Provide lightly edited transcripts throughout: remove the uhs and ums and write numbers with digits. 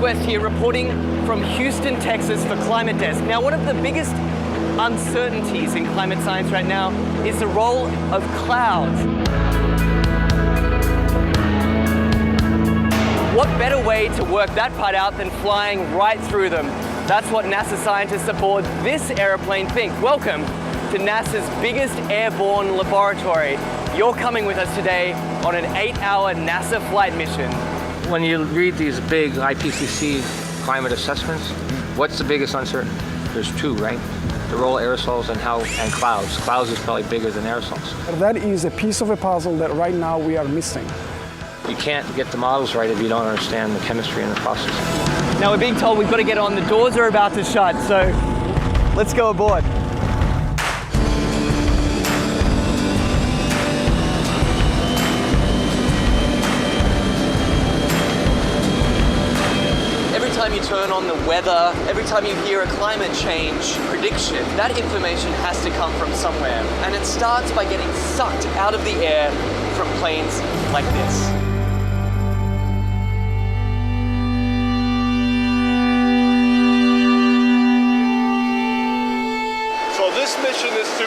West here, reporting from Houston, Texas for Climate Desk. Now, one of the biggest uncertainties in climate science right now is the role of clouds. What better way to work that part out than flying right through them? That's what NASA scientists aboard this airplane think. Welcome to NASA's biggest airborne laboratory. You're coming with us today on an 8-hour NASA flight mission. When you read these big IPCC climate assessments, what's the biggest uncertainty? There's two, right? The role of aerosols and clouds. Clouds is probably bigger than aerosols. That is a piece of a puzzle that right now we are missing. You can't get the models right if you don't understand the chemistry and the process. Now we're being told we've got to get on. The doors are about to shut, so let's go aboard. Every time you turn on the weather, every time you hear a climate change prediction, that information has to come from somewhere. And it starts by getting sucked out of the air from planes like this. So this mission is to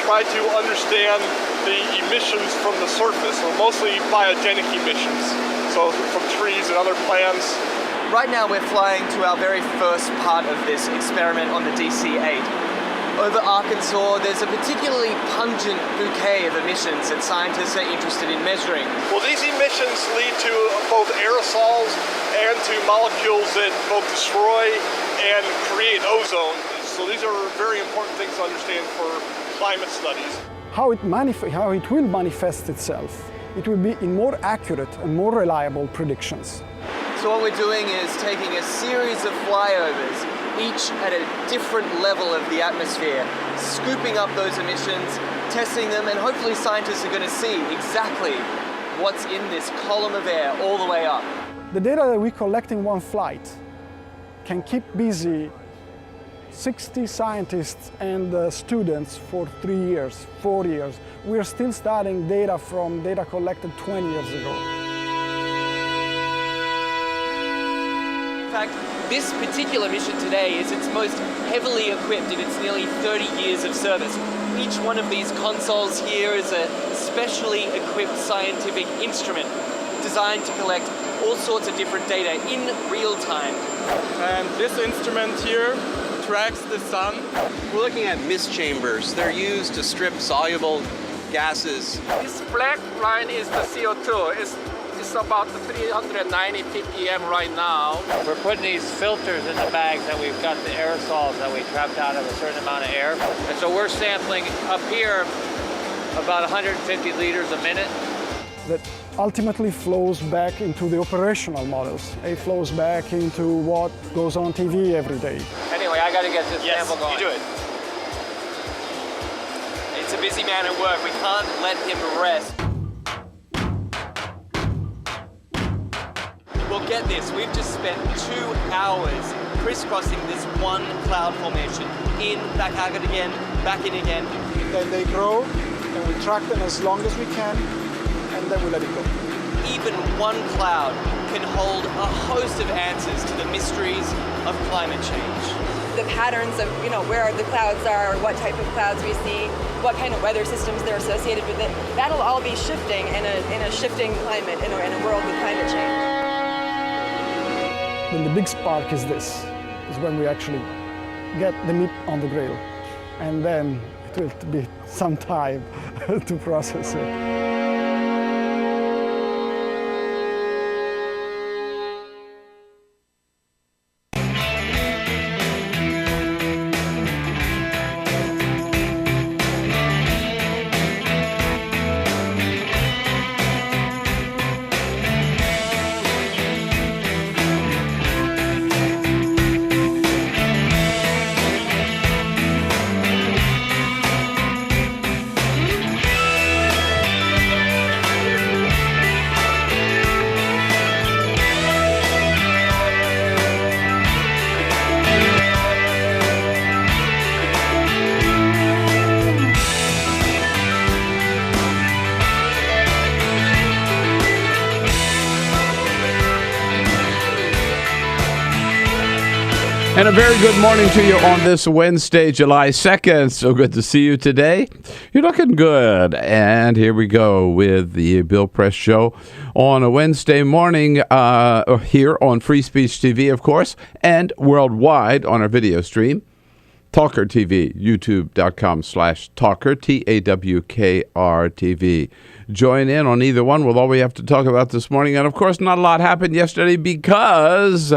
try to understand the emissions from the surface, so mostly biogenic emissions, so from trees and other plants. Right now we're flying to our very first part of this experiment on the DC-8. Over Arkansas, there's a particularly pungent bouquet of emissions that scientists are interested in measuring. Well, these emissions lead to both aerosols and to molecules that both destroy and create ozone. So these are very important things to understand for climate studies. How it will manifest itself, it will be in more accurate and more reliable predictions. So what we're doing is taking a series of flyovers, each at a different level of the atmosphere, scooping up those emissions, testing them, and hopefully scientists are going to see exactly what's in this column of air all the way up. The data that we collect in one flight can keep busy 60 scientists and students for 3 years, 4 years. We are still studying data from data collected 20 years ago. In fact, this particular mission today is its most heavily equipped in its nearly 30 years of service. Each one of these consoles here is a specially equipped scientific instrument designed to collect all sorts of different data in real time. And this instrument here tracks the sun. We're looking at mist chambers. They're used to strip soluble gases. This black line is the CO2. It's about 390 ppm right now. We're putting these filters in the bags that we've got the aerosols that we trapped out of a certain amount of air. And so we're sampling up here about 150 liters a minute. That ultimately flows back into the operational models. It flows back into what goes on TV every day. Anyway, I got to get this sample going. You do it. It's a busy man at work. We can't let him rest. Well, get this, we've just spent 2 hours crisscrossing this one cloud formation. In, back out again, back in again. Then they grow, and we track them as long as we can, and then we let it go. Even one cloud can hold a host of answers to the mysteries of climate change. The patterns of, where the clouds are, what type of clouds we see, what kind of weather systems they're associated with it, that'll all be shifting in a shifting climate, in a world with climate change. Then the big spark is this, is when we actually get the meat on the grill. And then it will be some time to process it. And a very good morning to you on this Wednesday, July 2nd. So good to see you today. You're looking good. And here we go with the Bill Press Show on a Wednesday morning here on Free Speech TV, of course, and worldwide on our video stream. Talker TV, youtube.com/Talker, TAWKR TV. Join in on either one with all we have to talk about this morning. And, of course, not a lot happened yesterday because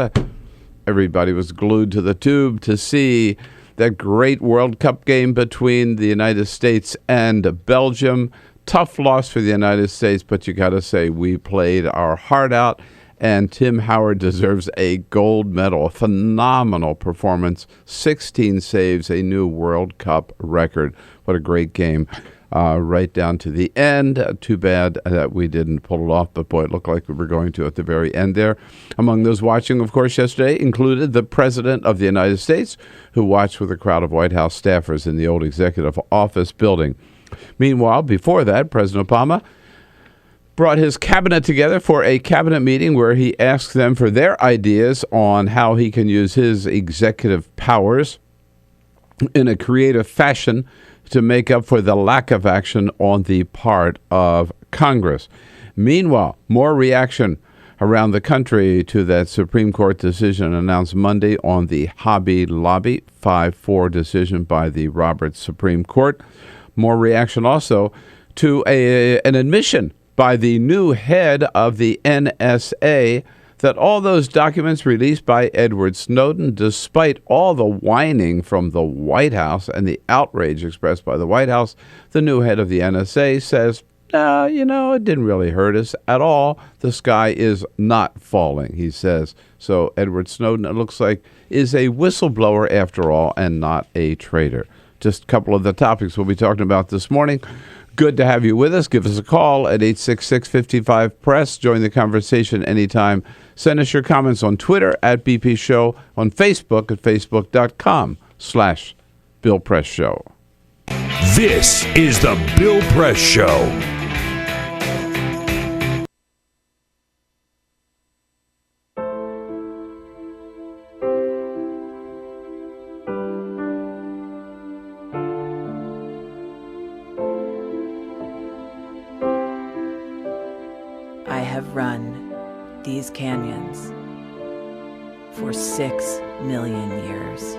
everybody was glued to the tube to see that great World Cup game between the United States and Belgium. Tough loss for the United States, but you got to say we played our heart out, and Tim Howard deserves a gold medal. A phenomenal performance, 16 saves, a new World Cup record. What a great game. Right down to the end. Too bad that we didn't pull it off, but boy, it looked like we were going to at the very end there. Among those watching, of course, yesterday included the President of the United States, who watched with a crowd of White House staffers in the old Executive Office building. Meanwhile, before that, President Obama brought his cabinet together for a cabinet meeting where he asked them for their ideas on how he can use his executive powers in a creative fashion to make up for the lack of action on the part of Congress. Meanwhile, more reaction around the country to that Supreme Court decision announced Monday on the Hobby Lobby 5-4 decision by the Roberts Supreme Court. More reaction also to an admission by the new head of the NSA that all those documents released by Edward Snowden, despite all the whining from the White House and the outrage expressed by the White House, the new head of the NSA says, it didn't really hurt us at all. The sky is not falling, he says. So Edward Snowden, it looks like, is a whistleblower after all and not a traitor. Just a couple of the topics we'll be talking about this morning. Good to have you with us. Give us a call at 866-55-PRESS. Join the conversation anytime. Send us your comments on Twitter at BP Show, on Facebook at facebook.com/Bill Press Show. This is the Bill Press Show. I have run these canyons for 6 million years.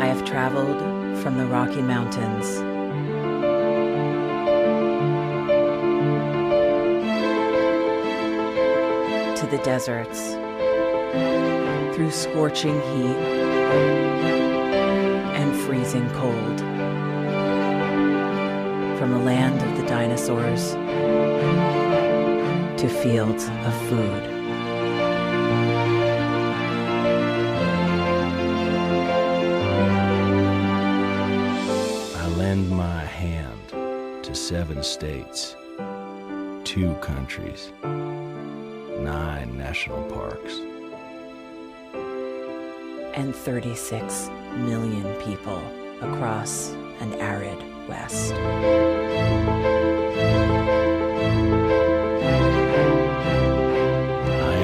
I have traveled from the Rocky Mountains to the deserts, through scorching heat and freezing cold, from the land of the dinosaurs to fields of food. I lend my hand to 7 states, 2 countries, 9 national parks, and 36 million people across an arid West. I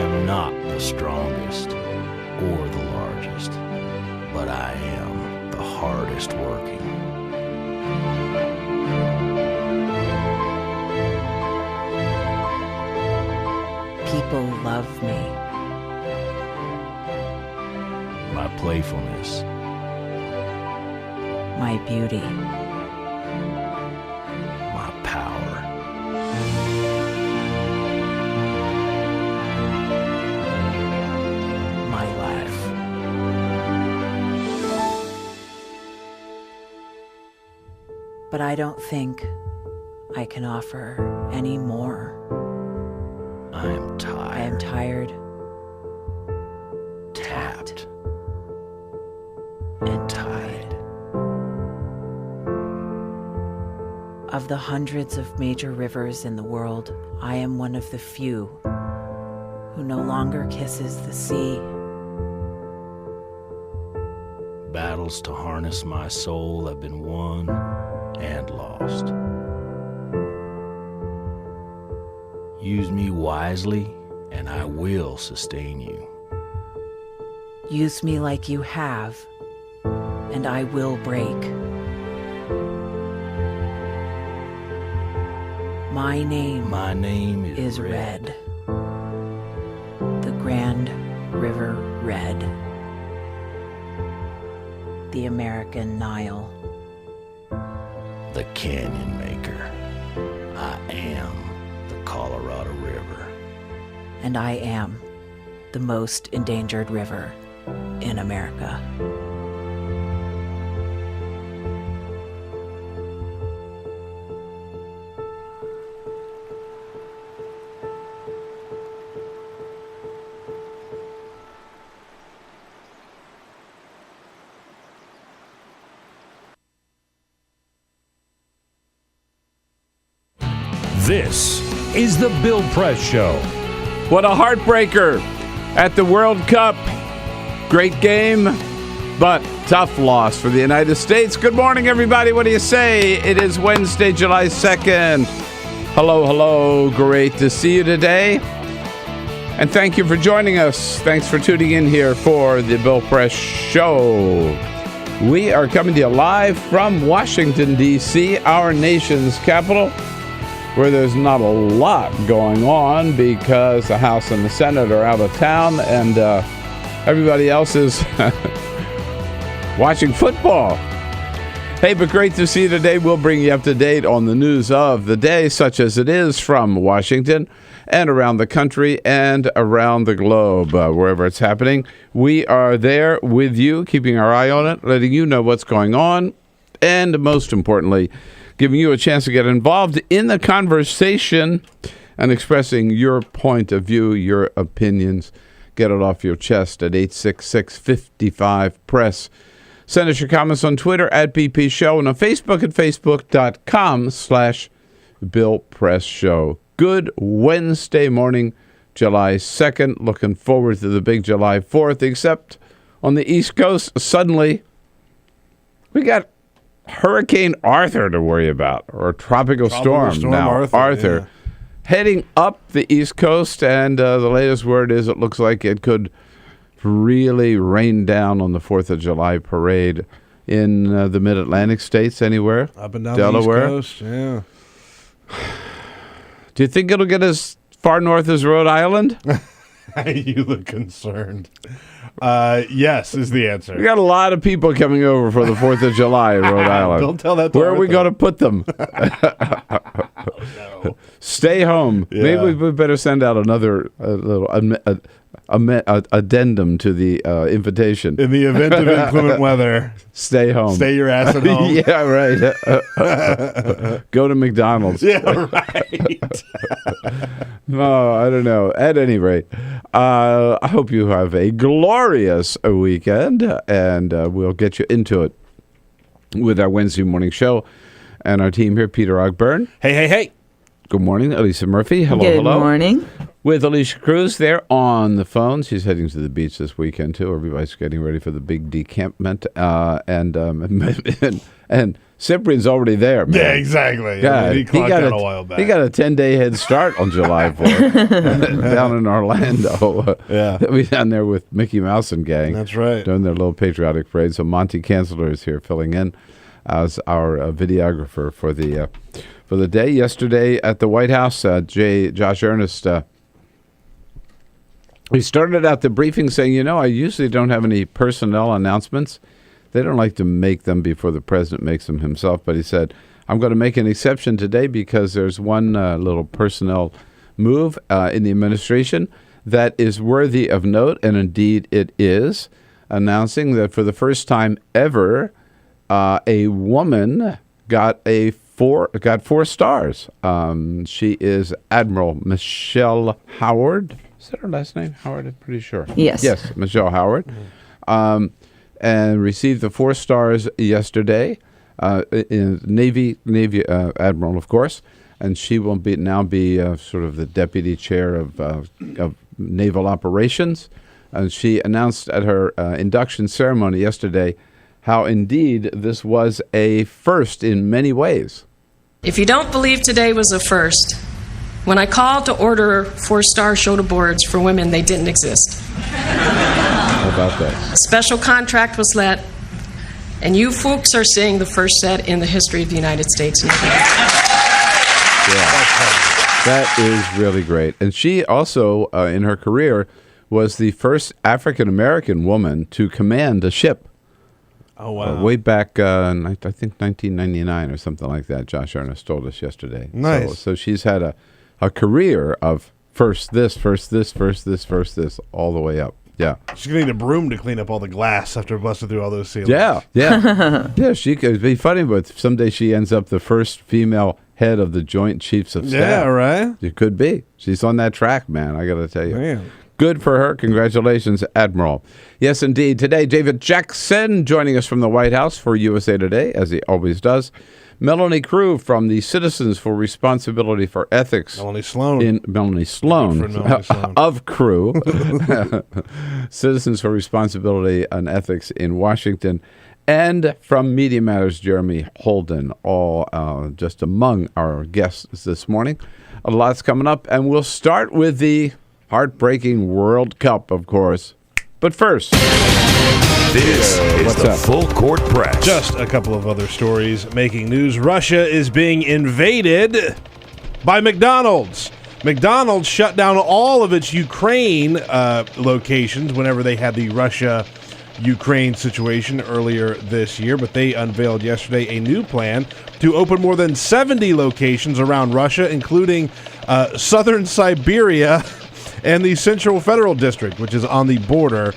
am not the strongest or the largest, but I am the hardest working. People love me. My playfulness, My beauty. my power. My life. But I don't think I can offer any more. I am I am tired, tired, tapped, and tied. Of the hundreds of major rivers in the world, I am one of the few who no longer kisses the sea. Battles to harness my soul have been won and lost. Use me wisely, and I will sustain you. Use me like you have, and I will break. My name is Red. The Grand River Red. The American Nile. The Canyon Maker. I am the Colorado River. And I am the most endangered river in America. This is the Bill Press Show. What a heartbreaker at the World Cup. Great game, but tough loss for the United States. Good morning, everybody. What do you say? It is Wednesday, July 2nd. Hello. Great to see you today. And thank you for joining us. Thanks for tuning in here for the Bill Press Show. We are coming to you live from Washington, D.C., our nation's capital, where there's not a lot going on because the House and the Senate are out of town and everybody else is watching football. Hey, but great to see you today. We'll bring you up to date on the news of the day, such as it is from Washington and around the country and around the globe, wherever it's happening. We are there with you, keeping our eye on it, letting you know what's going on, and most importantly, giving you a chance to get involved in the conversation and expressing your point of view, your opinions. Get it off your chest at 866-55-PRESS. Send us your comments on Twitter at BP Show and on Facebook at facebook.com/Bill Press Show. Good Wednesday morning, July 2nd. Looking forward to the big July 4th, except on the East Coast, suddenly we got Hurricane Arthur to worry about, or tropical storm now. Arthur. Heading up the East Coast, and the latest word is it looks like it could really rain down on the 4th of July parade in the mid-Atlantic states, anywhere. Up and down Delaware. the East Coast, yeah. Do you think it'll get as far north as Rhode Island? You look concerned. Yes is the answer. We got a lot of people coming over for the 4th of July in Rhode Island. Don't tell that to Where are we going to put them? No. Stay home. Yeah. Maybe we better send out another little addendum to the invitation. In the event of inclement weather, stay home. Stay your ass at home. Yeah, right. Go to McDonald's. Yeah, right. Oh, I don't know. At any rate, I hope you have a glorious weekend, and we'll get you into it with our Wednesday morning show and our team here, Peter Ogburn. Hey. Good morning, Elisa Murphy. Hello. Good morning. With Alicia Cruz there on the phone. She's heading to the beach this weekend, too. Everybody's getting ready for the big decampment. And Cyprian's already there, man. Yeah, exactly. God, he clocked out a while back. He got a 10-day head start on July 4th down in Orlando. Yeah. He'll be down there with Mickey Mouse and gang. That's right. Doing their little patriotic parade. So Monty Canceller is here filling in as our videographer for the day. Yesterday at the White House, Josh Earnest, he started out the briefing saying, I usually don't have any personnel announcements. They don't like to make them before the president makes them himself. But he said, I'm going to make an exception today because there's one little personnel move in the administration that is worthy of note, and indeed it is, announcing that for the first time ever, a woman got 4 stars. She is Admiral Michelle Howard. Is that her last name? Howard, I'm pretty sure. Yes. Yes, Michelle Howard. And received the 4 stars yesterday. In Navy Admiral, of course. And she will now be sort of the deputy chair of naval operations. And she announced at her induction ceremony yesterday how indeed this was a first in many ways. If you don't believe today was a first, When I called to order 4-star shoulder boards for women, they didn't exist. How about that? A special contract was let, and you folks are seeing the first set in the history of the United States. That is really great. And she also, in her career, was the first African-American woman to command a ship. Oh, wow. Way back, I think 1999 or something like that, Josh Ernest told us yesterday. Nice. So she's had a career of first this, all the way up. Yeah. She's going to need a broom to clean up all the glass after busting through all those ceilings. Yeah. Yeah, she could be funny, but someday she ends up the first female head of the Joint Chiefs of Staff. Yeah, right? It could be. She's on that track, man, I got to tell you. Man. Good for her. Congratulations, Admiral. Yes, indeed. Today, David Jackson joining us from the White House for USA Today, as he always does. Melanie Crew from the Citizens for Responsibility for Ethics. Melanie Sloan. Melanie Sloan of Crew. Citizens for Responsibility and Ethics in Washington. And from Media Matters, Jeremy Holden, all just among our guests this morning. A lot's coming up, and we'll start with the heartbreaking World Cup, of course. But first, this is the Full Court Press. Just a couple of other stories making news. Russia is being invaded by McDonald's. McDonald's shut down all of its Ukraine locations whenever they had the Russia-Ukraine situation earlier this year, but they unveiled yesterday a new plan to open more than 70 locations around Russia, including southern Siberia and the Central Federal District, which is on the border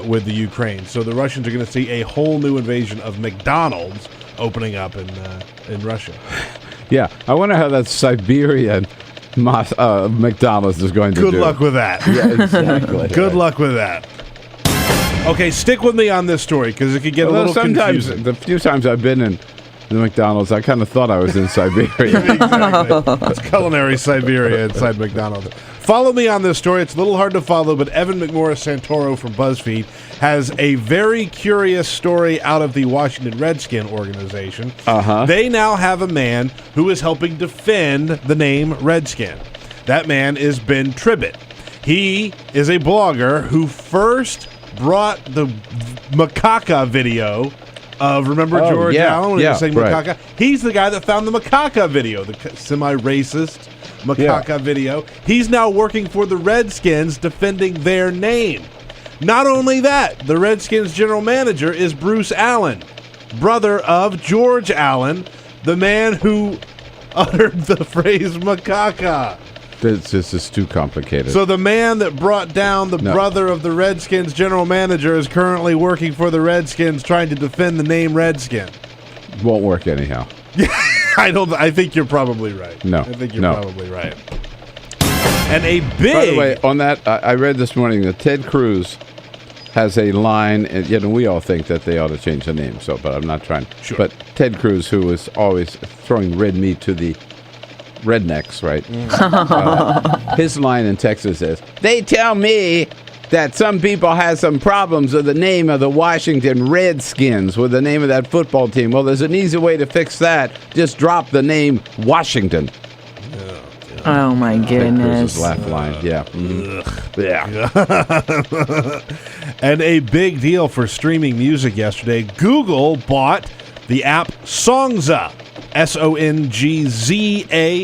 with the Ukraine. So the Russians are going to see a whole new invasion of McDonald's opening up in Russia. Yeah, I wonder how that Siberian McDonald's is going to do. Good luck with that. Yeah, exactly. Good luck with that. Okay, stick with me on this story because it could get a little confusing. The few times I've been in the McDonald's, I kind of thought I was in Siberia. Exactly. It's culinary Siberia inside McDonald's. Follow me on this story. It's a little hard to follow, but Evan McMorris Santoro from BuzzFeed has a very curious story out of the Washington Redskin organization. They now have a man who is helping defend the name Redskin. That man is Ben Tribbett. He is a blogger who first brought the macaca video of, remember George Allen when he was saying macaca? Right. He's the guy that found the macaca video, the semi-racist macaca video. He's now working for the Redskins defending their name. Not only that, the Redskins general manager is Bruce Allen, brother of George Allen, the man who uttered the phrase macaca. This is too complicated. So the man that brought down the brother of the Redskins general manager is currently working for the Redskins trying to defend the name Redskin. Won't work anyhow. I think you're probably right. No. I think you're probably right. And a big... By the way, on that, I read this morning that Ted Cruz has a line, and we all think that they ought to change the name, but I'm not trying. Sure. But Ted Cruz, who is always throwing red meat to the rednecks, right? His line in Texas is, "They tell me that some people have some problems with the name of the Washington Redskins, with the name of that football team. Well, there's an easy way to fix that. Just drop the name Washington." Oh my goodness. Cruz's laugh line. Yeah. And a big deal for streaming music yesterday. Google bought the app Songza. Songza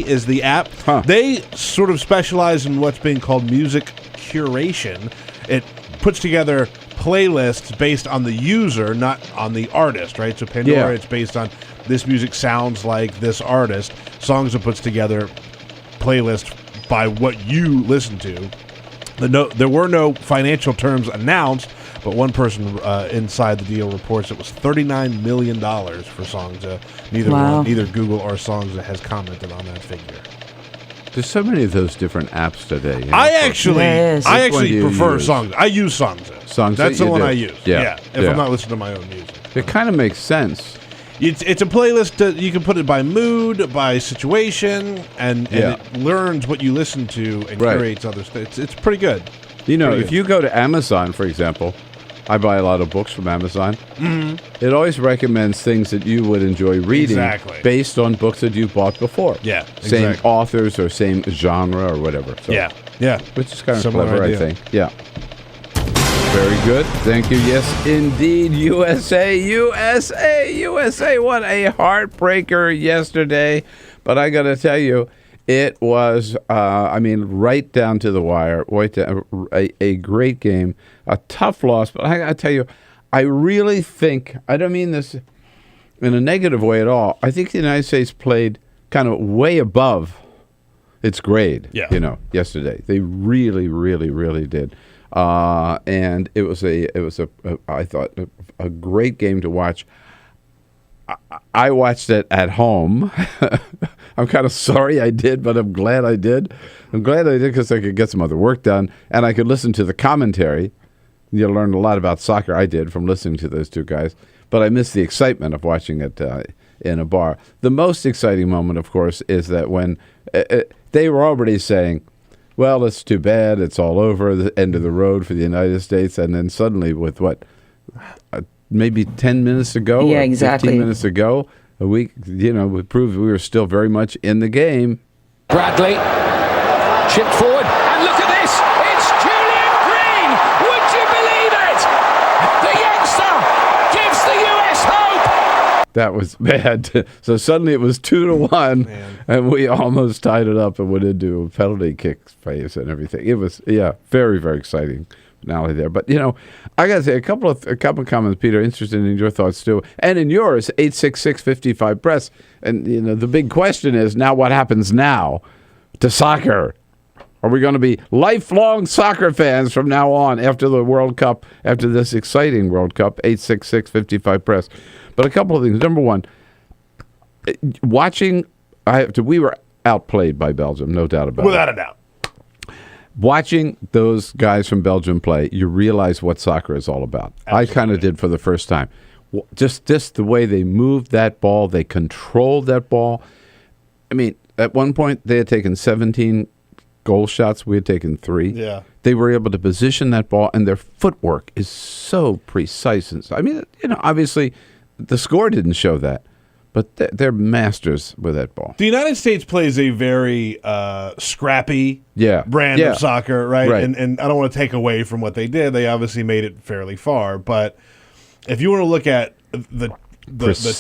is the app. They sort of specialize in what's being called music curation. It puts together playlists based on the user, not on the artist, right? So Pandora, it's based on this music sounds like this artist. Songza puts together playlists by what you listen to. There were no financial terms announced, but one person inside the deal reports it was $39 million for Songza. Neither Google or Songza has commented on that figure. There's so many of those different apps today. You know? I actually prefer Songza. I use Songza. That's the one I use. Yeah. If I'm not listening to my own music. It kind of makes sense. It's a playlist that you can put it by mood, by situation, and it learns what you listen to and curates other stuff. It's pretty good. You know, if you go to Amazon, for example, I buy a lot of books from Amazon. It always recommends things that you would enjoy reading based on books that you bought before. Yeah, Same exactly. authors or same genre or whatever. So, Yeah. Which is kind of Similar clever, idea. I think. Yeah. Very good. Thank you. Yes, indeed. USA, USA, USA. What a heartbreaker yesterday. But I got to tell you, it was, right down to the wire. A great game. A tough loss. But I got to tell you, I really think, I don't mean this in a negative way at all. I think the United States played kind of way above its grade, yesterday. They really, really, really did. And it was I thought, a great game to watch. I watched it at home. I'm kind of sorry I did, but I'm glad I did. I'm glad I did because I could get some other work done, and I could listen to the commentary. You learned a lot about soccer. I did from listening to those two guys, but I missed the excitement of watching it in a bar. The most exciting moment, of course, is that when they were already saying, well, it's too bad, it's all over, the end of the road for the United States, and then suddenly with maybe 10 minutes ago Yeah, or exactly. 15 minutes ago, we proved we were still very much in the game. Bradley chipped forward, and look at this! It's Julian Green! Would you believe it? The youngster gives the US hope! That was bad. So suddenly it was 2-1, and we almost tied it up and went into a penalty kick phase and everything. It was, very, very exciting finale there. But, I got to say, a couple of comments, Peter, interested in your thoughts too. And in yours, 866-55-PRESS. And, the big question is, now what happens now to soccer? Are we going to be lifelong soccer fans from now on after the World Cup, after this exciting World Cup? 866-55-PRESS. But a couple of things. Number one, we were outplayed by Belgium, no doubt about it. Without a doubt. Watching those guys from Belgium play, you realize what soccer is all about. Absolutely. I kind of did for the first time. Just the way they moved that ball, they controlled that ball. I mean, at one point, they had taken 17 goal shots. We had taken 3. Yeah. They were able to position that ball, and their footwork is so precise. Obviously, the score didn't show that, but they're masters with that ball. The United States plays a very scrappy brand of soccer, right? And I don't want to take away from what they did. They obviously made it fairly far. But if you want to look at the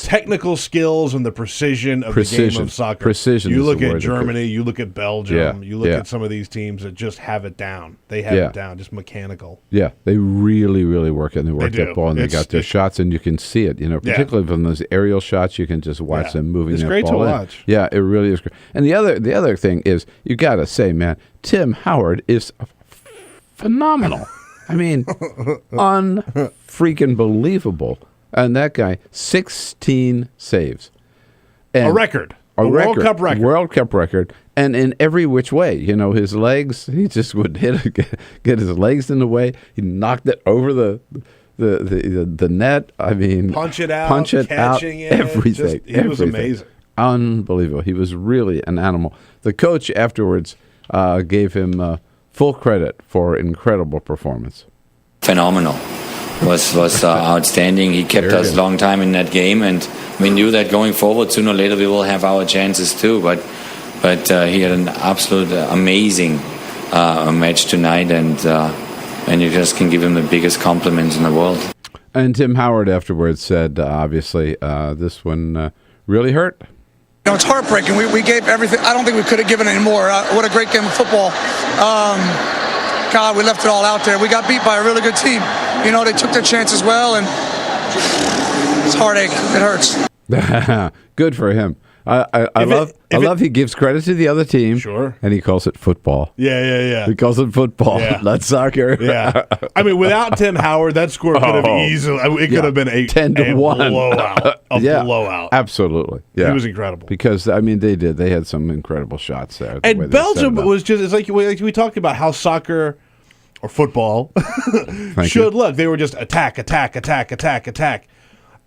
technical skills and the precision of the game of soccer. Precision. You look at Germany, you look at Belgium, you look at some of these teams that just have it down. They have it down, just mechanical. Yeah, they really, really work it. And they work that ball, and they got their shots, and you can see it. Particularly from those aerial shots, you can just watch them moving that ball. It's great to watch. Yeah, it really is great. And the other thing is, you got to say, man, Tim Howard is phenomenal. I mean, unfreaking believable. And that guy, 16 saves. And a record. A World Cup record. World Cup record. And in every which way. His legs, he just would get his legs in the way. He knocked it over the net. I mean, punch it out, catching it. Everything. He was amazing. Unbelievable. He was really an animal. The coach afterwards gave him full credit for incredible performance. Phenomenal. Was outstanding. He kept us a long time in that game, and we knew that going forward, sooner or later we will have our chances too. But he had an absolute amazing match tonight, and you just can give him the biggest compliments in the world. And Tim Howard afterwards said, obviously, this one really hurt. It's heartbreaking. We gave everything. I don't think we could have given any more. What a great game of football. God, we left it all out there. We got beat by a really good team. They took their chance as well, and it's heartache. It hurts. Good for him. I love he gives credit to the other team. Sure. And he calls it football. Yeah. He calls it football, not soccer. Yeah. I mean, without Tim Howard, that score could have easily, it could have been a 10-1 blowout. Blowout. Absolutely. Yeah. He was incredible. Because, they had some incredible shots there. And Belgium was just, it's like we talked about how soccer or football should look. They were just attack.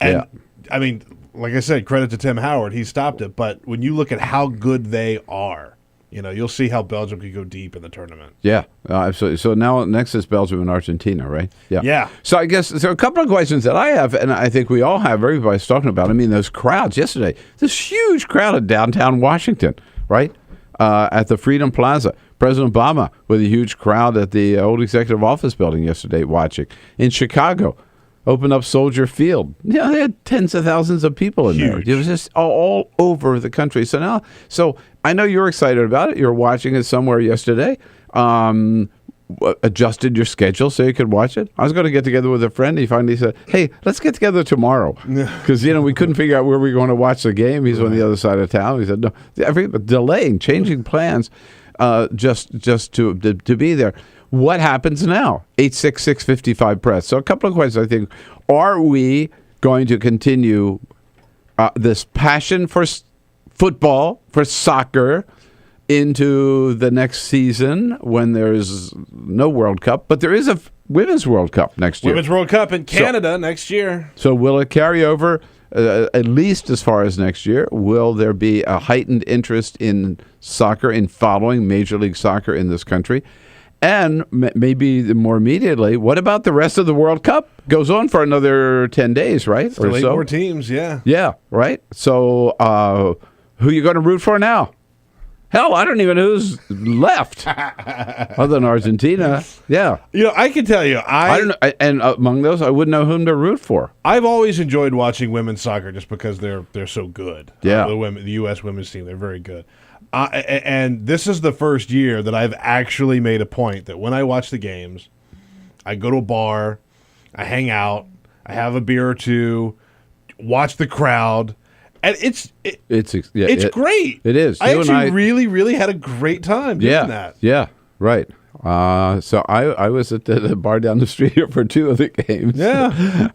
And, I mean, like I said, credit to Tim Howard. He stopped it. But when you look at how good they are, You'll see how Belgium could go deep in the tournament. Yeah, absolutely. So now next is Belgium and Argentina, right? Yeah. Yeah. So I guess there are a couple of questions that I have, and I think we all have. Everybody's talking about. I mean, those crowds yesterday. This huge crowd at downtown Washington, right? At the Freedom Plaza. President Obama with a huge crowd at the old Executive Office building yesterday watching. In Chicago, opened up Soldier Field. Yeah, they had tens of thousands of people in there. It was just all over the country. So I know you're excited about it. You're watching it somewhere yesterday. Adjusted your schedule so you could watch it. I was going to get together with a friend. He finally said, "Hey, let's get together tomorrow," because we couldn't figure out where we were going to watch the game. He's on the other side of town. He said, "No, delaying, changing plans, just to be there." What happens now? 866-55-PRESS. So a couple of questions, I think. Are we going to continue this passion for football, for soccer, into the next season when there's no World Cup, but there is a Women's World Cup next year? Women's World Cup in Canada next year. So will it carry over at least as far as next year? Will there be a heightened interest in soccer, in following Major League Soccer in this country? And maybe more immediately, what about the rest of the World Cup? Goes on for another 10 days, right? Still 8 more teams, yeah. Yeah, right. So who are you going to root for now? Hell, I don't even know who's left other than Argentina. Yeah. I can tell you. I don't know. And among those, I wouldn't know whom to root for. I've always enjoyed watching women's soccer just because they're so good. Yeah. The U.S. women's team, they're very good. And this is the first year that I've actually made a point that when I watch the games, I go to a bar, I hang out, I have a beer or two, watch the crowd, and it's great. It is. I actually really, really had a great time doing that. Yeah, right. So I was at the bar down the street here for 2 of the games. Yeah.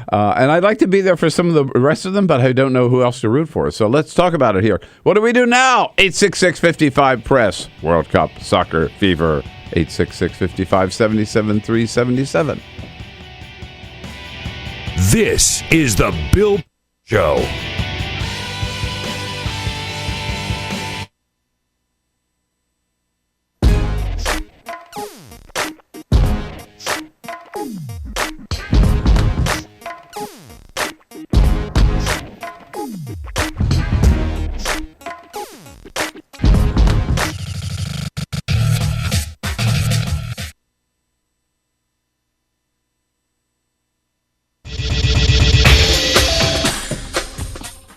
And I'd like to be there for some of the rest of them, but I don't know who else to root for. So let's talk about it here. What do we do now? 866-55-PRESS. World Cup Soccer Fever. 866-55-77-377. This is the Bill Show.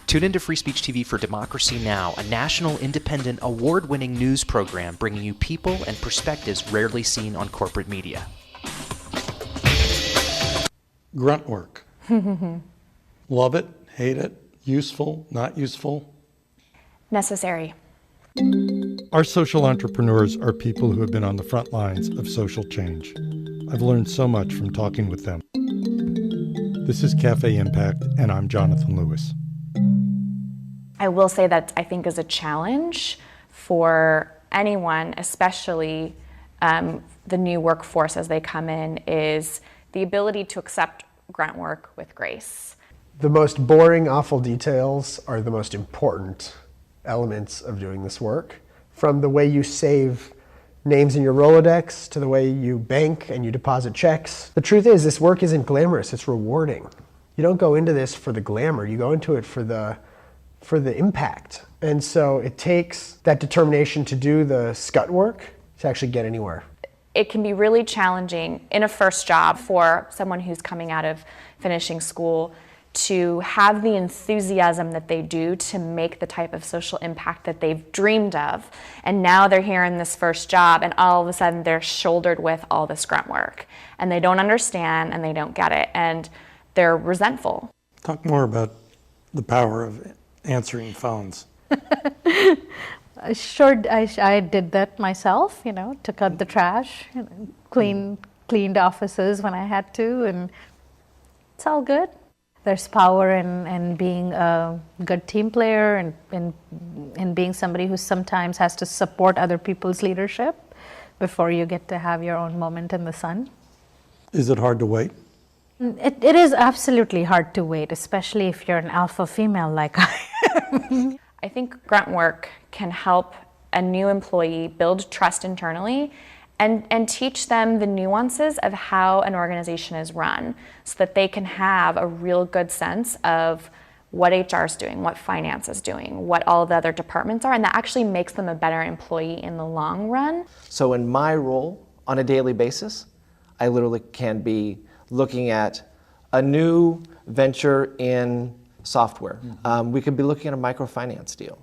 Tune into Free Speech TV for Democracy Now!, a national, independent, award-winning news program bringing you people and perspectives rarely seen on corporate media. Grunt work. Love it, hate it, useful, not useful. Necessary. Our social entrepreneurs are people who have been on the front lines of social change. I've learned so much from talking with them. This is Cafe Impact, and I'm Jonathan Lewis. I will say that I think is a challenge for anyone, especially the new workforce as they come in, is the ability to accept grunt work with grace. The most boring, awful details are the most important elements of doing this work. From the way you save names in your Rolodex to the way you bank and you deposit checks. The truth is, this work isn't glamorous, it's rewarding. You don't go into this for the glamour, you go into it for the impact. And so it takes that determination to do the scut work to actually get anywhere. It can be really challenging in a first job for someone who's coming out of finishing school to have the enthusiasm that they do to make the type of social impact that they've dreamed of. And now they're here in this first job and all of a sudden they're shouldered with all this grunt work. And they don't understand and they don't get it and they're resentful. Talk more about the power of answering phones. Sure, I did that myself, took out the trash, cleaned offices when I had to, and it's all good. There's power in being a good team player and in being somebody who sometimes has to support other people's leadership before you get to have your own moment in the sun. Is it hard to wait? It is absolutely hard to wait, especially if you're an alpha female like I am. I think grunt work can help a new employee, build trust internally, and teach them the nuances of how an organization is run so that they can have a real good sense of what HR is doing, what finance is doing, what all the other departments are, and that actually makes them a better employee in the long run. So in my role on a daily basis, I literally can be looking at a new venture in software. We could be looking at a microfinance deal.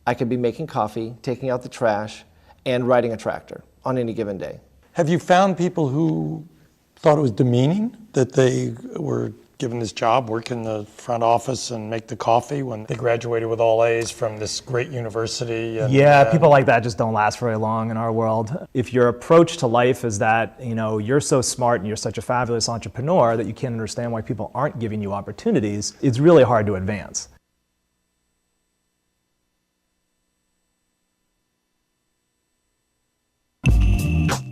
I could be making coffee, taking out the trash, and riding a tractor on any given day. Have you found people who thought it was demeaning that they were given this job, work in the front office and make the coffee when they graduated with all A's from this great university? And, people like that just don't last very long in our world. If your approach to life is that, you're so smart and you're such a fabulous entrepreneur that you can't understand why people aren't giving you opportunities, it's really hard to advance.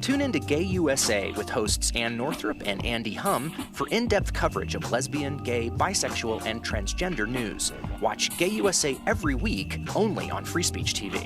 Tune in to Gay USA with hosts Ann Northrup and Andy Hum for in-depth coverage of lesbian, gay, bisexual, and transgender news. Watch Gay USA every week, only on Free Speech TV.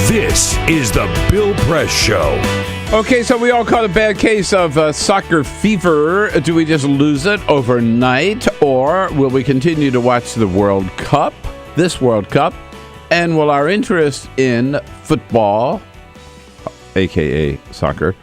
This is the Bill Press Show. Okay, so we all caught a bad case of soccer fever. Do we just lose it overnight, or will we continue to watch the World Cup, this World Cup, and will our interest in football, aka soccer,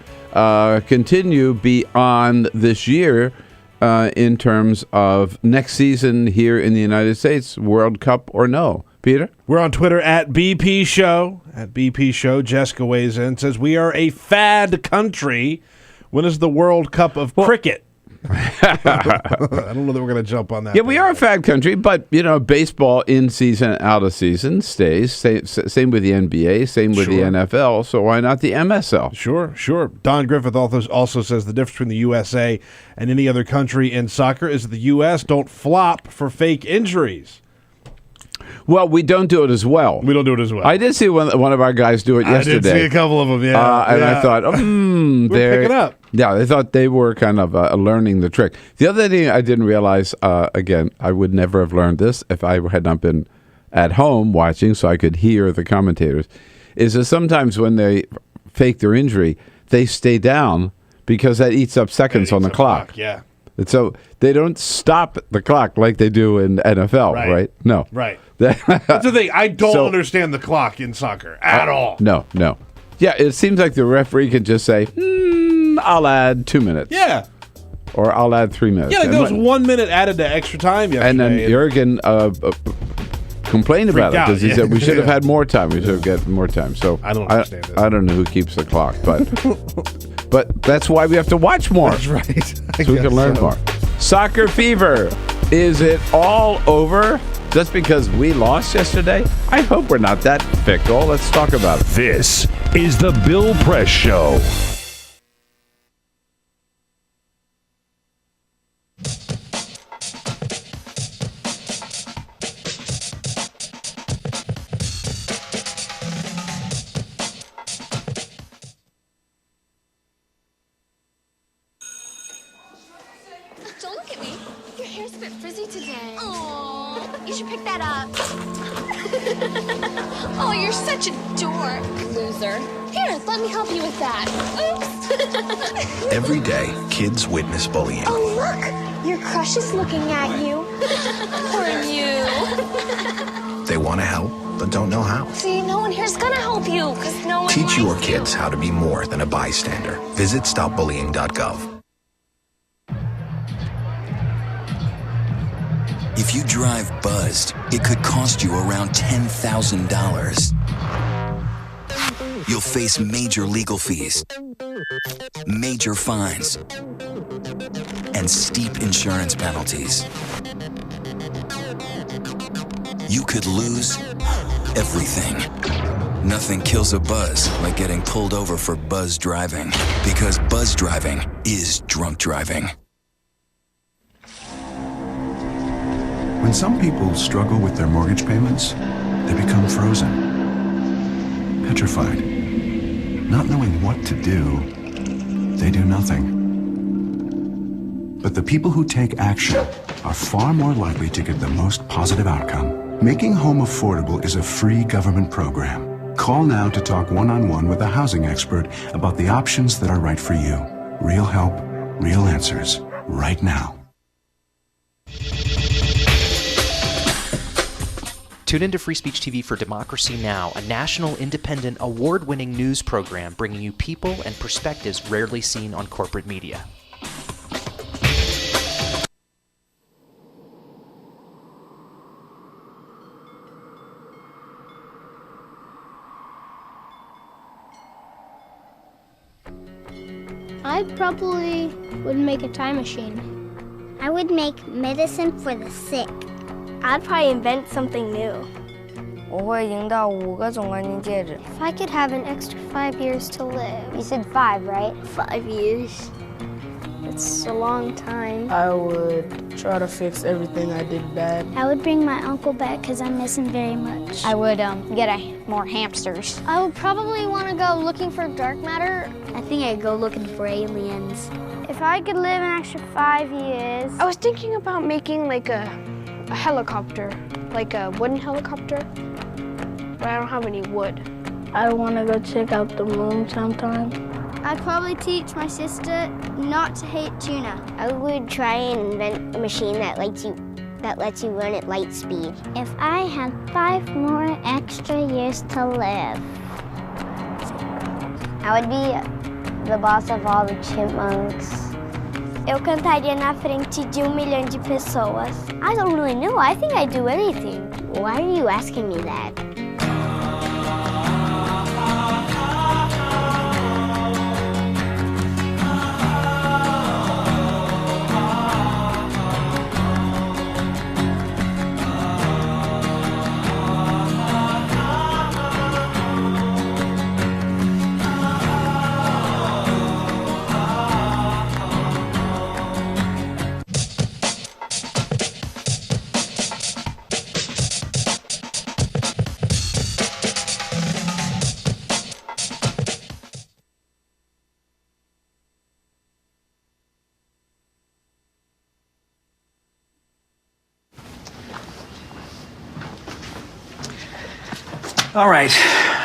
continue beyond this year in terms of next season here in the United States, World Cup or no? Peter? We're on Twitter at BP Show. At BP Show, Jessica weighs in and says, we are a fad country. When is the World Cup of cricket? I don't know that we're going to jump on that. Yeah, we are a fad country, but, baseball in season, out of season stays. Same with the NBA, same with the NFL, so why not the MSL? Sure. Don Griffith also says the difference between the USA and any other country in soccer is that the U.S. don't flop for fake injuries. Well, we don't do it as well. We don't do it as well. I did see one of our guys do it yesterday. I did see a couple of them, yeah. And I thought, we're picking up. Yeah, I thought they were kind of learning the trick. The other thing I didn't realize, again, I would never have learned this if I had not been at home watching so I could hear the commentators, is that sometimes when they fake their injury, they stay down because that eats up seconds on the clock. Yeah. And so they don't stop the clock like they do in NFL, right? No. Right. That's the thing. I don't understand the clock in soccer at all. No. Yeah, it seems like the referee could just say, I'll add 2 minutes. Yeah. Or I'll add 3 minutes. Yeah, like there was 1 minute added to extra time yesterday. And then Jurgen complained about it because he said we should have had more time. We should have gotten more time. So I don't understand it. I don't know who keeps the clock, but that's why we have to watch more. That's right. So we can learn more. Soccer fever. Is it all over just because we lost yesterday? I hope we're not that fickle. Let's talk about it. This is the Bill Press Show. Don't look at me. Your hair's a bit frizzy today. Aww, you should pick that up. Oh, you're such a dork. Loser. Here, let me help you with that. Oops. Every day, kids witness bullying. Oh, look. Your crush is looking at you. Poor you. They want to help, but don't know how. See, no one here's gonna help you, because no one Teach your likes kids how to be more than a bystander. Visit stopbullying.gov. If you drive buzzed, it could cost you around $10,000. You'll face major legal fees, major fines, and steep insurance penalties. you could lose everything. Nothing kills a buzz like getting pulled over for buzz driving, because buzz driving is drunk driving. When some people struggle with their mortgage payments, they become frozen, petrified. Not knowing what to do, they do nothing. But the people who take action are far more likely to get the most positive outcome. Making home affordable is a free government program. Call now to talk one-on-one with a housing expert about the options that are right for you. Real help, real answers, right now. Tune into Free Speech TV for Democracy Now!, a national, independent, award-winning news program bringing you people and perspectives rarely seen on corporate media. I probably would make a time machine. I would make medicine for the sick. I'd probably invent something new. 我会赢到5个总冠军戒指。 If I could have an extra 5 years to live. You said 5, right? 5 years. It's a long time. I would try to fix everything I did bad. I would bring my uncle back because I miss him very much. I would get more hamsters. I would probably want to go looking for dark matter. I think I'd go looking for aliens. If I could live an extra 5 years. I was thinking about making like a helicopter, like a wooden helicopter, but I don't have any wood. I want to go check out the moon sometime. I'd probably teach my sister not to hate tuna. I would try and invent a machine that lets you run at light speed. If I had 5 more extra years to live. I would be the boss of all the chipmunks. Eu cantaria na frente de 1 milhão de pessoas. I don't really know. I think I'd do anything. Why are you asking me that? All right.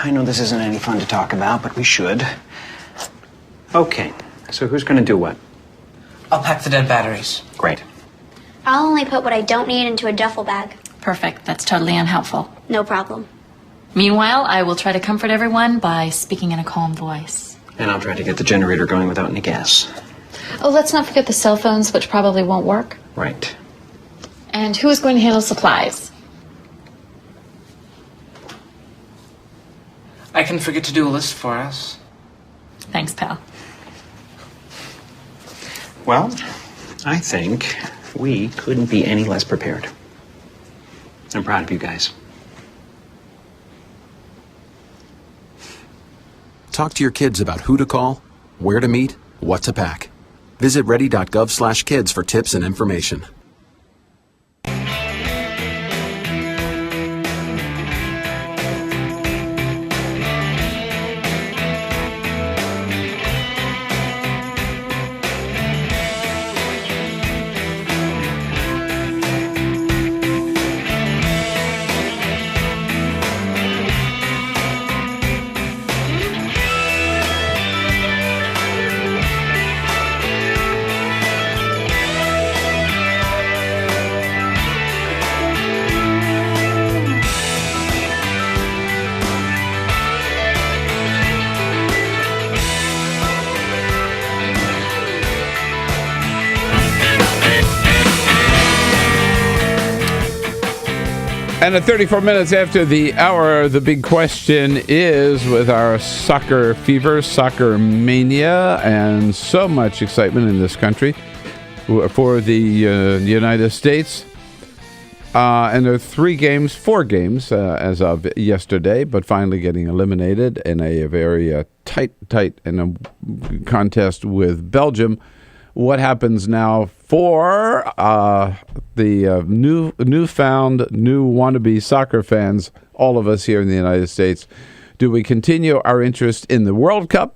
I know this isn't any fun to talk about, but we should. Okay. So who's going to do what? I'll pack the dead batteries. Great. I'll only put what I don't need into a duffel bag. Perfect. That's totally unhelpful. No problem. Meanwhile, I will try to comfort everyone by speaking in a calm voice. And I'll try to get the generator going without any gas. Oh, let's not forget the cell phones, which probably won't work. Right. And who is going to handle supplies? I can forget to do a list for us. Thanks, pal. Well, I think we couldn't be any less prepared. I'm proud of you guys. Talk to your kids about who to call, where to meet, what to pack. Visit ready.gov/kids for tips and information. And at 34 minutes after the hour, the big question is, with our soccer fever, soccer mania, and so much excitement in this country for the United States, And there are 4 games as of yesterday, but finally getting eliminated in a very tight in a contest with Belgium. What happens now for the newfound wannabe soccer fans, all of us here in the United States? Do we continue our interest in the World Cup,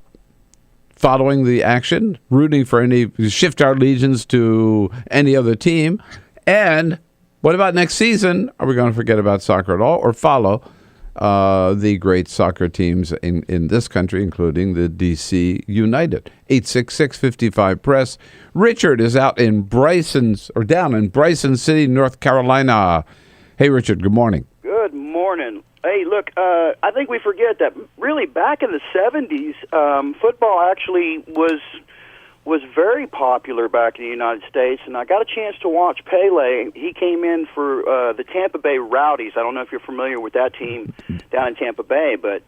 following the action, rooting for shift our allegiance to any other team? And what about next season? Are we going to forget about soccer at all, or follow the great soccer teams in this country, including the DC United? 866-55-PRESS. Richard is down in Bryson City, North Carolina. Hey, Richard, good morning. Good morning. Hey, look, I think we forget that really back in the 70s, football actually was very popular back in the United States, and I got a chance to watch Pele. He came in for the Tampa Bay Rowdies. I don't know if you're familiar with that team down in Tampa Bay, but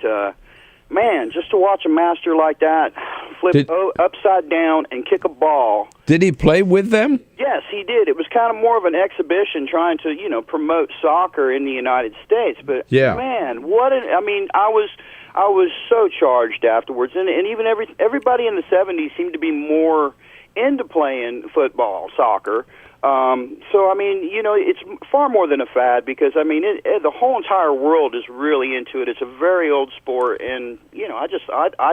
man, just to watch a master like that flip upside down and kick a ball. Did he play with them? Yes, he did. It was kind of more of an exhibition trying to, promote soccer in the United States. But yeah, man, I was so charged afterwards, and even everybody in the 70s seemed to be more into playing football, soccer. So, it's far more than a fad because, the whole entire world is really into it. It's a very old sport, and, I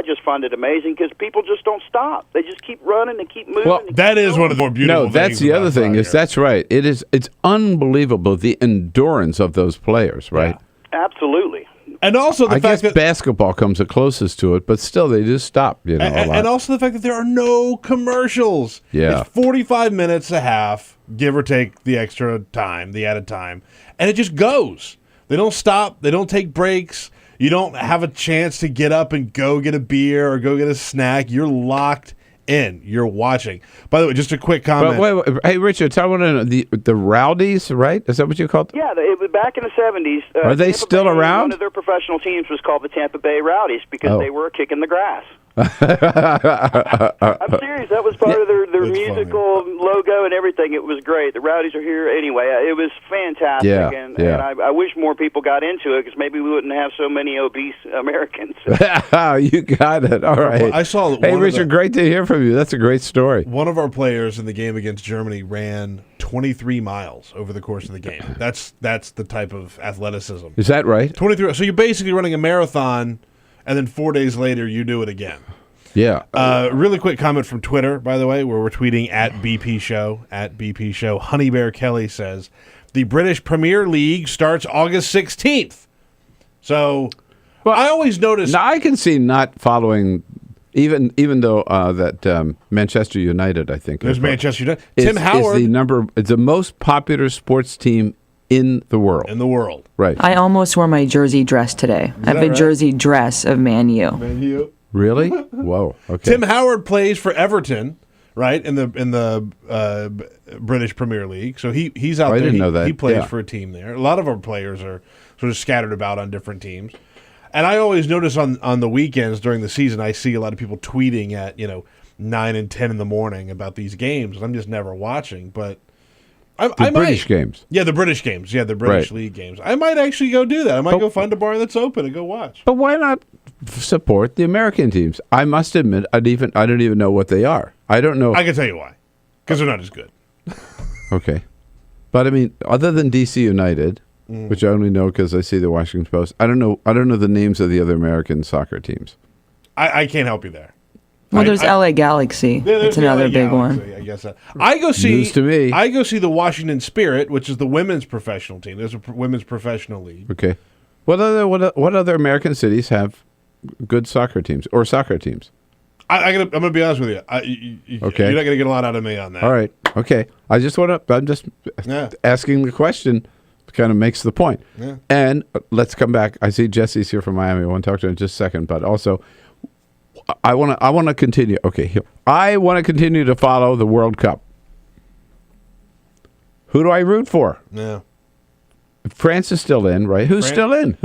just find it amazing because people just don't stop. They just keep running and keep moving. Well, that is one of the more beautiful things. No, that's the other thing. That's right. It's unbelievable, the endurance of those players, right? Yeah, absolutely. And also the fact that basketball comes the closest to it, but still they just stop, a lot. And also the fact that there are no commercials. Yeah. It's 45 minutes a half, give or take the extra time, the added time, and it just goes. They don't stop. They don't take breaks. You don't have a chance to get up and go get a beer or go get a snack. You're locked in. You're watching. By the way, just a quick comment. But wait. Hey, Richard, tell me the Rowdies, right? Is that what you called them? Yeah, it was back in the 70s. Are they Tampa still Bay, around? One of their professional teams was called the Tampa Bay Rowdies because they were kicking the grass. I'm serious. That was part of their musical logo and everything. It was great. The Rowdies are here anyway. It was fantastic, and I wish more people got into it because maybe we wouldn't have so many obese Americans. You got it. All right. Well, I saw. Hey, Richard, great to hear from you. That's a great story. One of our players in the game against Germany ran 23 miles over the course of the game. That's the type of athleticism. Is that right? 23. So you're basically running a marathon. And then 4 days later, you do it again. Yeah. Really quick comment from Twitter, by the way, where we're tweeting at BP Show. Honey Bear Kelly says, the British Premier League starts August 16th. So, I always notice... Now, I can see not following, even though that Manchester United, I think... There's Manchester United. Tim Howard... It's the most popular sports team in the world. Right. I almost wore my jersey dress today. I have a jersey dress of Man U. Man U. Really? Whoa. Okay. Tim Howard plays for Everton, right, in the British Premier League. So he's out there. I didn't know that. He plays for a team there. A lot of our players are sort of scattered about on different teams. And I always notice on the weekends during the season, I see a lot of people tweeting at 9 and 10 in the morning about these games, and I'm just never watching, but. British games. Yeah, the British games. Yeah, the British League games. I might actually go do that. I might go find a bar that's open and go watch. But why not support the American teams? I must admit, I don't even know what they are. I don't know. I can tell you why. Because they're not as good. Okay. But other than DC United, which I only know because I see the Washington Post, I don't know the names of the other American soccer teams. I can't help you there. Well, there's LA Galaxy. That's another big one. I guess I go see. News to me. I go see the Washington Spirit, which is the women's professional team. There's a women's professional league. Okay. What other American cities have good soccer teams or soccer teams? I'm gonna be honest with you. Okay. You're not gonna get a lot out of me on that. All right. Okay. I'm just asking the question. Kind of makes the point. Yeah. And let's come back. I see Jesse's here from Miami. I want to talk to him in just a second, but also. I want to continue. Okay, I want to continue to follow the World Cup. Who do I root for? Yeah. France is still in, right? Who's still in?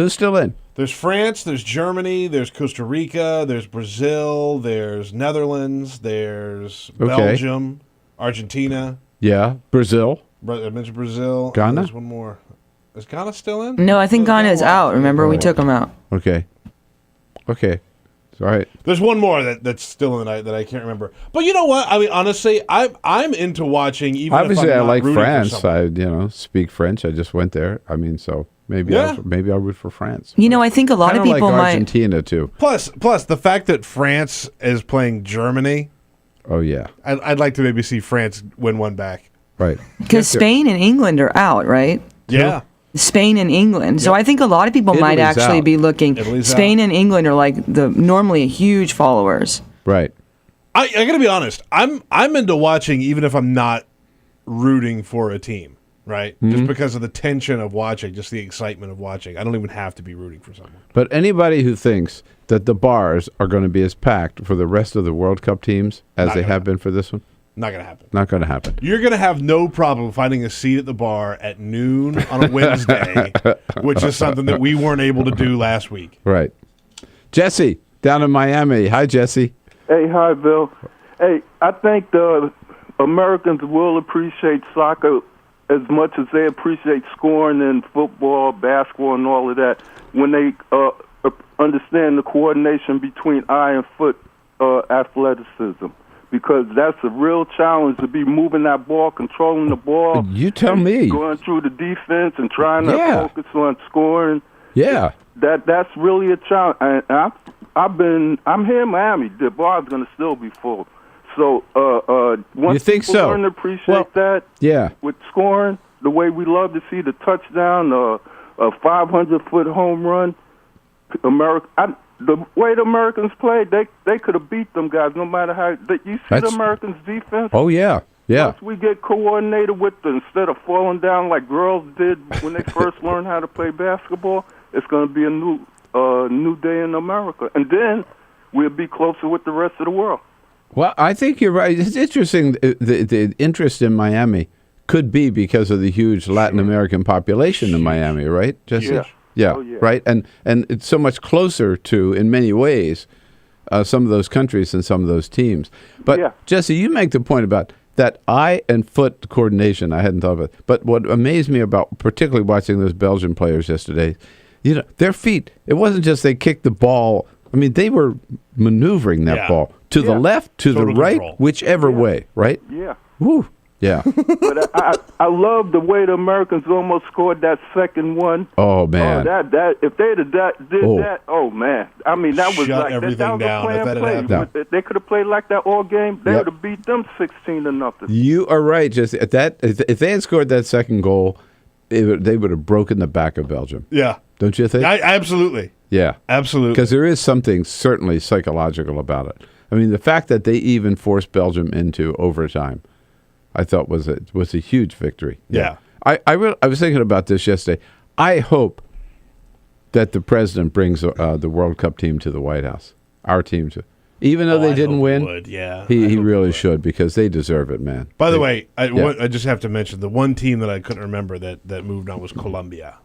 There's France, there's Germany, there's Costa Rica, there's Brazil, there's Netherlands, there's Belgium, Argentina. Yeah, Brazil. I mentioned Brazil. Ghana? There's one more. Is Ghana still in? No, I think Ghana is out. Remember, we took him out. Okay. It's all right. There's one more that's still in the night that I can't remember. But you know what? I mean, honestly, I'm into watching. Even Obviously, if I'm I not like rooting for France. someone. I speak French. I just went there. I mean, so maybe I'll root for France. I think a lot of people like might. Argentina too. Plus, the fact that France is playing Germany. Oh yeah. I'd like to maybe see France win one back. Right. Because Spain and England are out, right? Yeah. Spain and England. So I think a lot of people might Italy's actually out. be looking. Italy's Spain out. and England are like normally huge followers. Right. I gotta be honest. I'm into watching even if I'm not rooting for a team. Right. Just because of the tension of watching, just the excitement of watching. I don't even have to be rooting for someone. But anybody who thinks that the bars are going to be as packed for the rest of the World Cup teams as they have been for this one, Not gonna happen. not going to happen. You're going to have no problem finding a seat at the bar at noon on a Wednesday, which is something that we weren't able to do last week. Right. Jesse, down in Miami. Hi, Jesse. Hey, hi, Bill. Hey, I think the Americans will appreciate soccer as much as they appreciate scoring in football, basketball, and all of that when they understand the coordination between eye and foot athleticism. Because that's a real challenge to be moving that ball, controlling the ball. You tell me. Going through the defense and trying to Yeah. focus on scoring. Yeah. That's really a challenge. And I'm here in Miami. The bar's going to still be full. So once You think people so? learn to appreciate that Yeah. with scoring, the way we love to see the touchdown, a 500-foot home run, the way the Americans played, they could have beat them guys no matter how. You see the Americans' defense? Oh, yeah. Yeah. Once we get coordinated with them, instead of falling down like girls did when they first learned how to play basketball, it's going to be a new day in America. And then we'll be closer with the rest of the world. Well, I think you're right. It's interesting. The interest in Miami could be because of the huge Latin American population in Miami, right, Jesse? Yeah. Yeah, Oh, yeah. right. And it's so much closer to, in many ways, some of those countries and some of those teams. But, Jesse, you make the point about that eye and foot coordination. I hadn't thought of it. But what amazed me about particularly watching those Belgian players yesterday, their feet, it wasn't just they kicked the ball. I mean, they were maneuvering that ball to the left, to the right, whichever way, right? Yeah. Woo. Yeah. But I love the way the Americans almost scored that second one. Oh, man. That if they'd have did that, oh man! I mean, that was Shut like everything that was down a if that had play. happened. If they could have played like that all game, they Yep. would have beat them 16-0. You are right, Jesse. If they had scored that second goal, they would have broken the back of Belgium. Yeah. Don't you think? Absolutely. Yeah. Absolutely. Because there is something certainly psychological about it. I mean, the fact that they even forced Belgium into overtime, I thought was a huge victory. Yeah. I was thinking about this yesterday. I hope that the president brings the World Cup team to the White House, our team to. Even though they didn't win, he really should because they deserve it, man. By the way, I just have to mention the one team that I couldn't remember that moved on was Colombia.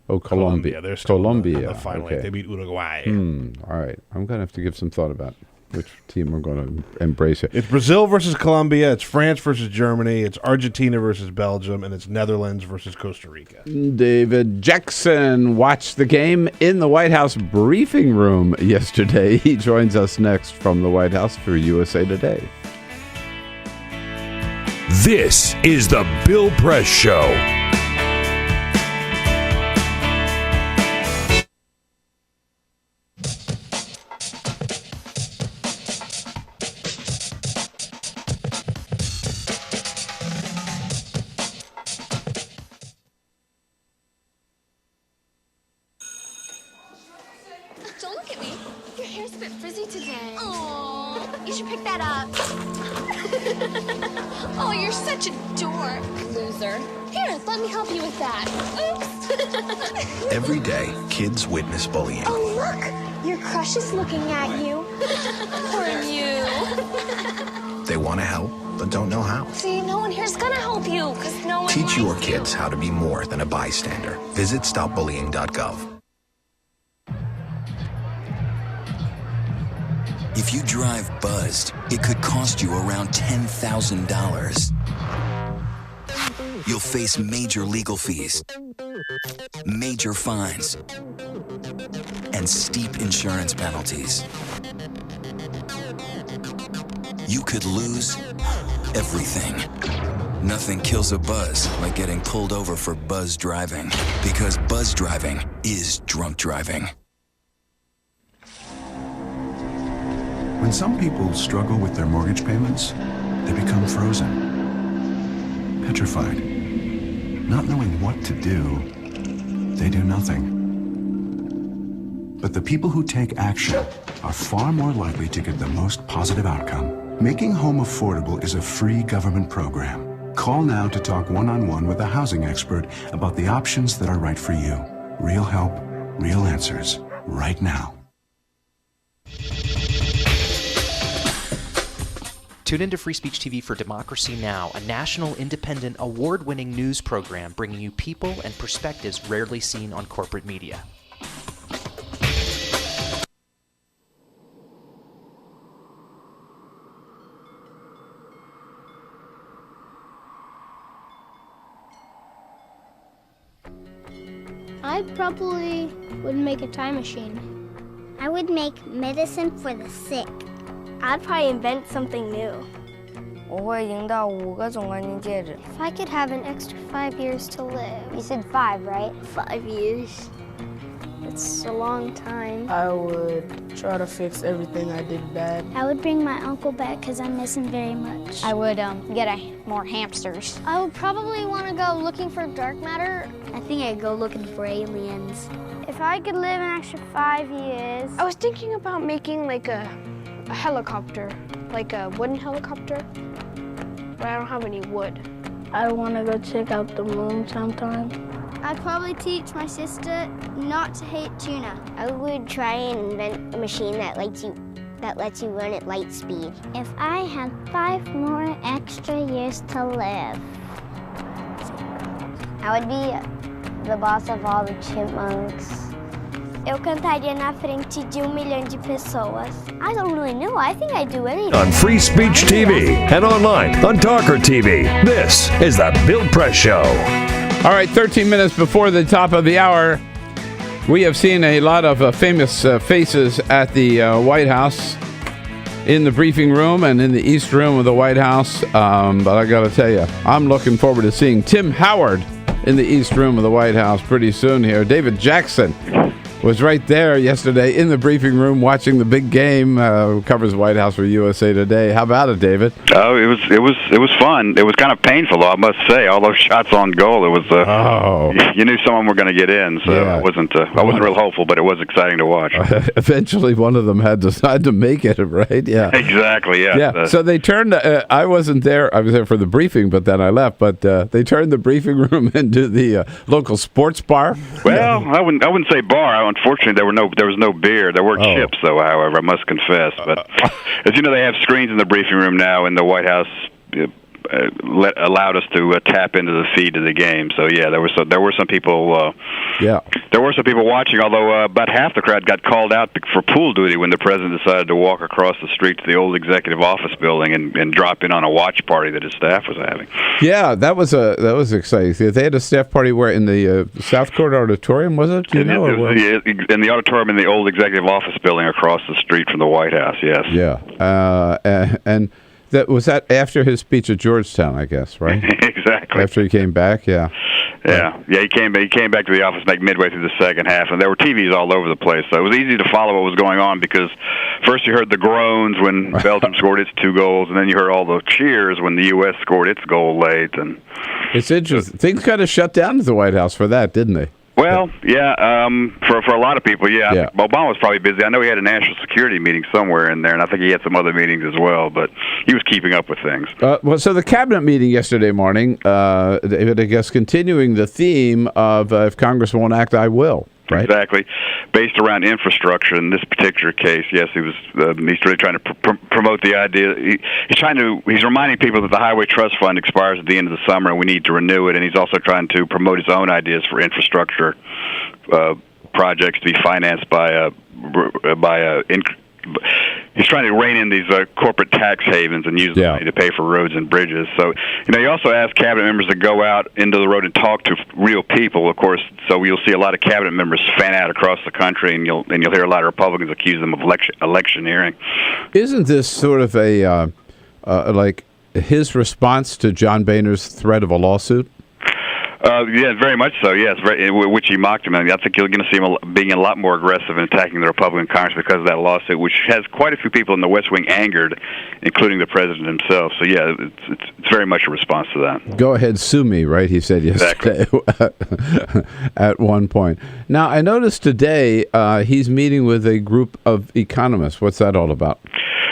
Oh, Colombia. They're still Colombia. in the final. Okay. They beat Uruguay. All right. I'm going to have to give some thought about which team we're going to embrace here. It's Brazil versus Colombia. It's France versus Germany. It's Argentina versus Belgium. And it's Netherlands versus Costa Rica. David Jackson watched the game in the White House briefing room yesterday. He joins us next from the White House for USA Today. This is the Bill Press Show. Don't look at me. Your hair's a bit frizzy today. Aww. You should pick that up. Oh, you're such a dork, loser. Here, let me help you with that. Oops. Every day, kids witness bullying. Oh, look. Your crush is looking at you. Poor you. They want to help, but don't know how. See, no one here's gonna help you, because no one Teach likes your you. kids how to be more than a bystander. Visit stopbullying.gov. If you drive buzzed, it could cost you around $10,000. you'll face major legal fees, major fines, and steep insurance penalties. You could lose everything. Nothing kills a buzz like getting pulled over for buzz driving, because buzz driving is drunk driving. When some people struggle with their mortgage payments, they become frozen, petrified. Not knowing what to do, they do nothing. But the people who take action are far more likely to get the most positive outcome. Making home affordable is a free government program. Call now to talk one-on-one with a housing expert about the options that are right for you. Real help, real answers, right now. Tune into Free Speech TV for Democracy Now!, a national, independent, award-winning news program bringing you people and perspectives rarely seen on corporate media. I probably would make a time machine. I would make medicine for the sick. I'd probably invent something new. 我会赢到5个总冠军戒指。 If I could have an extra 5 years to live. You said 5, right? 5 years. It's a long time. I would try to fix everything I did bad. I would bring my uncle back because I miss him very much. I would get more hamsters. I would probably want to go looking for dark matter. I think I'd go looking for aliens. If I could live an extra 5 years, I was thinking about making like a helicopter, like a wooden helicopter, but I don't have any wood. I want to go check out the moon sometime. I'd probably teach my sister not to hate tuna. I would try and invent a machine that lets you run at light speed. If I had 5 more extra years to live, I would be the boss of all the chipmunks. eu cantaria na frente de 1 milhão de pessoas. I don't really know. I think I'd do anything. On Free Speech TV and online on Talker TV, this is the Bill Press Show. All right, 13 minutes before the top of the hour, we have seen a lot of famous faces at the White House, in the briefing room and in the East Room of the White House. But I got to tell you, I'm looking forward to seeing Tim Howard in the East Room of the White House pretty soon here. David Jackson was right there yesterday in the briefing room watching the big game. Covers the White House for USA Today. How about it, David? Oh, it was fun. It was kind of painful, though, I must say. All those shots on goal, it was. You knew some of them were going to get in, so yeah. I wasn't real hopeful, but it was exciting to watch. Eventually, one of them had to make it, right? Yeah. Exactly. Yeah. Yeah. So they turned. I wasn't there. I was there for the briefing, but then I left. But they turned the briefing room into the local sports bar. Well, I wouldn't say bar. Unfortunately, there was no beer. There were chips, though. However, I must confess. But as you know, they have screens in the briefing room now, and the White House allowed us to tap into the feed of the game. So yeah, there were some people. There were some people watching. Although about half the crowd got called out for pool duty when the president decided to walk across the street to the old executive office building and drop in on a watch party that his staff was having. Yeah, that was exciting. They had a staff party where in the South Court Auditorium, was it? In the auditorium in the old executive office building across the street from the White House. Yes. Yeah, and. Was that after his speech at Georgetown, I guess, right? Exactly. After he came back, yeah. Yeah. He came back to the office like midway through the second half, and there were TVs all over the place, so it was easy to follow what was going on because first you heard the groans when Belgium scored its 2 goals, and then you heard all the cheers when the U.S. scored its goal late. And it's interesting. Things kind of shut down at the White House for that, didn't they? Well, yeah, for a lot of people, yeah. I think Obama was probably busy. I know he had a national security meeting somewhere in there, and I think he had some other meetings as well, but he was keeping up with things. Well, so the cabinet meeting yesterday morning, David, I guess continuing the theme of if Congress won't act, I will. Right. Exactly, based around infrastructure. In this particular case, yes, he's really trying to promote the idea. He's reminding people that the Highway Trust Fund expires at the end of the summer, and we need to renew it. And he's also trying to promote his own ideas for infrastructure projects to be financed by He's trying to rein in these corporate tax havens and use the money to pay for roads and bridges. So, he also asked cabinet members to go out into the road and talk to real people, of course. So you'll see a lot of cabinet members fan out across the country, and you'll hear a lot of Republicans accuse them of electioneering. Isn't this sort of a like his response to John Boehner's threat of a lawsuit? Yeah, very much so, yes, which he mocked him. I think you're going to see him being a lot more aggressive in attacking the Republican Congress because of that lawsuit, which has quite a few people in the West Wing angered, including the president himself. So, yeah, it's very much a response to that. Go ahead, sue me, right? He said yesterday at one point. Now, I noticed today he's meeting with a group of economists. What's that all about?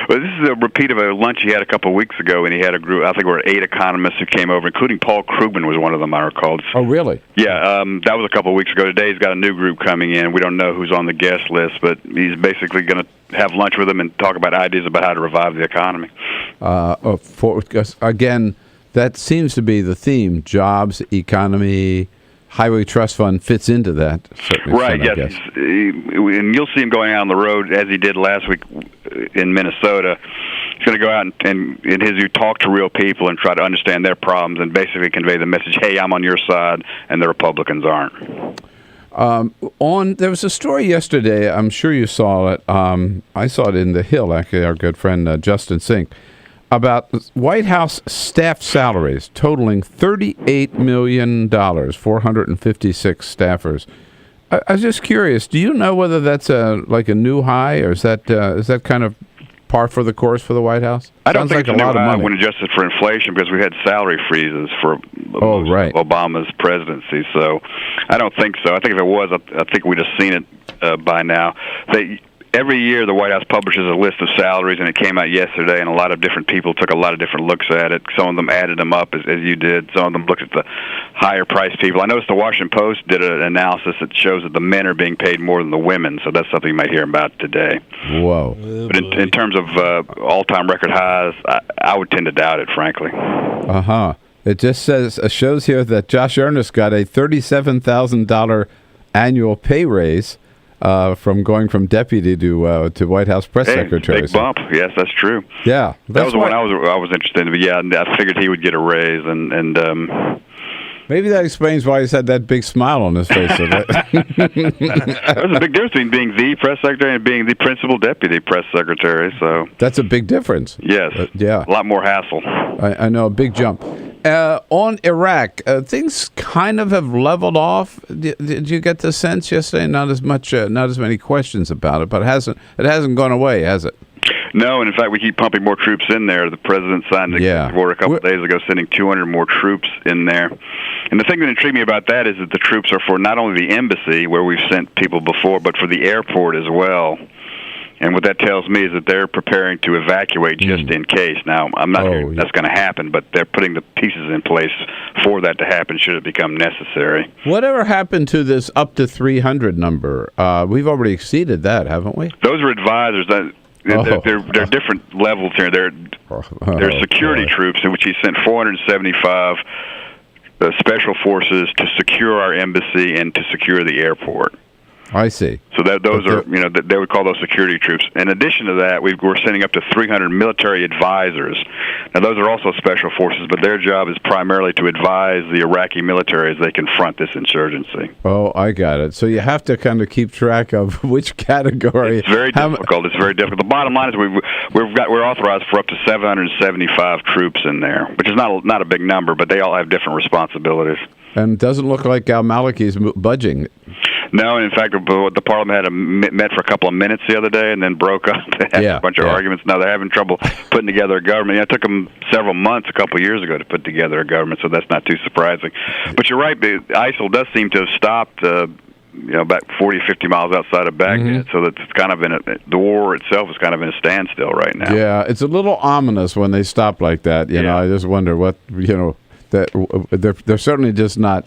Well, this is a repeat of a lunch he had a couple of weeks ago, and he had a group, I think there were 8 economists who came over, including Paul Krugman was one of them, I recall. Oh, really? Yeah, that was a couple of weeks ago. Today he's got a new group coming in. We don't know who's on the guest list, but he's basically going to have lunch with them and talk about ideas about how to revive the economy. Again, that seems to be the theme, jobs, economy. Highway Trust Fund fits into that. Right, yes. And you'll see him going out on the road, as he did last week in Minnesota. He's going to go out and in his view, talk to real people and try to understand their problems and basically convey the message, hey, I'm on your side, and the Republicans aren't. There was a story yesterday, I'm sure you saw it. I saw it in The Hill, actually, our good friend Justin Sink, about White House staff salaries totaling $38 million, 456 staffers. I was just curious, do you know whether that's like a new high, or is that kind of par for the course for the White House? I don't think like it's a lot of money when adjusted for inflation, because we had salary freezes for Obama's presidency. So I don't think so. I think if it was, I think we'd have seen it by now. Every year, the White House publishes a list of salaries, and it came out yesterday, and a lot of different people took a lot of different looks at it. Some of them added them up, as you did. Some of them looked at the higher-priced people. I noticed the Washington Post did an analysis that shows that the men are being paid more than the women, so that's something you might hear about today. Whoa. But in terms of all-time record highs, I would tend to doubt it, frankly. Uh-huh. It just shows here that Josh Earnest got a $37,000 annual pay raise from going from deputy to White House press secretary. Big bump. Yes, that's true. Yeah, that was the one I was interested in. But yeah, I figured he would get a raise, and maybe that explains why he's had that big smile on his face. There's a big difference between being the press secretary and being the principal deputy press secretary. So that's a big difference. Yes. Yeah. A lot more hassle. I know, a big jump. On Iraq, things kind of have leveled off. Did you get the sense yesterday? Not as many questions about it, but it hasn't gone away, has it? No, and in fact, we keep pumping more troops in there. The president signed an executive order a couple of days ago, sending 200 more troops in there. And the thing that intrigued me about that is that the troops are for not only the embassy, where we've sent people before, but for the airport as well. And what that tells me is that they're preparing to evacuate just in case. Now, I'm not sure that's going to happen, but they're putting the pieces in place for that to happen should it become necessary. Whatever happened to this up to 300 number? We've already exceeded that, haven't we? Those are advisors. They're different levels here. They're security troops, in which he sent 475 special forces to secure our embassy and to secure the airport. I see. So those are, they would call those security troops. In addition to that, we're sending up to 300 military advisors. Now, those are also special forces, but their job is primarily to advise the Iraqi military as they confront this insurgency. Oh, I got it. So you have to kind of keep track of which category. It's very difficult. It's very difficult. The bottom line is we're authorized for up to 775 troops in there, which is not a big number, but they all have different responsibilities. And it doesn't look like al-Maliki's budging. No, and in fact, the Parliament met for a couple of minutes the other day and then broke up. They had a bunch of arguments. Now they're having trouble putting together a government. It took them several months, a couple of years ago, to put together a government, so that's not too surprising. But you're right, ISIL does seem to have stopped about 40, 50 miles outside of Baghdad, so that it's kind of the war itself is kind of in a standstill right now. Yeah, it's a little ominous when they stop like that. You know, I just wonder what, that they're certainly just not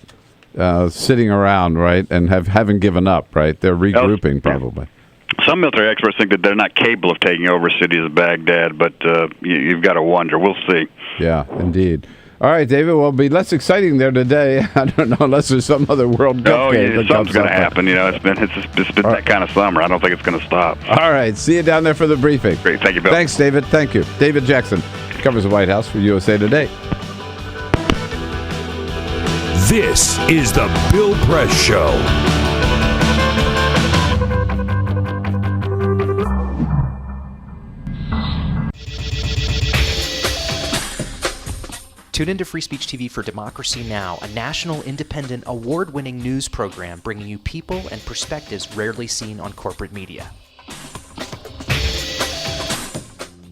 sitting around, right, and haven't given up, right? They're regrouping probably. Some military experts think that they're not capable of taking over cities of Baghdad, but you've got to wonder. We'll see. Yeah, indeed. All right, David. Well, it'll be less exciting there today. I don't know, unless there's some other World Cup game. Yeah, something's going to happen. It's been that kind of summer. I don't think it's going to stop. All right. See you down there for the briefing. Great. Thank you, Bill. Thanks, David. Thank you. David Jackson covers the White House for USA Today. This is the Bill Press Show. Tune into Free Speech TV for Democracy Now!, a national, independent, award-winning news program bringing you people and perspectives rarely seen on corporate media.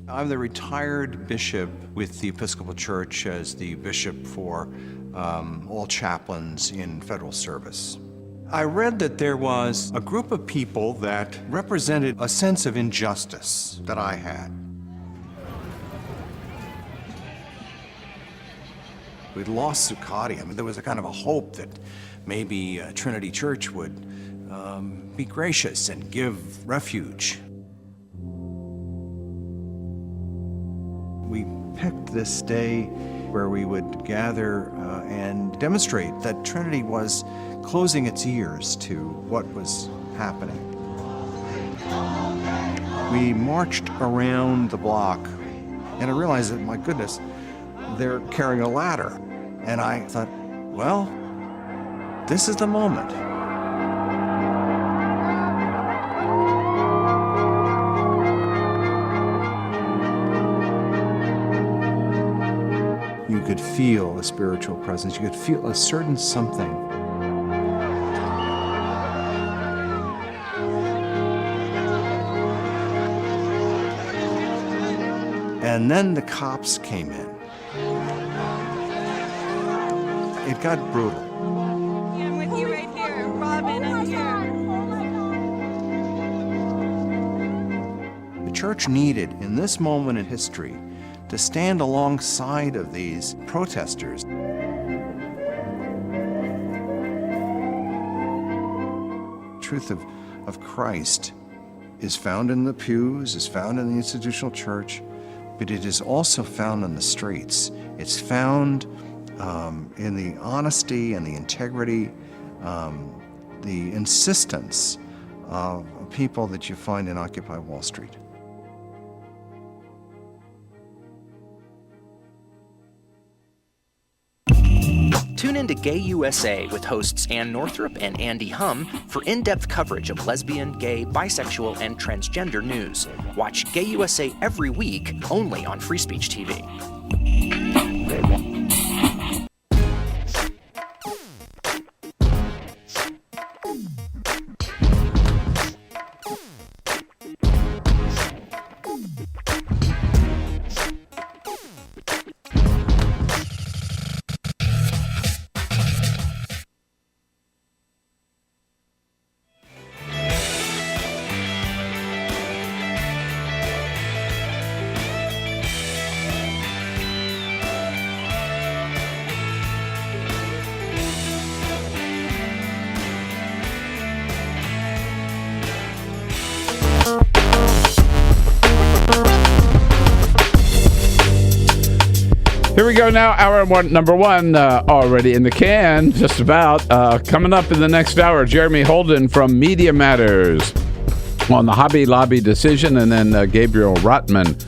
I'm the retired bishop with the Episcopal Church as the bishop for all chaplains in federal service. I read that there was a group of people that represented a sense of injustice that I had. We'd lost Zuccotti. I mean, there was a kind of a hope that maybe Trinity Church would be gracious and give refuge. We picked this day where we would gather and demonstrate that Trinity was closing its ears to what was happening. We marched around the block, and I realized that, my goodness, they're carrying a ladder. And I thought, well, this is the moment. You could feel a spiritual presence. You could feel a certain something. And then the cops came in. It got brutal. I'm with you right here. Robin, I'm here. The church needed, in this moment in history, to stand alongside of these protesters. The truth of Christ is found in the pews, is found in the institutional church, but it is also found in the streets. It's found in the honesty and the integrity, the insistence of people that you find in Occupy Wall Street. Tune in to Gay USA with hosts Ann Northrup and Andy Hum for in-depth coverage of lesbian, gay, bisexual, and transgender news. Watch Gay USA every week, only on Free Speech TV. Here we go now. Hour number one already in the can, just about. Coming up in the next hour, Jeremy Holden from Media Matters on the Hobby Lobby decision, and then Gabriel Rottman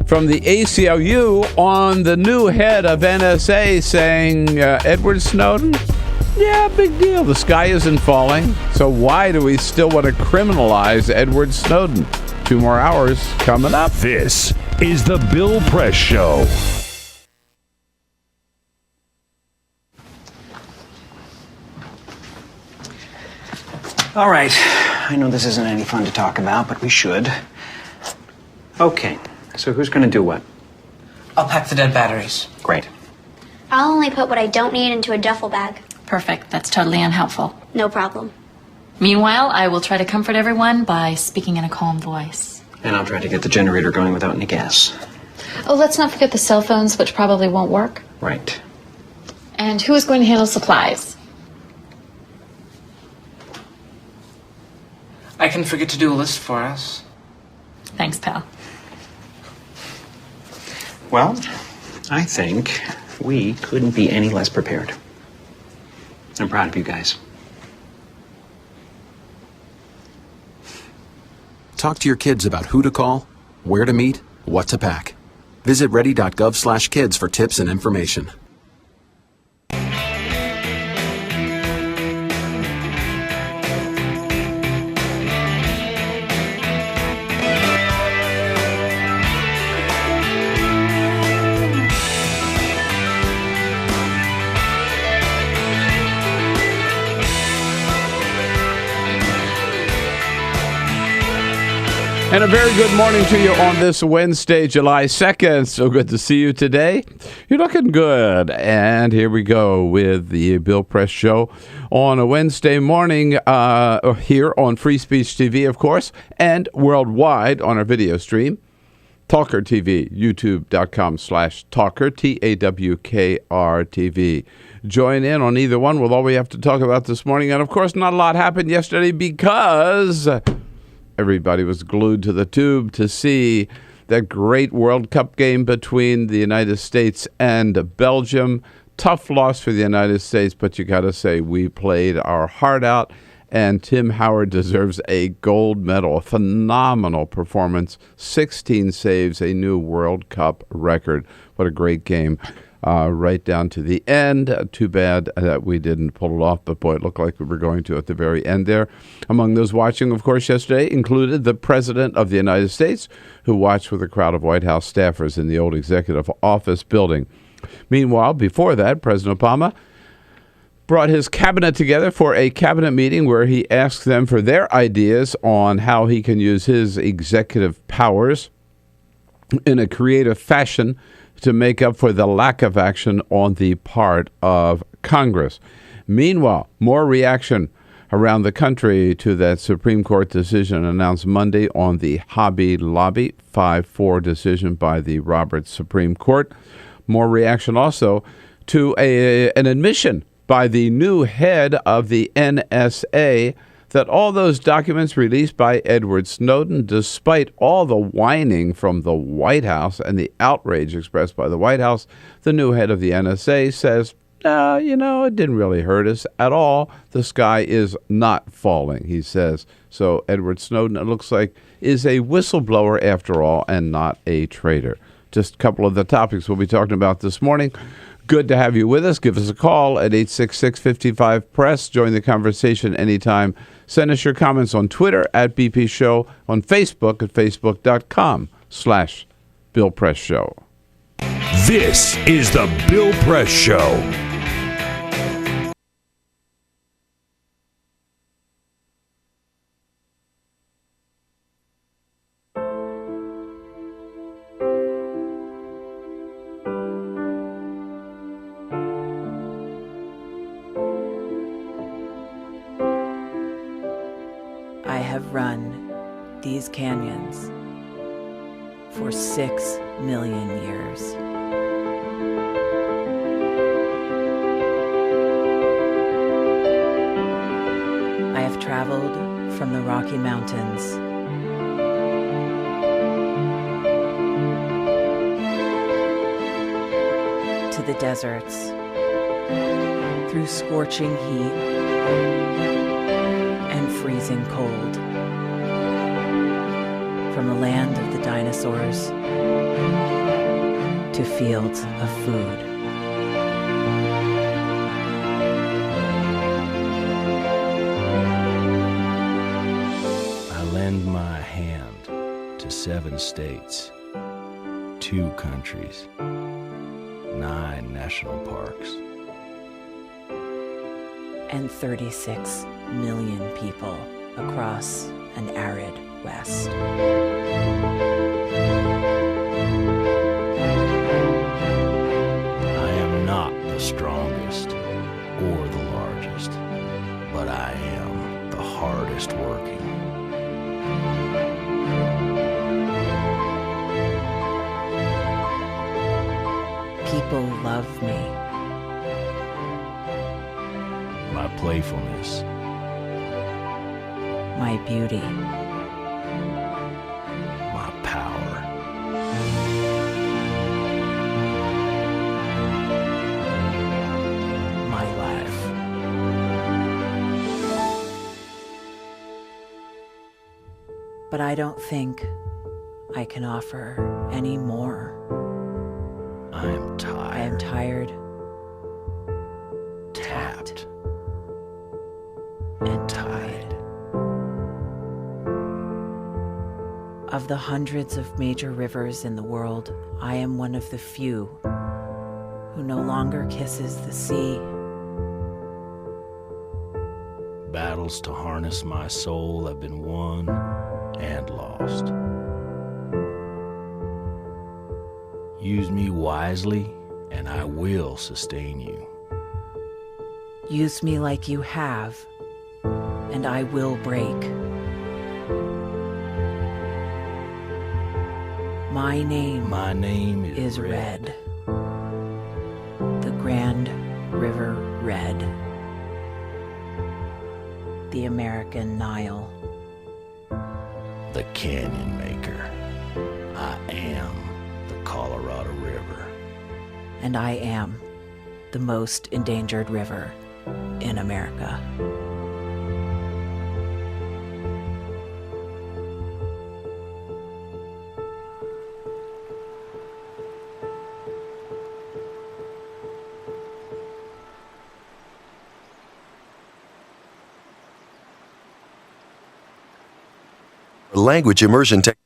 from the ACLU on the new head of NSA saying, Edward Snowden? Yeah, big deal. The sky isn't falling. So why do we still want to criminalize Edward Snowden? 2 more hours coming up. This is the Bill Press Show. All right. I know this isn't any fun to talk about, but we should. Okay. So who's going to do what? I'll pack the dead batteries. Great. I'll only put what I don't need into a duffel bag. Perfect. That's totally unhelpful. No problem. Meanwhile, I will try to comfort everyone by speaking in a calm voice. And I'll try to get the generator going without any gas. Oh, let's not forget the cell phones, which probably won't work. Right. And who is going to handle supplies? I can forget to do a list for us. Thanks, pal. Well, I think We couldn't be any less prepared. I'm proud of you guys. Talk to your kids about who to call, where to meet, what to pack. Visit ready.gov/kids for tips and information. And a very good morning to you on this Wednesday, July 2nd. So good to see you today. You're looking good. And here we go with the Bill Press Show on a Wednesday morning here on Free Speech TV, of course, and worldwide on our video stream. Talker TV, youtube.com/Talker, TAWKR TV. Join in on either one with all we have to talk about this morning. And, of course, not a lot happened yesterday because everybody was glued to the tube to see that great World Cup game between the United States and Belgium. Tough loss for the United States, but you got to say we played our heart out, and Tim Howard deserves a gold medal. A phenomenal performance, 16 saves, a new World Cup record. What a great game. Right down to the end. Too bad that we didn't pull it off, but boy, it looked like we were going to at the very end there. Among those watching, of course, yesterday included the President of the United States, who watched with a crowd of White House staffers in the old Executive Office building. Meanwhile, before that, President Obama brought his cabinet together for a cabinet meeting where he asked them for their ideas on how he can use his executive powers in a creative fashion to make up for the lack of action on the part of Congress. Meanwhile, more reaction around the country to that Supreme Court decision announced Monday on the Hobby Lobby 5-4 decision by the Roberts Supreme Court. More reaction also to an admission by the new head of the NSA that all those documents released by Edward Snowden, despite all the whining from the White House and the outrage expressed by the White House, the new head of the NSA says, it didn't really hurt us at all. The sky is not falling, he says. So Edward Snowden, it looks like, is a whistleblower after all and not a traitor. Just a couple of the topics we'll be talking about this morning. Good to have you with us. Give us a call at 866-55-PRESS. Join the conversation anytime. Send us your comments on Twitter at BP Show, on Facebook at facebook.com/Bill Press Show. This is the Bill Press Show. I have run these canyons for 6 million years. I have traveled from the Rocky Mountains to the deserts, through scorching heat and freezing cold, from the land of the dinosaurs to fields of food. I lend my hand to 7 states, 2 countries, 9 national parks, and 36 million people across an arid West. I am not the strongest or the largest, but I am the hardest working. People love me. My playfulness, My beauty. my power. but I don't think I can offer any more. I am tired. I am tired, tapped, and tied. Of the hundreds of major rivers in the world, I am one of the few who no longer kisses the sea. Battles to harness my soul have been won and lost. Use me wisely, and I will sustain you. Use me like you have, and I will break. My name is Red. The Grand River Red. The American Nile. The Canyon Maker. I am the Colorado River. And I am the most endangered river in America. Language immersion technique.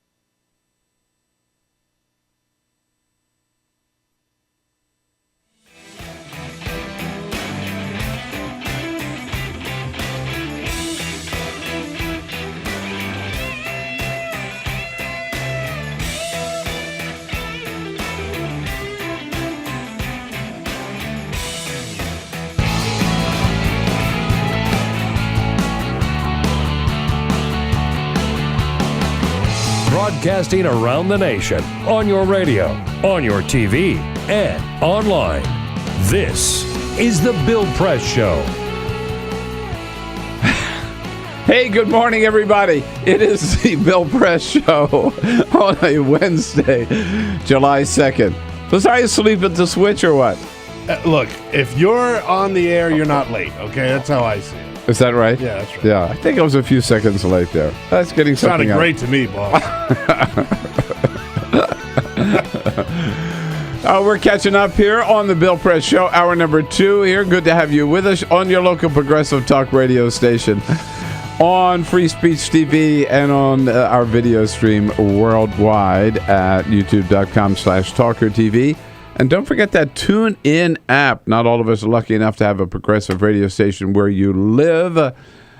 Broadcasting around the nation, on your radio, on your TV, and online. This is The Bill Press Show. Hey, good morning, everybody. It is the Bill Press Show on a Wednesday, July 2nd. Was I asleep at the switch or what? Look, if you're on the air, you're not late, okay? That's how I see it. Is that right? Yeah, that's right. Yeah, I think I was a few seconds late there. That's getting something Sounded great to me, boss. We're catching up here on the Bill Press Show, hour number 2 here. Good to have you with us on your local progressive talk radio station, on Free Speech TV, and on our video stream worldwide at youtube.com/talkertv. And don't forget that TuneIn app. Not all of us are lucky enough to have a progressive radio station where you live.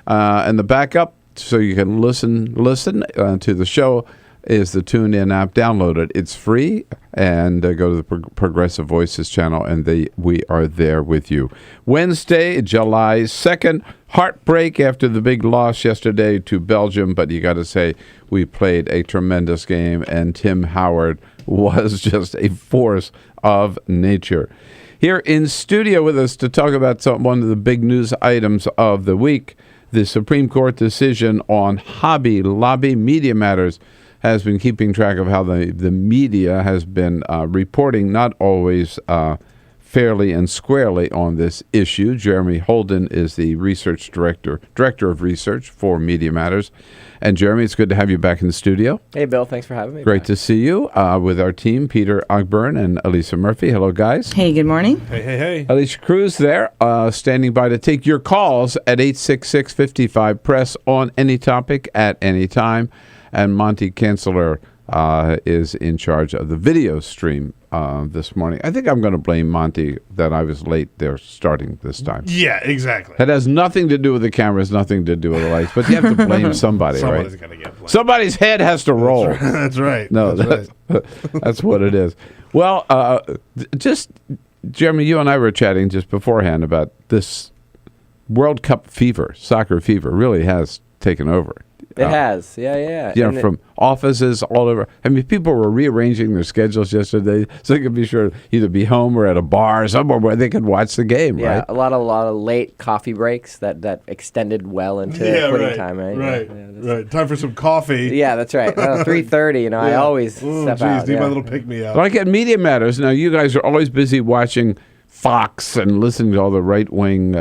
And the backup, so you can listen to the show, is the TuneIn app. Download it. It's free. And go to the Progressive Voices channel, and we are there with you. Wednesday, July 2nd. Heartbreak after the big loss yesterday to Belgium. But you got to say, we played a tremendous game, and Tim Howard was just a force of nature. Here in studio with us to talk about one of the big news items of the week, the Supreme Court decision on Hobby Lobby. Media Matters has been keeping track of how the media has been reporting not always fairly and squarely on this issue. Jeremy Holden is the research director of research for Media Matters. And Jeremy, it's good to have you back in the studio. Hey, Bill. Thanks for having me. Great to see you with our team, Peter Ogburn and Elisa Murphy. Hello, guys. Hey, good morning. Hey. Alicia Cruz there, standing by to take your calls at 866-55-PRESS on any topic at any time. And Monty Kanzler is in charge of the video stream this morning. I think I'm going to blame Monty that I was late there starting this time. Yeah, exactly. That has nothing to do with the cameras, nothing to do with the lights, but you have to blame somebody, Somebody's right? Got to get blamed. Somebody's head has to roll. That's right. No, that's what it is. Well, just, Jeremy, you and I were chatting just beforehand about this World Cup fever, soccer fever, really has taken over. It has, yeah. You know, from offices all over. I mean, people were rearranging their schedules yesterday so they could be sure to either be home or at a bar or somewhere where they could watch the game, yeah, right? a lot of late coffee breaks that extended well into quitting time, right? Right. Time for some coffee. Yeah, that's right. 3:30. I always step out. Need my little pick me up. Like at Media Matters, now you guys are always busy watching Fox and listening to all the right-wing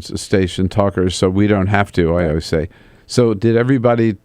station talkers, so we don't have to, I always say. So did everybody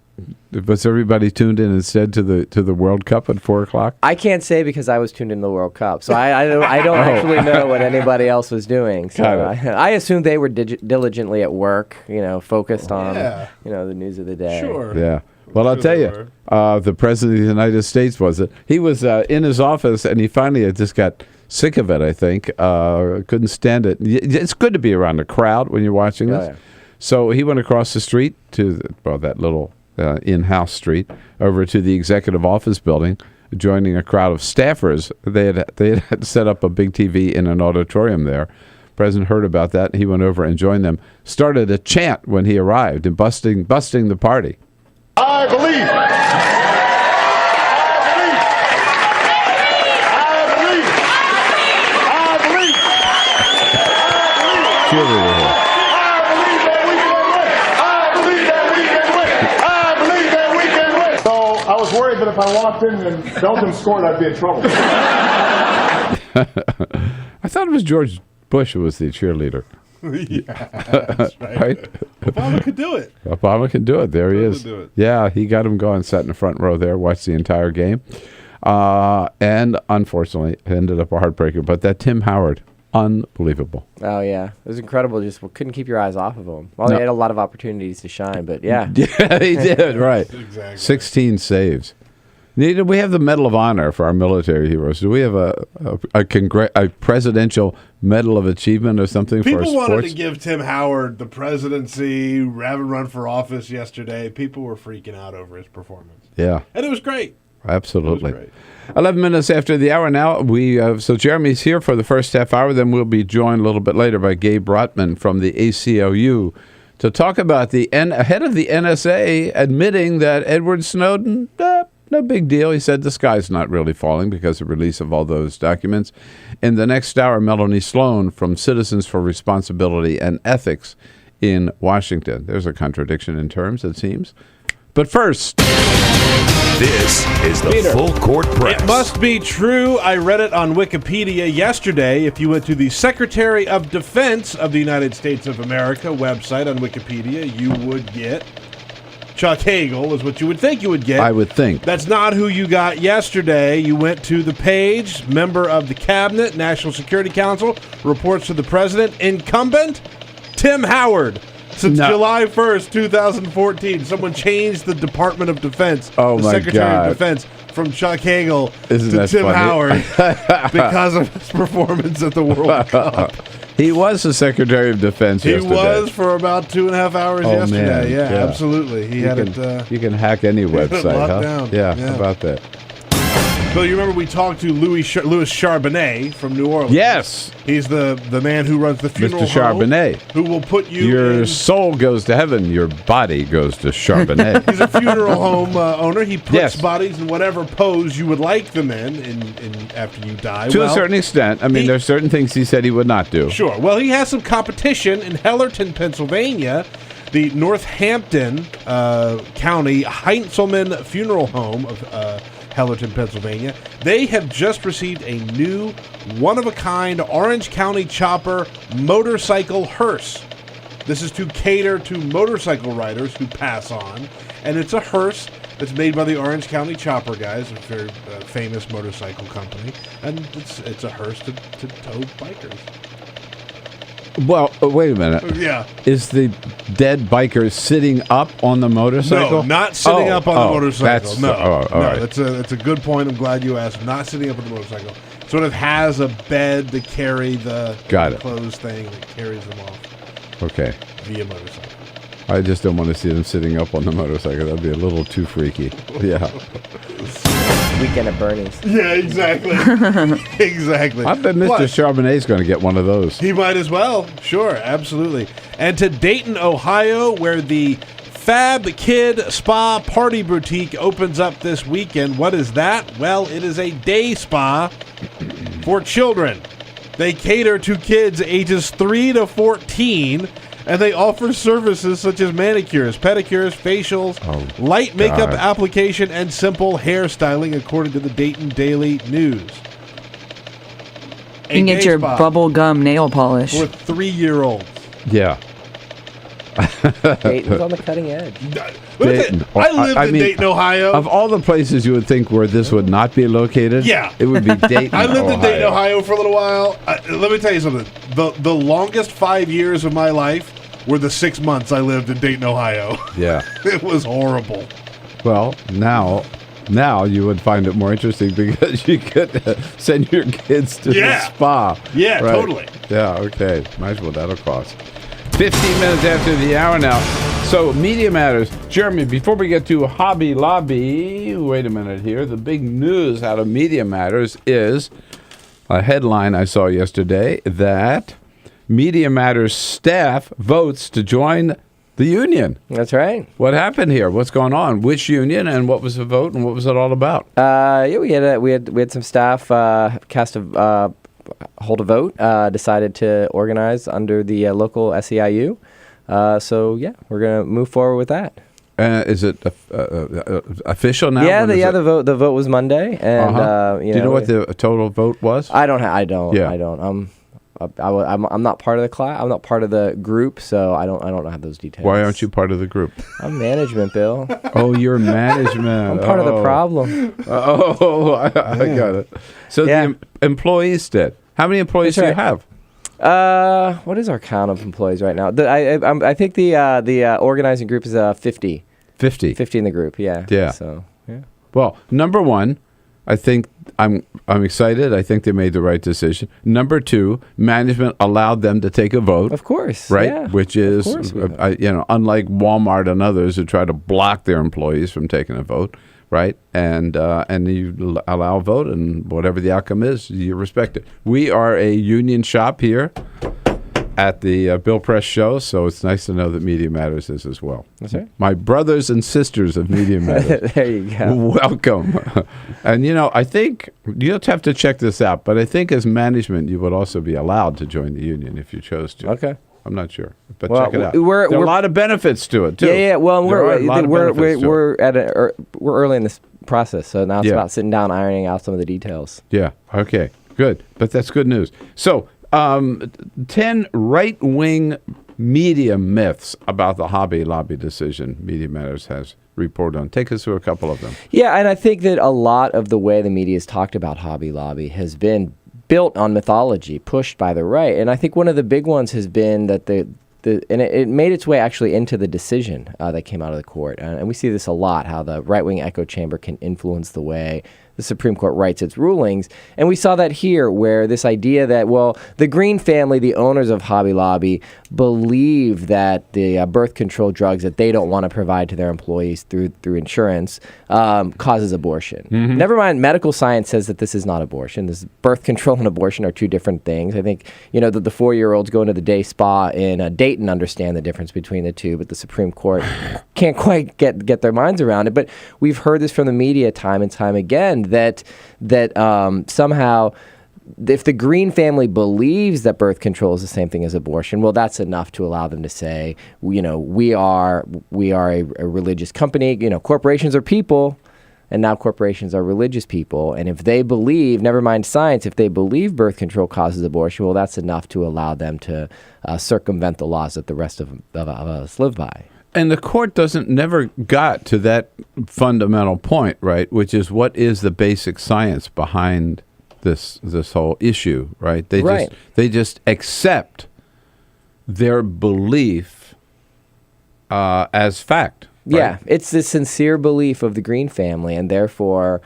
Was everybody tuned in instead to the World Cup at 4:00? I can't say because I was tuned in the World Cup, so I don't actually know what anybody else was doing. So I assumed they were diligently at work, focused on the news of the day. Sure. Yeah. Well, I'll tell you, the President of the United States he was in his office, and he finally had just got sick of it, I think. Couldn't stand it. It's good to be around a crowd when you're watching this. Yeah. So he went across the street to that little in-house street over to the executive office building, joining a crowd of staffers. They had set up a big TV in an auditorium there. The president heard about that, and he went over and joined them. Started a chant when he arrived and busting the party. I believe. Cheerleader here. So I was worried that if I walked in and Belgium scored, I'd be in trouble. I thought it was George Bush who was the cheerleader. Yeah, that's right. Obama could do it. Obama can do it. There he is. Do it. Yeah, he got him going. Sat in the front row there, watched the entire game. And unfortunately, it ended up a heartbreaker. But that Tim Howard, unbelievable. Oh, yeah. It was incredible. Just couldn't keep your eyes off of him. Well, he had a lot of opportunities to shine, but yeah. Yeah, he did, right. Exactly. 16 saves. We have the Medal of Honor for our military heroes. Do we have a presidential Medal of Achievement or something for People sports? wanted to give Tim Howard the presidency, having run for office yesterday. People were freaking out over his performance. Yeah. And it was great. Absolutely. It was great. 11 minutes after the hour now. So Jeremy's here for the first half hour. Then we'll be joined a little bit later by Gabe Rottman from the ACLU to talk about the head of the NSA admitting that Edward Snowden, no big deal. He said the sky's not really falling because of the release of all those documents. In the next hour, Melanie Sloan from Citizens for Responsibility and Ethics in Washington. There's a contradiction in terms, it seems. But first, this is the Full Court Press. It must be true. I read it on Wikipedia yesterday. If you went to the Secretary of Defense of the United States of America website on Wikipedia, you would get Chuck Hagel is what you would think you would get. I would think. That's not who you got yesterday. You went to the page, member of the Cabinet, National Security Council, reports to the President, incumbent Tim Howard. Since July 1st, 2014, someone changed the Department of Defense, the Secretary of Defense, from Chuck Hagel to Tim Howard because of his performance at the World Cup. He was the Secretary of Defense yesterday. He was for about 2.5 hours yesterday. Man. Yeah, absolutely. He had it. You can hack any website, huh? Down. Yeah, how about that? So you remember we talked to Louis Charbonnet from New Orleans. Yes. He's the man who runs the funeral Mr. Charbonnet. Home, who will put you Your soul goes to heaven, your body goes to Charbonnet. He's a funeral home owner. He puts bodies in whatever pose you would like them in after you die. To a certain extent. I mean, there's certain things he said he would not do. Sure. Well, he has some competition in Hellerton, Pennsylvania. The Northampton County Heintzelman Funeral Home of Hellerton, Pennsylvania. They have just received a new one-of-a-kind Orange County chopper motorcycle hearse. This is to cater to motorcycle riders who pass on, and it's a hearse that's made by the Orange County Chopper guys, a very famous motorcycle company, and it's a hearse to tow bikers. Well, wait a minute. Yeah. Is the dead biker sitting up on the motorcycle? No, not sitting up on the motorcycle. No, right. That's a good point. I'm glad you asked. Not sitting up on the motorcycle. Sort of has a bed to carry the clothes thing that carries them off. Okay. Via motorcycle. I just don't want to see them sitting up on the motorcycle. That'd be a little too freaky. Yeah. Weekend at Bernie's. Yeah, exactly. Exactly. I bet Mr. Charbonnet's going to get one of those. He might as well. Sure, absolutely. And to Dayton, Ohio, where the Fab Kid Spa Party Boutique opens up this weekend. What is that? Well, it is a day spa for children. They cater to kids ages 3 to 14, and they offer services such as manicures, pedicures, facials, light makeup application, and simple hairstyling, according to the Dayton Daily News. You can get your bubble gum nail polish. For 3-year-olds. Yeah. Dayton's on the cutting edge. Dayton. I lived in Dayton, Ohio. Of all the places you would think where this would not be located, it would be Dayton, I lived Ohio. in Dayton, Ohio for a little while. Let me tell you something. The longest 5 years of my life were the 6 months I lived in Dayton, Ohio. Yeah. It was horrible. Well, now you would find it more interesting because you could send your kids to the spa. Yeah, Right. totally. Yeah, okay. Imagine what that'll cost. 15 minutes after the hour now. So, Media Matters. Jeremy, before we get to Hobby Lobby, wait a minute here. The big news out of Media Matters is a headline I saw yesterday that Media Matters staff votes to join the union. That's right. What happened here? What's going on? Which union and what was the vote and what was it all about? We had some staff hold a vote, decided to organize under the local SEIU. We're going to move forward with that. Is it official now? Yeah, the vote was Monday, and Do you know what the total vote was? I don't. I'm not part of the class. I'm not part of the group, so I don't have those details. Why aren't you part of the group? I'm management, Bill. Oh, you're management. I'm part of the problem. I got it. So the employees did. How many employees do you have? What is our count of employees right now? I think the organizing group is 50. 50. 50 in the group. Yeah. Yeah. So yeah. Well, number one, I think I'm excited. I think they made the right decision. Number two, management allowed them to take a vote. Of course, right? Yeah. Which is, unlike Walmart and others who try to block their employees from taking a vote, right? And you allow a vote, and whatever the outcome is, you respect it. We are a union shop here at the Bill Press Show, so it's nice to know that Media Matters is as well. That's right. My brothers and sisters of Media Matters. There you go. Welcome. And, I think you have to check this out, but I think as management, you would also be allowed to join the union if you chose to. Okay. I'm not sure, but Well, check it out. there are a lot of benefits to it, too. Yeah. Well, we're we're early in this process, so now it's Yeah. about sitting down, ironing out some of the details. Yeah. Okay. Good. But that's good news. So, 10 right-wing media myths about the Hobby Lobby decision Media Matters has reported on. Take us through a couple of them. Yeah, and I think that a lot of the way the media has talked about Hobby Lobby has been built on mythology, pushed by the right. And I think one of the big ones has been that it made its way actually into the decision that came out of the court. And we see this a lot, how the right-wing echo chamber can influence the way the Supreme Court writes its rulings. And we saw that here, where this idea that, the Green family, the owners of Hobby Lobby, believe that the birth control drugs that they don't want to provide to their employees through insurance causes abortion. Mm-hmm. Never mind, medical science says that this is not abortion. This birth control and abortion are two different things. I think, that the 4-year-olds going to the day spa in Dayton understand the difference between the two, but the Supreme Court can't quite get their minds around it. But we've heard this from the media time and time again, that somehow, if the Green family believes that birth control is the same thing as abortion, well, that's enough to allow them to say, we are a religious company. Corporations are people, and now corporations are religious people. And if they believe, never mind science, if they believe birth control causes abortion, well, that's enough to allow them to circumvent the laws that the rest of us live by. And the court never got to that fundamental point, right? Which is, what is the basic science behind this whole issue, right? They just accept their belief as fact. Right? Yeah, it's the sincere belief of the Green family, and therefore,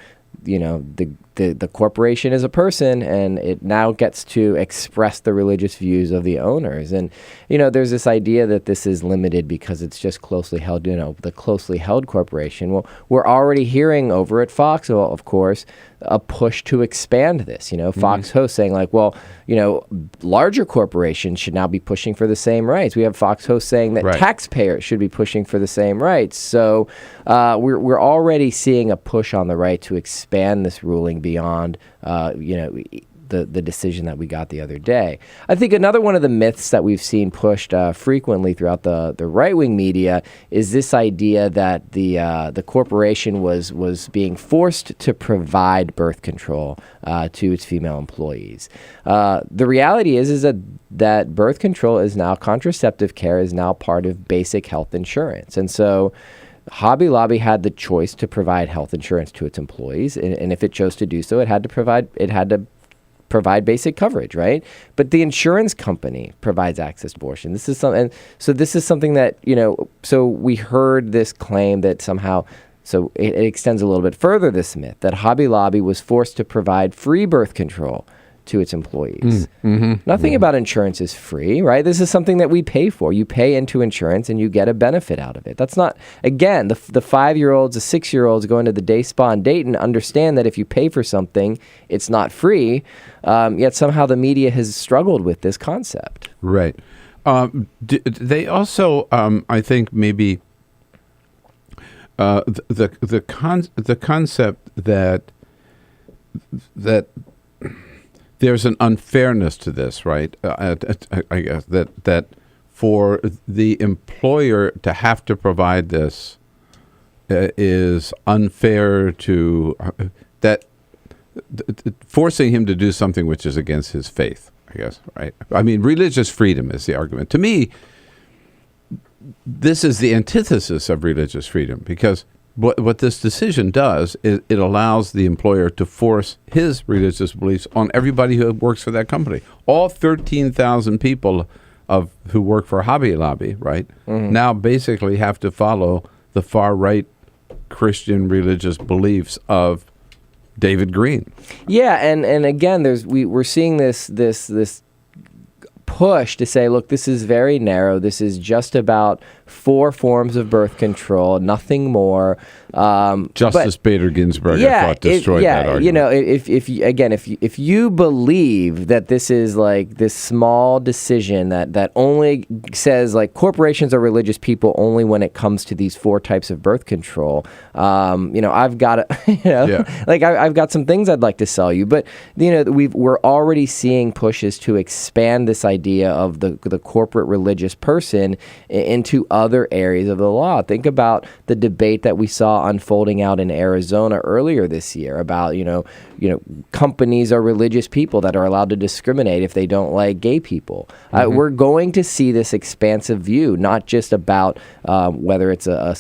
the corporation is a person, and it now gets to express the religious views of the owners. And, there's this idea that this is limited because it's just closely held, the closely held corporation. Well, we're already hearing over at Fox, of course, a push to expand this. Fox hosts saying larger corporations should now be pushing for the same rights. We have Fox hosts saying that taxpayers should be pushing for the same rights. So we're already seeing a push on the right to expand this ruling beyond, the decision that we got the other day. I think another one of the myths that we've seen pushed frequently throughout the right-wing media is this idea that the corporation was being forced to provide birth control to its female employees. The reality is that birth control is now, contraceptive care is now part of basic health insurance. And so Hobby Lobby had the choice to provide health insurance to its employees, and if it chose to do so, it had to provide basic coverage, right? But the insurance company provides access to abortion. This is something that, so we heard this claim that somehow, so it extends a little bit further, this myth that Hobby Lobby was forced to provide free birth control to its employees. Nothing about insurance is free, right? This is something that we pay for. You pay into insurance and you get a benefit out of it. That's not, again, the 5-year-olds, the 6-year-olds going to the day spa in Dayton understand that if you pay for something, it's not free. Yet somehow the media has struggled with this concept. Right. They also, I think, maybe the concept that there's an unfairness to this, right? I guess that for the employer to have to provide this is unfair to that, forcing him to do something which is against his faith, I guess, right? I mean, religious freedom is the argument. To me, this is the antithesis of religious freedom, because what this decision does is it allows the employer to force his religious beliefs on everybody who works for that company. All 13,000 people who work for Hobby Lobby, right, now basically have to follow the far-right Christian religious beliefs of David Green. Yeah, and again, we're seeing this push to say, look, this is very narrow. This is just about 4 forms of birth control, nothing more. Justice Bader Ginsburg, I thought, destroyed that argument. If you believe that this is like this small decision that only says like corporations are religious people only when it comes to these 4 types of birth control, I've got I've got some things I'd like to sell you. But we're already seeing pushes to expand this idea of the corporate religious person into other areas of the law. Think about the debate that we saw unfolding out in Arizona earlier this year about, companies are religious people that are allowed to discriminate if they don't like gay people. We're going to see this expansive view, not just about whether it's a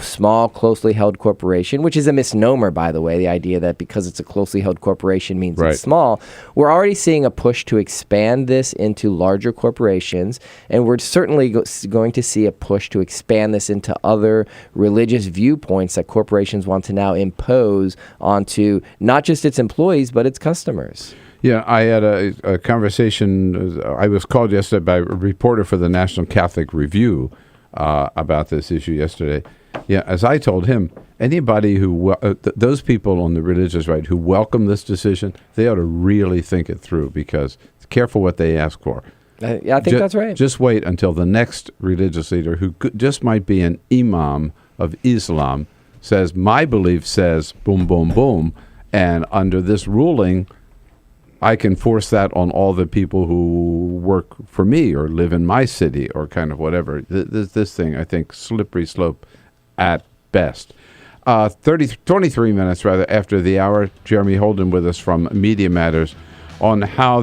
small, closely held corporation, which is a misnomer, by the way, the idea that because it's a closely held corporation means it's small. We're already seeing a push to expand this into larger corporations, and we're certainly going to see a push to expand this into other religious viewpoints that corporations want to now impose onto not just its employees, but its customers. Yeah, I had a conversation. I was called yesterday by a reporter for the National Catholic Review about this issue yesterday. Yeah, as I told him, anybody who those people on the religious right who welcome this decision, they ought to really think it through, because it's careful what they ask for. I think that's right. Just wait until the next religious leader, who just might be an imam of Islam, says, my belief says boom, boom, boom, and under this ruling, I can force that on all the people who work for me or live in my city or kind of whatever. This thing, I think, slippery slope at best. 23 minutes rather after the hour, Jeremy Holden with us from Media Matters on how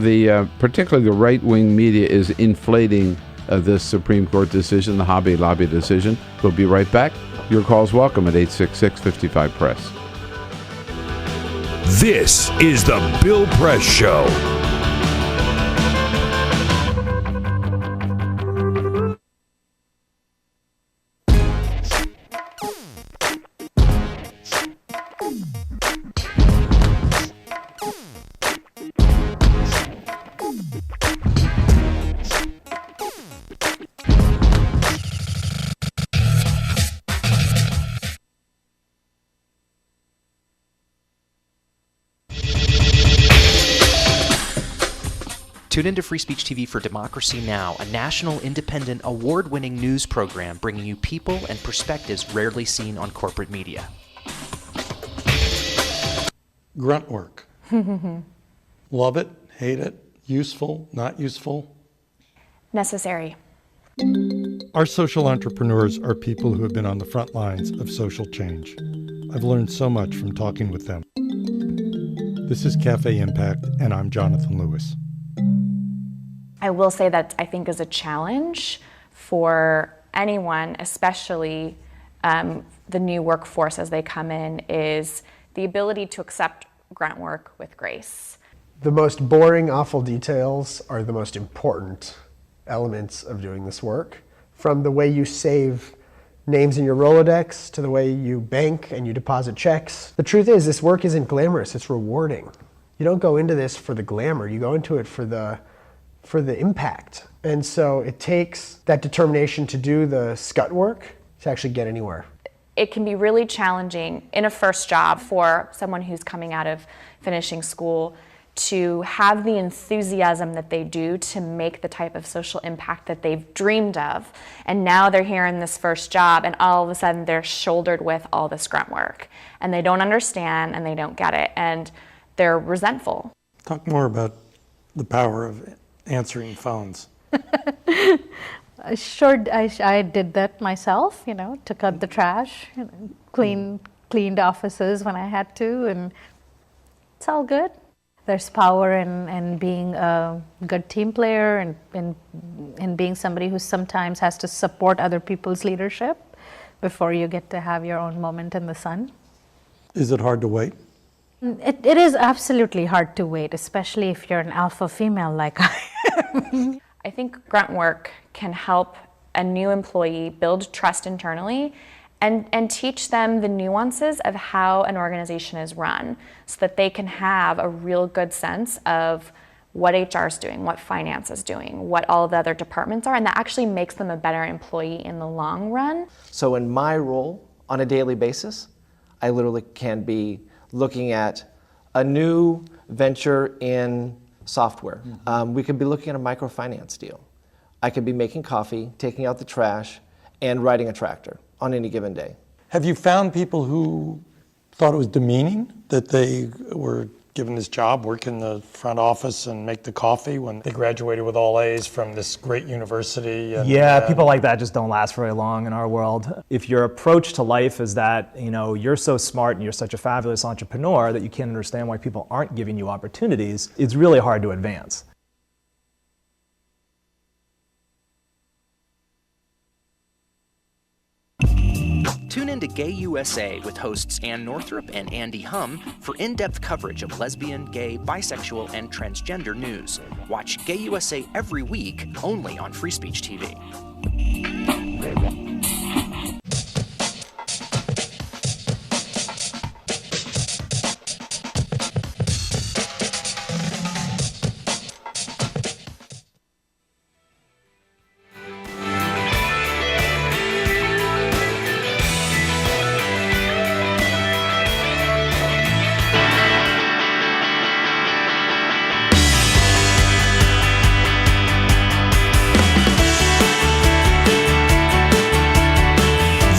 particularly the right-wing media is inflating this Supreme Court decision, the Hobby Lobby decision. We'll be right back. Your call's welcome at 866-55-PRESS. This is the Bill Press Show. Tune into Free Speech TV for Democracy Now!, a national, independent, award-winning news program bringing you people and perspectives rarely seen on corporate media. Grunt work. Love it, Hate it? Useful? Not useful? Necessary. Our social entrepreneurs are people who have been on the front lines of social change. I've learned so much from talking with them. This is Cafe Impact, and I'm Jonathan Lewis. I will say that I think is a challenge for anyone, especially the new workforce as they come in, is the ability to accept grunt work with grace. The most boring, awful details are the most important elements of doing this work. From the way you save names in your Rolodex to the way you bank and you deposit checks. The truth is, this work isn't glamorous, it's rewarding. You don't go into this for the glamour, you go into it for the impact. And so it takes that determination to do the scut work to actually get anywhere. It can be really challenging in a first job for someone who's coming out of finishing school to have the enthusiasm that they do to make the type of social impact that they've dreamed of. And now they're here in this first job and all of a sudden they're shouldered with all this grunt work. And they don't understand and they don't get it and they're resentful. Talk more about the power of answering phones. Sure, I did that myself, took out the trash, cleaned offices when I had to, and it's all good. There's power in being a good team player and in being somebody who sometimes has to support other people's leadership before you get to have your own moment in the sun. Is it hard to wait? It is absolutely hard to wait, especially if you're an alpha female like I am. I think grunt work can help a new employee build trust internally and teach them the nuances of how an organization is run so that they can have a real good sense of what HR is doing, what finance is doing, what all of the other departments are, and that actually makes them a better employee in the long run. So in my role on a daily basis, I literally can be looking at a new venture in software. We could be looking at a microfinance deal. I could be making coffee, taking out the trash, and riding a tractor on any given day. Have you found people who thought it was demeaning that they were given this job, work in the front office and make the coffee when they graduated with all A's from this great university? Yeah, people like that just don't last very long in our world. If your approach to life is that, you're so smart and you're such a fabulous entrepreneur that you can't understand why people aren't giving you opportunities, it's really hard to advance. Tune in to Gay USA with hosts Ann Northrup and Andy Hum for in-depth coverage of lesbian, gay, bisexual, and transgender news. Watch Gay USA every week, only on Free Speech TV.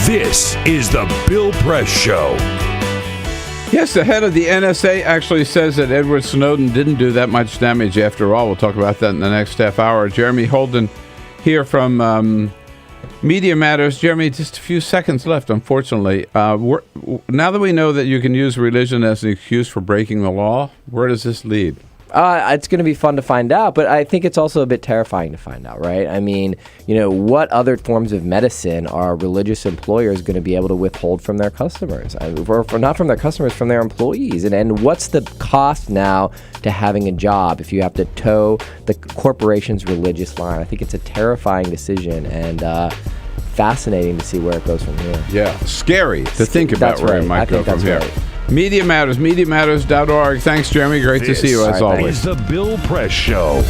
This is the Bill Press Show. Yes, the head of the NSA actually says that Edward Snowden didn't do that much damage after all. We'll talk about that in the next half hour. Jeremy Holden here from Media Matters. Jeremy, just a few seconds left, unfortunately. Now that we know that you can use religion as an excuse for breaking the law, where does this lead? It's going to be fun to find out, but I think it's also a bit terrifying to find out, right? I mean, what other forms of medicine are religious employers going to be able to withhold from their customers? Or not from their customers, from their employees. And what's the cost now to having a job if you have to toe the corporation's religious line? I think it's a terrifying decision and fascinating to see where it goes from here. Yeah, scary to think about where it might go from here. Right. Media Matters, MediaMatters.org. Thanks, Jeremy. Great to see you as always. It's the Bill Press Show.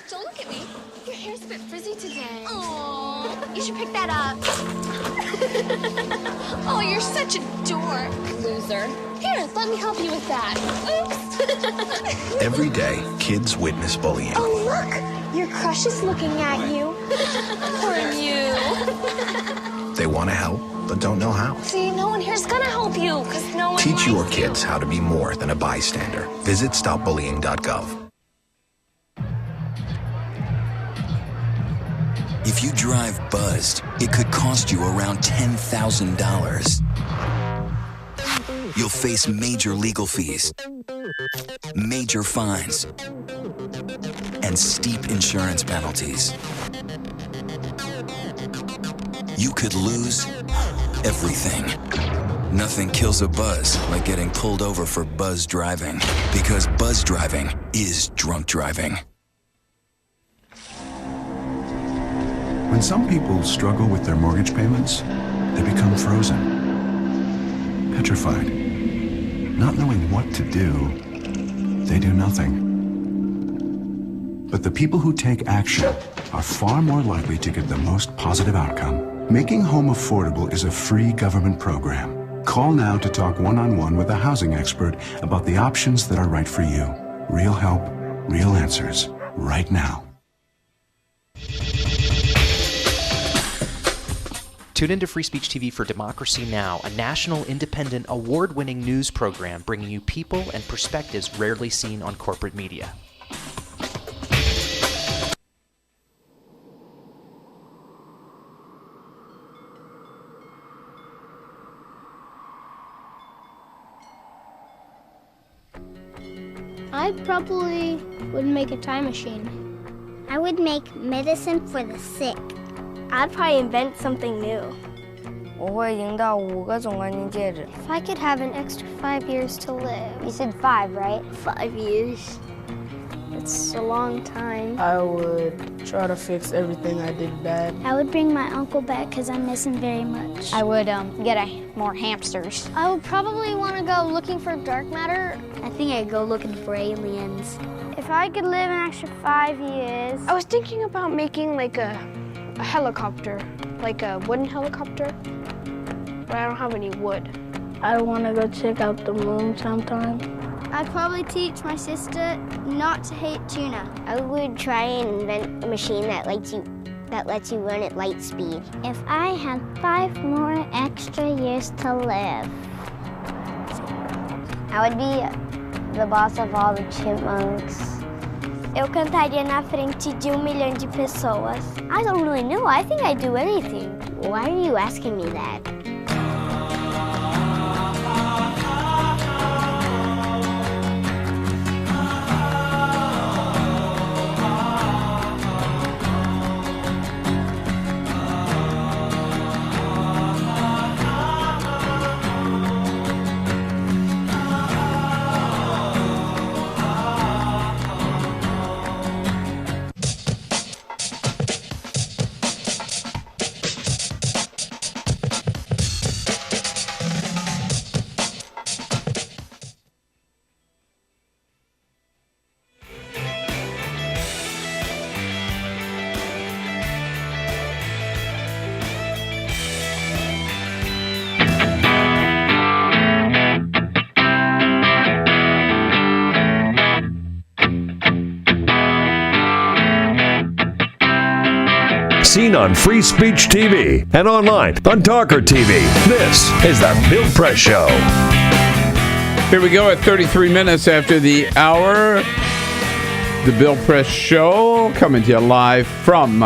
Don't look at me. Your hair's a bit frizzy today. Aww. You should pick that up. Oh, you're such a dork. Loser. loser. Here, let me help you with that. Oops. Every day, kids witness bullying. Oh, look! Your crush is looking at you. Or you. They want to help, but don't know how. See, no one here's gonna help you, because no one Teach likes your you. kids how to be more than a bystander. Visit stopbullying.gov. If you drive buzzed, it could cost you around $10,000. You'll face major legal fees, major fines, and steep insurance penalties. You could lose everything. Nothing kills a buzz like getting pulled over for buzz driving, because buzz driving is drunk driving. When some people struggle with their mortgage payments, they become frozen, petrified. Not knowing what to do, they do nothing. But the people who take action are far more likely to get the most positive outcome. Making home affordable is a free government program. Call now to talk one-on-one with a housing expert about the options that are right for you. Real help, real answers, right now. Tune into Free Speech TV for Democracy Now!, a national, independent, award-winning news program bringing you people and perspectives rarely seen on corporate media. I probably would make a time machine. I would make medicine for the sick. I'd probably invent something new. If I could have an extra 5 years to live. You said 5, right? 5 years. It's a long time. I would try to fix everything I did bad. I would bring my uncle back because I miss him very much. I would get more hamsters. I would probably want to go looking for dark matter. I think I'd go looking for aliens. If I could live an extra 5 years, I was thinking about making like a helicopter, like a wooden helicopter, but I don't have any wood. I want to go check out the moon sometime. I'd probably teach my sister not to hate tuna. I would try and invent a machine that lets you run at light speed. If I had 5 more extra years to live, I would be the boss of all the chipmunks. Eu cantaria na frente de 1 milhão de pessoas. I don't really know. I think I'd do anything. Why are you asking me that? Seen on Free Speech TV and online on Talker TV. This is the Bill Press Show. Here we go at 33 minutes after the hour. The Bill Press Show coming to you live from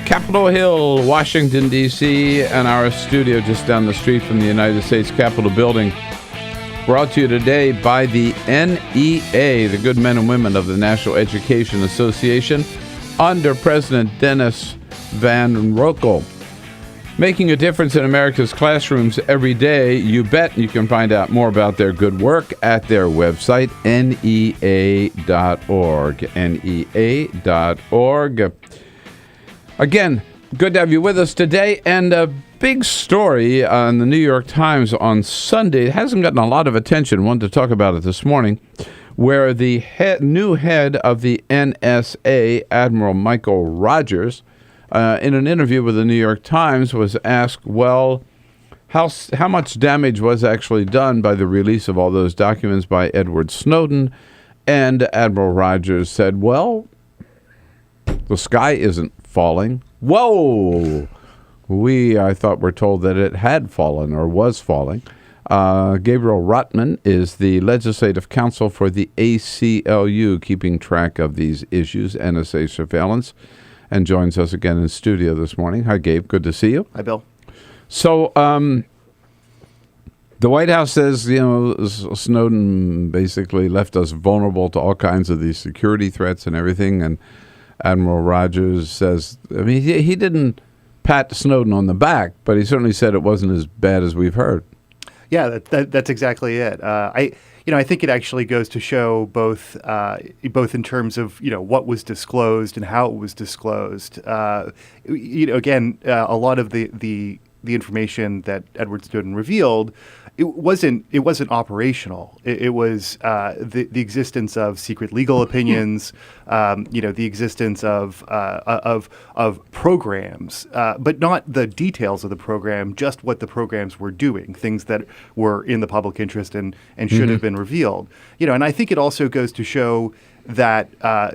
Capitol Hill, Washington, D.C., and our studio just down the street from the United States Capitol building. Brought to you today by the NEA, the good men and women of the National Education Association, under President Dennis Van Roekel. Making a difference in America's classrooms every day, you bet. You can find out more about their good work at their website, NEA.org. NEA.org. Again, good to have you with us today. And a big story on the New York Times on Sunday. It hasn't gotten a lot of attention. Wanted to talk about it this morning, where the new head of the NSA, Admiral Michael Rogers, in an interview with the New York Times, was asked, well, how much damage was actually done by the release of all those documents by Edward Snowden. And Admiral Rogers said, well, the sky isn't falling. Whoa! I thought we're told that it had fallen or was falling. Gabriel Rottman is the legislative counsel for the ACLU, keeping track of these issues, NSA surveillance, and joins us again in studio this morning. Hi, Gabe. Good to see you. Hi, Bill. So, the White House says, Snowden basically left us vulnerable to all kinds of these security threats and everything. And Admiral Rogers says, he didn't pat Snowden on the back, but he certainly said it wasn't as bad as we've heard. Yeah, that's exactly it. I think it actually goes to show both in terms of what was disclosed and how it was disclosed. Again, a lot of the information that Edward Snowden revealed, it wasn't operational. It was the existence of secret legal opinions, the existence of programs, but not the details of the program, just what the programs were doing, things that were in the public interest and should have been revealed. And I think it also goes to show that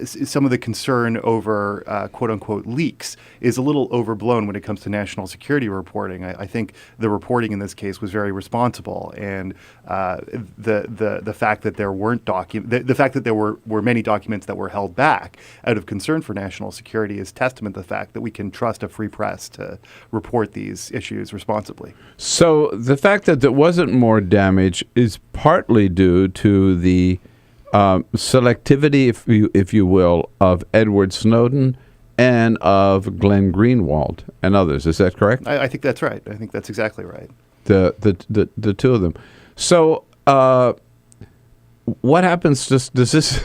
some of the concern over quote-unquote leaks is a little overblown when it comes to national security reporting. I think the reporting in this case was very responsible, and the fact that there weren't the fact that there were many documents that were held back out of concern for national security is testament to the fact that we can trust a free press to report these issues responsibly. So the fact that there wasn't more damage is partly due to the selectivity, if you will, of Edward Snowden and of Glenn Greenwald and others. Is that correct? I think that's right. I think that's exactly right. The two of them. So what happens? Does this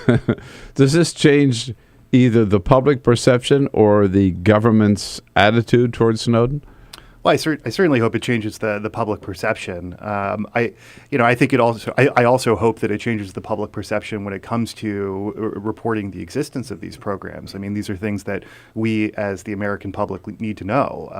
does this change either the public perception or the government's attitude towards Snowden? Well, I certainly hope it changes the public perception. I think it also. I also hope that it changes the public perception when it comes to reporting the existence of these programs. I mean, these are things that we, as the American public, need to know.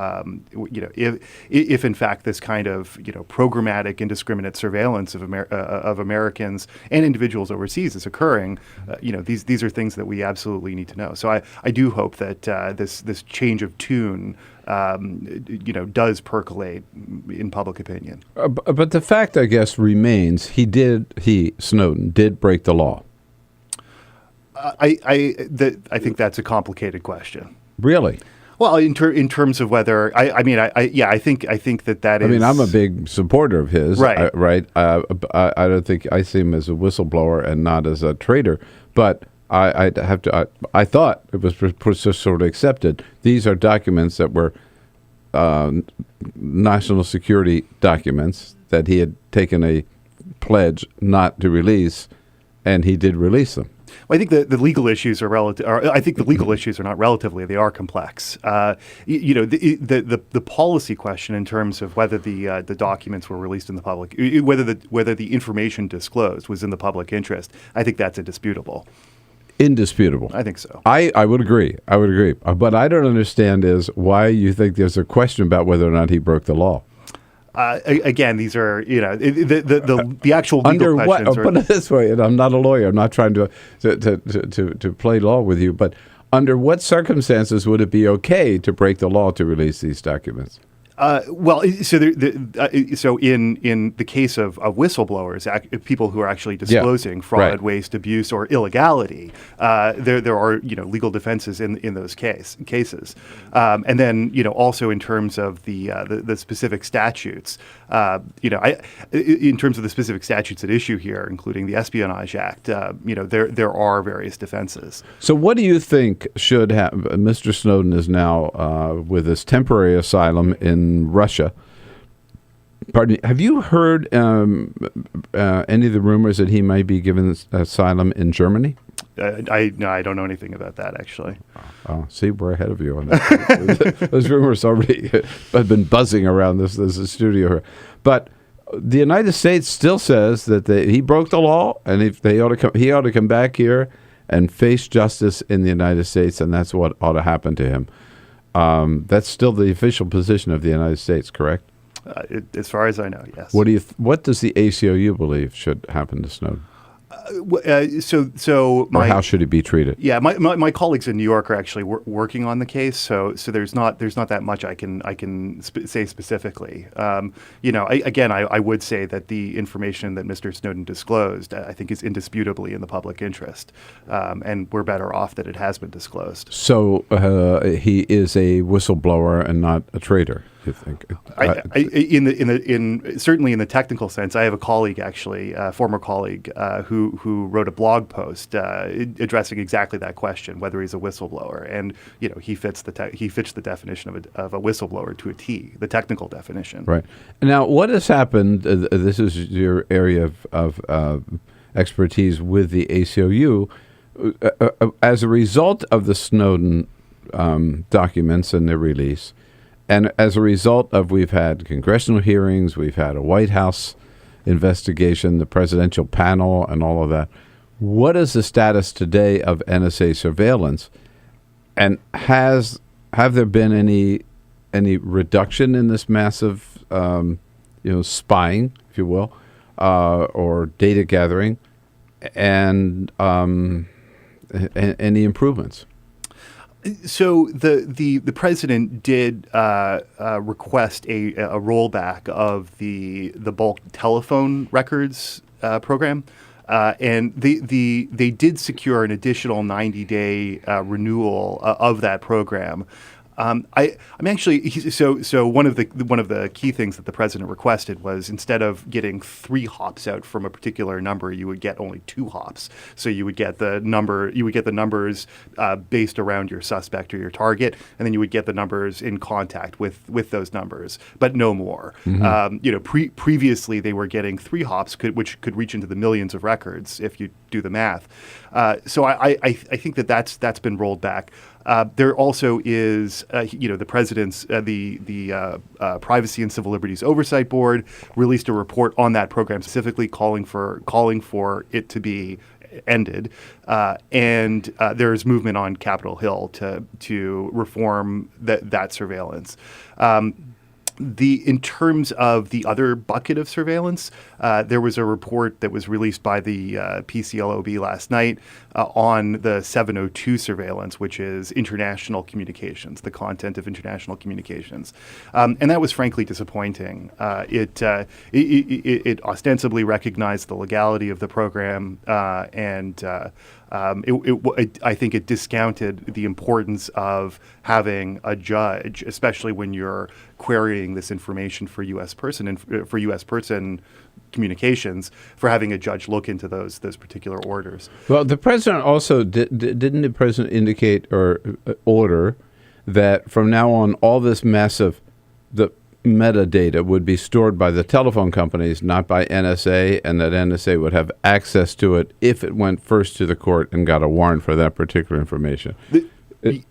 If in fact this kind of programmatic, indiscriminate surveillance of Americans and individuals overseas is occurring, these are things that we absolutely need to know. So I do hope that this change of tune does percolate in public opinion. But the fact, I guess, remains Snowden did break the law. I think that's a complicated question. Really? Well, in terms of whether I think that is. I mean, I'm a big supporter of his. Right. Right. I don't think I see him as a whistleblower and not as a traitor, but. I thought it was just sort of accepted. These are documents that were national security documents that he had taken a pledge not to release, and he did release them. Well, I think the legal issues are relative. I think the legal issues are not relatively; they are complex. The policy question in terms of whether the documents were released in the public, whether the information disclosed was in the public interest, I think that's indisputable. Indisputable. I think so. I would agree. But I don't understand is why you think there's a question about whether or not he broke the law. Again, these are the actual legal questions. Put it this way, and I'm not a lawyer. I'm not trying to play law with you. But under what circumstances would it be okay to break the law to release these documents? So in the case of whistleblowers, people who are actually disclosing fraud, waste, abuse, or illegality, there are legal defenses in those cases, and then also in terms of the specific statutes, in terms of the specific statutes at issue here, including the Espionage Act, there are various defenses. So what do you think should happen? Mr. Snowden is now with his temporary asylum in Russia. Pardon me. Have you heard any of the rumors that he might be given asylum in Germany? I don't know anything about that, actually. Oh, see, we're ahead of you on that. Those rumors already have been buzzing around this studio here. But the United States still says that he broke the law, and he ought to come back here and face justice in the United States, and that's what ought to happen to him. That's still the official position of the United States, correct? As far as I know, yes. What does the ACLU believe should happen to Snowden? Or how should he be treated? Yeah, my colleagues in New York are actually working on the case, so there's not that much I can say specifically. I would say that the information that Mr. Snowden disclosed, I think, is indisputably in the public interest, and we're better off that it has been disclosed. So he is a whistleblower and not a traitor, you think? Certainly in the technical sense, I have a colleague, actually, a former colleague, who wrote a blog post addressing exactly that question, whether he's a whistleblower, and he fits the definition of a whistleblower to a T, the technical definition. Right. Now, what has happened? This is your area of expertise with the ACLU. As a result of the Snowden documents and their release, and as a result of we've had congressional hearings, we've had a White House investigation, the presidential panel, and all of that. What is the status today of NSA surveillance? And have there been any reduction in this massive, spying, if you will, or data gathering, and any improvements? So the president did request a rollback of the bulk telephone records program, and they did secure an additional 90-day renewal of that program. I'm actually so one of the key things that the president requested was, instead of getting 3 hops out from a particular number, you would get only 2 hops. So you would get the numbers based around your suspect or your target, and then you would get the numbers in contact with those numbers, but no more. Mm-hmm. Previously they were getting 3 hops, which could reach into the millions of records if you do the math. So I think that's been rolled back. There also is, the president's, the Privacy and Civil Liberties Oversight Board released a report on that program, specifically calling for it to be ended, and there's movement on Capitol Hill to reform that surveillance. In terms of the other bucket of surveillance, there was a report that was released by the PCLOB last night on the 702 surveillance, which is international communications, the content of international communications, and that was frankly disappointing. It ostensibly recognized the legality of the program, and I think it discounted the importance of having a judge, especially when you're querying this information for U.S. person communications, for having a judge look into those particular orders. Well, the president also didn't the president indicate or order that from now on all this massive the metadata would be stored by the telephone companies, not by NSA, and that NSA would have access to it if it went first to the court and got a warrant for that particular information.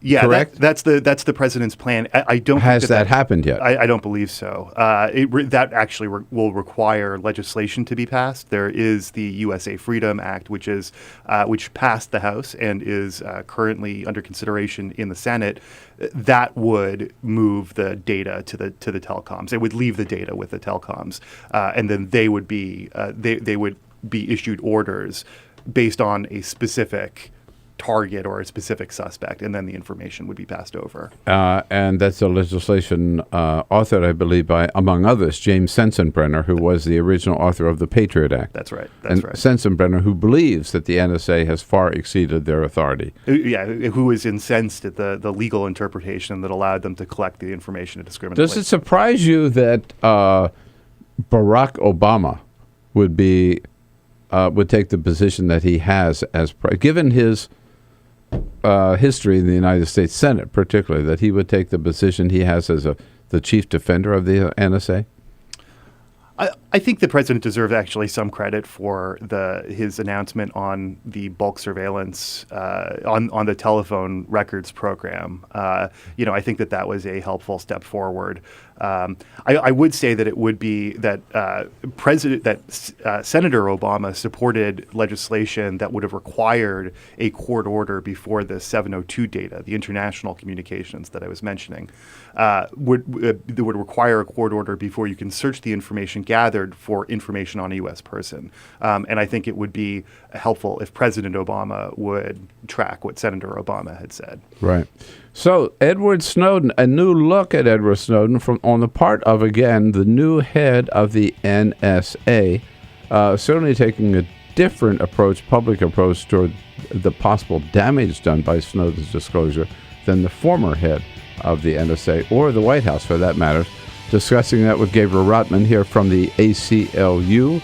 Correct? That's the president's plan. I don't. Has that happened yet? I don't believe so. That actually will require legislation to be passed. There is the USA Freedom Act, which passed the House and is currently under consideration in the Senate. That would move the data to the telecoms. It would leave the data with the telecoms, and then they would be issued orders based on a specific target or a specific suspect, and then the information would be passed over. And that's a legislation authored, I believe, by, among others, James Sensenbrenner, who was the original author of the Patriot Act. That's right. Sensenbrenner, who believes that the NSA has far exceeded their authority. Who was incensed at the legal interpretation that allowed them to collect the information indiscriminately. Does it surprise you that Barack Obama would take the position that he has given his history in the United States Senate, particularly, that he would take the position he has as the chief defender of the NSA? I I think the president deserves actually some credit for his announcement on the bulk surveillance on the telephone records program. I think that was a helpful step forward. I would say that it would be that Senator Obama supported legislation that would have required a court order before the 702 data, the international communications that I was mentioning, would require a court order before you can search the information gathered for information on a U.S. person. And I think it would be helpful if President Obama would track what Senator Obama had said. Right. So Edward Snowden, a new look at Edward Snowden on the part of, again, the new head of the NSA, certainly taking a different public approach toward the possible damage done by Snowden's disclosure than the former head of the NSA or the White House, for that matter. Discussing that with Gabriel Rottman here from the ACLU.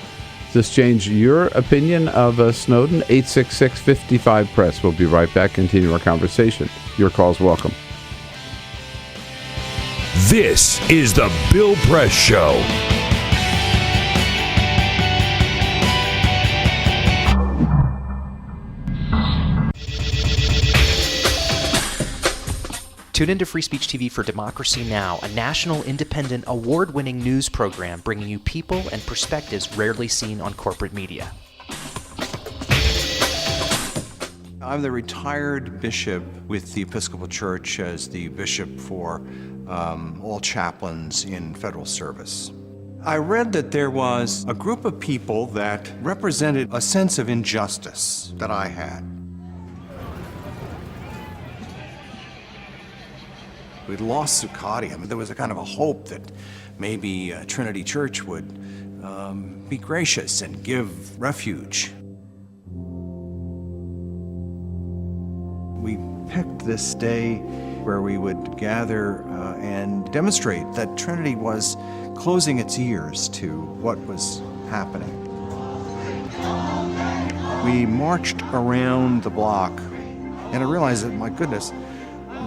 Does this change your opinion of Snowden? 866-55-PRESS. We'll be right back, continue our conversation. Your call's welcome. This is the Bill Press Show. Tune into Free Speech TV for Democracy Now!, a national, independent, award-winning news program bringing you people and perspectives rarely seen on corporate media. I'm the retired bishop with the Episcopal Church as the bishop for all chaplains in federal service. I read that there was a group of people that represented a sense of injustice that I had. We'd lost Zuccotti. I mean, there was a kind of a hope that maybe Trinity Church would be gracious and give refuge. We picked this day where we would gather and demonstrate that Trinity was closing its ears to what was happening. We marched around the block, and I realized that, my goodness,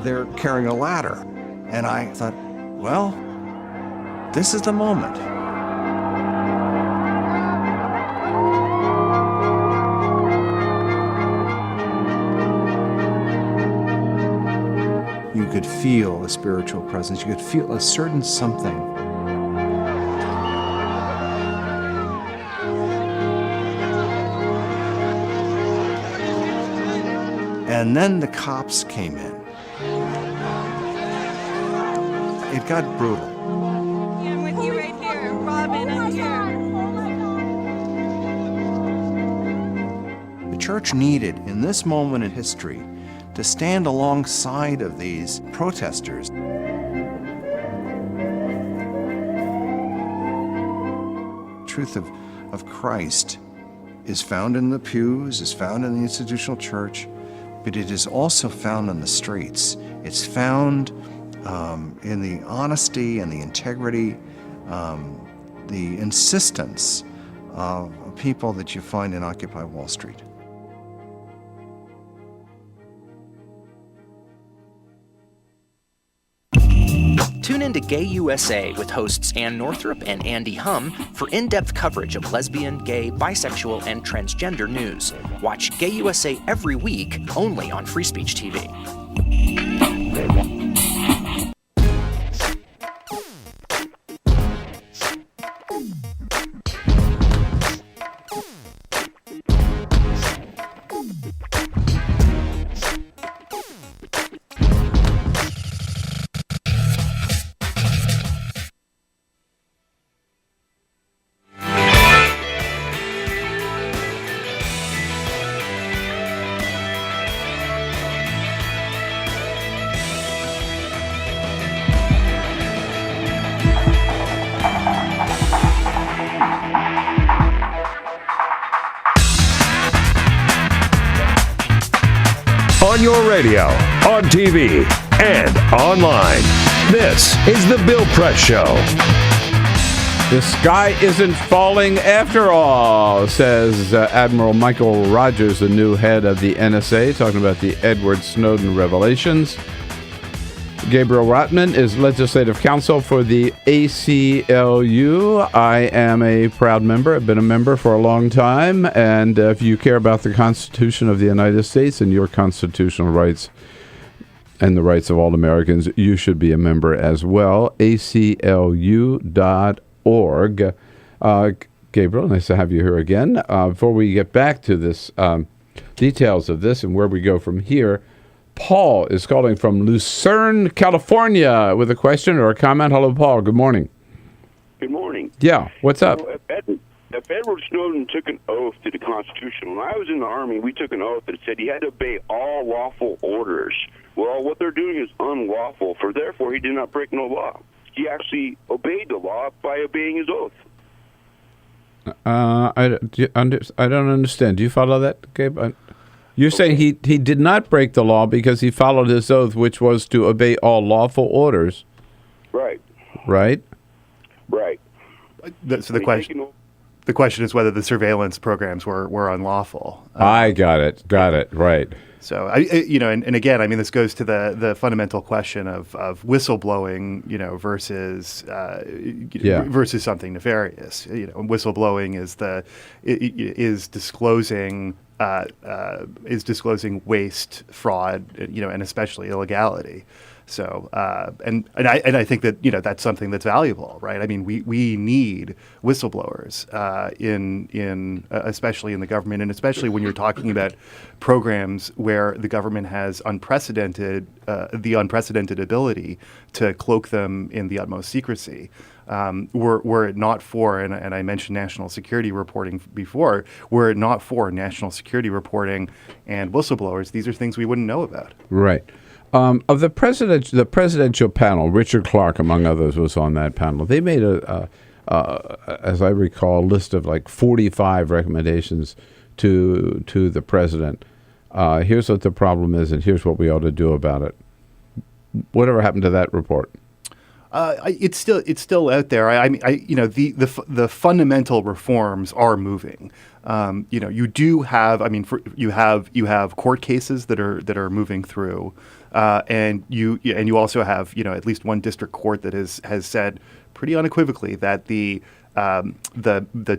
they're carrying a ladder. And I thought, well, this is the moment. You could feel a spiritual presence. You could feel a certain something. And then the cops came in. It got brutal. I'm with you right here. Robin, I'm here. The church needed, in this moment in history, to stand alongside of these protesters. The truth of Christ is found in the pews, is found in the institutional church, but it is also found in the streets. It's found in the honesty and the integrity, the insistence of people that you find in Occupy Wall Street. Tune in to Gay USA with hosts Ann Northrup and Andy Hum for in-depth coverage of lesbian, gay, bisexual, and transgender news. Watch Gay USA every week, only on Free Speech TV. On your radio, on TV, and online. This is the Bill Press Show. The sky isn't falling after all, says Admiral Michael Rogers, the new head of the NSA, talking about the Edward Snowden revelations. Gabriel Rottman is legislative counsel for the ACLU. I am a proud member. I've been a member for a long time. And if you care about the Constitution of the United States and your constitutional rights and the rights of all Americans, you should be a member as well. ACLU.org. Gabriel, nice to have you here again. Before we get back to this details of this and where we go from here, Paul is calling from Lucerne, California, with a question or a comment. Hello, Paul. Good morning. Good morning. Yeah, what's up? If Edward Snowden took an oath to the Constitution, when I was in the Army, we took an oath that said he had to obey all lawful orders. Well, what they're doing is unlawful, for therefore he did not break no law. He actually obeyed the law by obeying his oath. I don't understand. Do you follow that, Gabe? You're saying he did not break the law because he followed his oath, which was to obey all lawful orders. Right. Right? Right. So the question is whether the surveillance programs were unlawful. I got it. Right. So, and again, I mean, this goes to the fundamental question of whistleblowing, versus versus something nefarious. Whistleblowing is disclosing waste, fraud, and especially illegality. So, and I think that that's something that's valuable, right? I mean, we need whistleblowers in especially in the government, and especially when you're talking about programs where the government has the unprecedented ability to cloak them in the utmost secrecy. Were it not for, and I mentioned national security reporting before, were it not for national security reporting and whistleblowers, these are things we wouldn't know about. Right. Of the presidential panel, Richard Clarke, among others, was on that panel. They made as I recall, a list of like 45 recommendations to the president. Here's what the problem is, and here's what we ought to do about it. Whatever happened to that report? It's still out there. The fundamental reforms are moving. You do have. I mean, you have court cases that are moving through, and you also have at least one district court that has said pretty unequivocally that the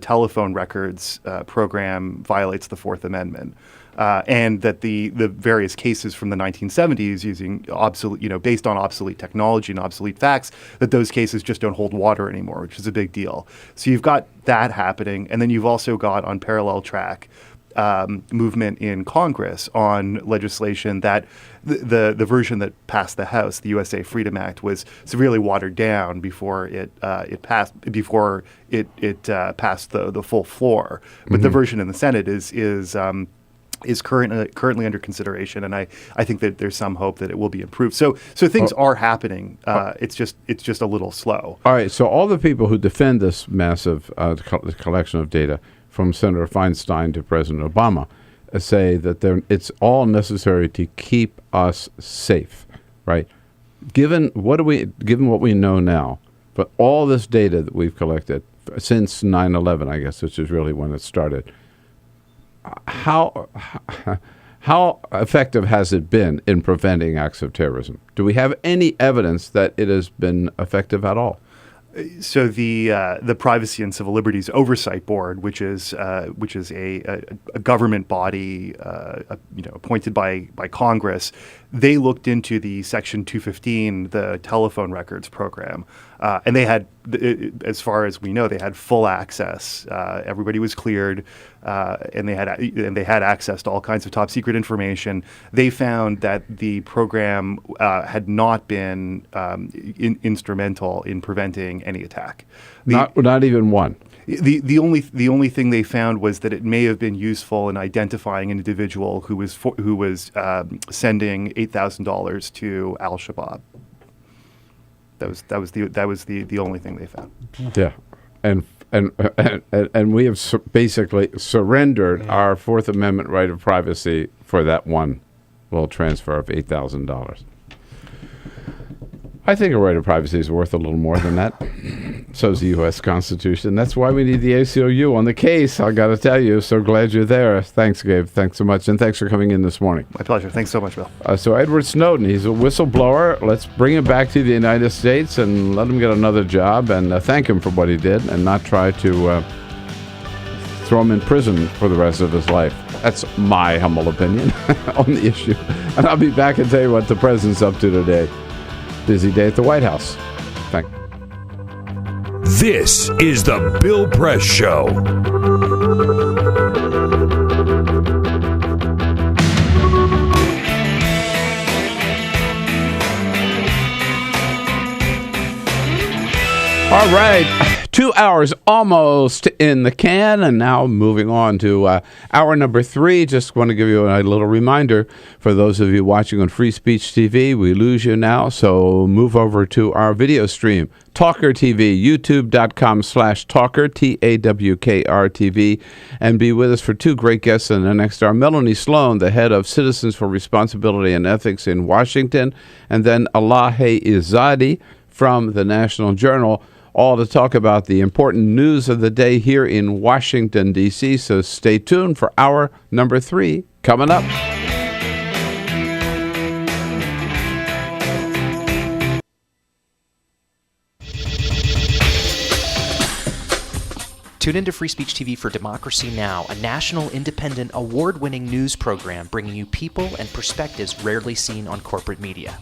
telephone records program violates the Fourth Amendment. And that the various cases from the 1970s using obsolete, based on obsolete technology and obsolete facts, that those cases just don't hold water anymore, which is a big deal. So you've got that happening, and then you've also got on parallel track movement in Congress on legislation that the version that passed the House, the USA Freedom Act, was severely watered down before it passed the full floor. But the version in the Senate is currently under consideration, and I think that there's some hope that it will be improved. So things are happening. It's just a little slow. All right. So all the people who defend this massive collection of data, from Senator Feinstein to President Obama, say that it's all necessary to keep us safe, right? Given what we know now, but all this data that we've collected since 9/11, I guess, which is really when it started. How effective has it been in preventing acts of terrorism? Do we have any evidence that it has been effective at all? So the Privacy and Civil Liberties Oversight Board, which is a government body appointed by Congress, they looked into the Section 215, the telephone records program, and they had, as far as we know, they had full access. Everybody was cleared, and they had access to all kinds of top secret information. They found that the program had not been instrumental in preventing any attack. Not even one. The only thing they found was that it may have been useful in identifying an individual who was sending $8,000 to Al-Shabaab. That was the only thing they found. Yeah, and we have basically surrendered our Fourth Amendment right of privacy for that one little transfer of $8,000. I think a right of privacy is worth a little more than that. So's the U.S. Constitution. That's why we need the ACLU on the case, I got to tell you. So glad you're there. Thanks, Gabe. Thanks so much. And thanks for coming in this morning. My pleasure. Thanks so much, Bill. So Edward Snowden, he's a whistleblower. Let's bring him back to the United States and let him get another job and thank him for what he did and not try to throw him in prison for the rest of his life. That's my humble opinion on the issue. And I'll be back and tell you what the president's up to today. Busy day at the White House. Thank you. This is the Bill Press Show. All right, 2 hours almost in the can, and now moving on to hour number 3. Just want to give you a little reminder for those of you watching on Free Speech TV. We lose you now, so move over to our video stream, Talker TV, youtube.com/Talker, TAWKR TV, and be with us for 2 great guests in the next hour. Melanie Sloan, the head of Citizens for Responsibility and Ethics in Washington, and then Elahe Izadi from the National Journal, all to talk about the important news of the day here in Washington, D.C. So stay tuned for hour number 3 coming up. Tune into Free Speech TV for Democracy Now!, a national, independent, award-winning news program bringing you people and perspectives rarely seen on corporate media.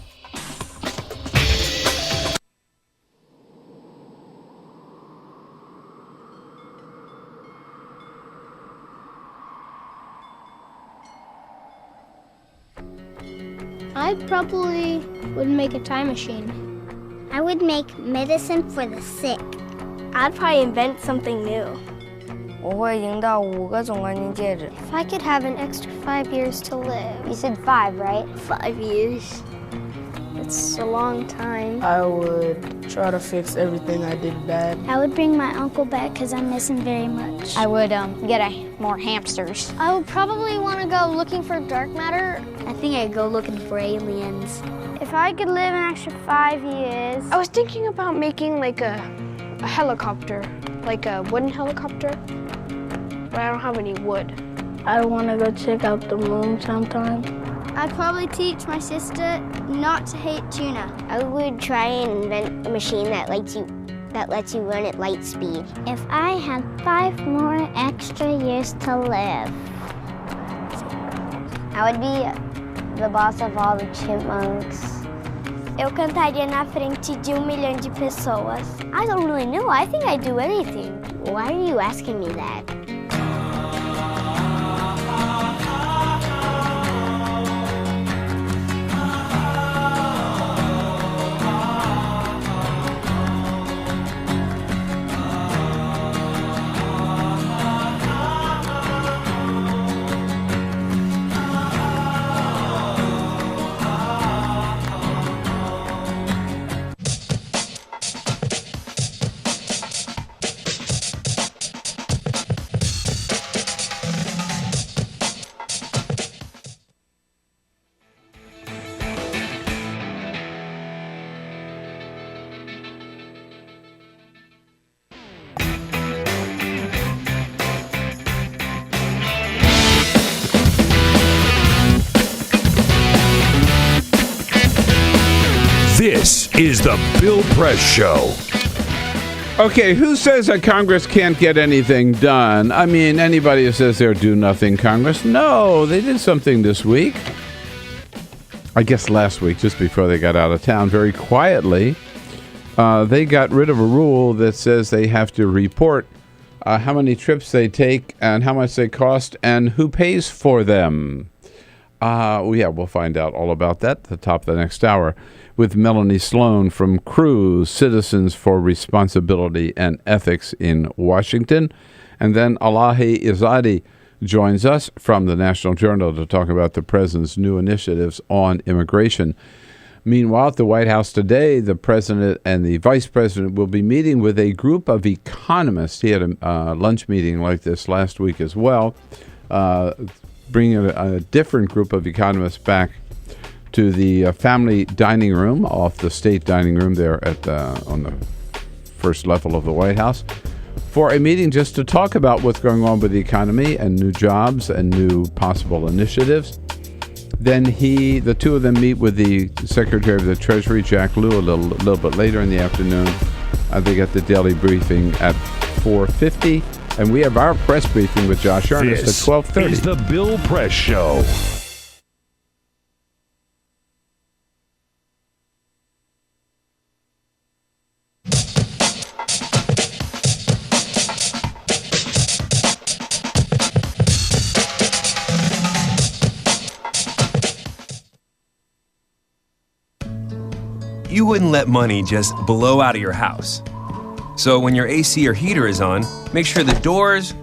I probably would make a time machine. I would make medicine for the sick. I'd probably invent something new. 我会赢到5个总冠军戒指。 If I could have an extra 5 years to live. You said 5, right? 5 years. It's a long time. I would try to fix everything I did bad. I would bring my uncle back because I miss him very much. I would get more hamsters. I would probably want to go looking for dark matter. I think I'd go looking for aliens. If I could live an extra 5 years. I was thinking about making like a helicopter, like a wooden helicopter, but I don't have any wood. I want to go check out the moon sometime. I'd probably teach my sister not to hate tuna. I would try and invent a machine that lets you run at light speed. If I had 5 more extra years to live, I would be the boss of all the chipmunks. Eu cantaria na frente de 1 milhão de pessoas. I don't really know. I think I'd do anything. Why are you asking me that? This is the Bill Press Show. Okay, who says that Congress can't get anything done? I mean, anybody who says they're do nothing Congress, no, they did something this week. I guess last week, just before they got out of town, very quietly, they got rid of a rule that says they have to report how many trips they take and how much they cost and who pays for them. We'll find out all about that at the top of the next hour with Melanie Sloan from CREW, Citizens for Responsibility and Ethics in Washington. And then Elahe Izadi joins us from the National Journal to talk about the president's new initiatives on immigration. Meanwhile, at the White House today, the president and the vice president will be meeting with a group of economists. He had a lunch meeting like this last week as well, bringing a different group of economists back to the family dining room off the state dining room there at on the first level of the White House, for a meeting just to talk about what's going on with the economy and new jobs and new possible initiatives. Then the two of them meet with the Secretary of the Treasury, Jack Lew, a little bit later in the afternoon. They get the daily briefing at 4:50, and we have our press briefing with Josh Earnest at 12:30. This is the Bill Press Show. You wouldn't let money just blow out of your house. So when your AC or heater is on, make sure the doors,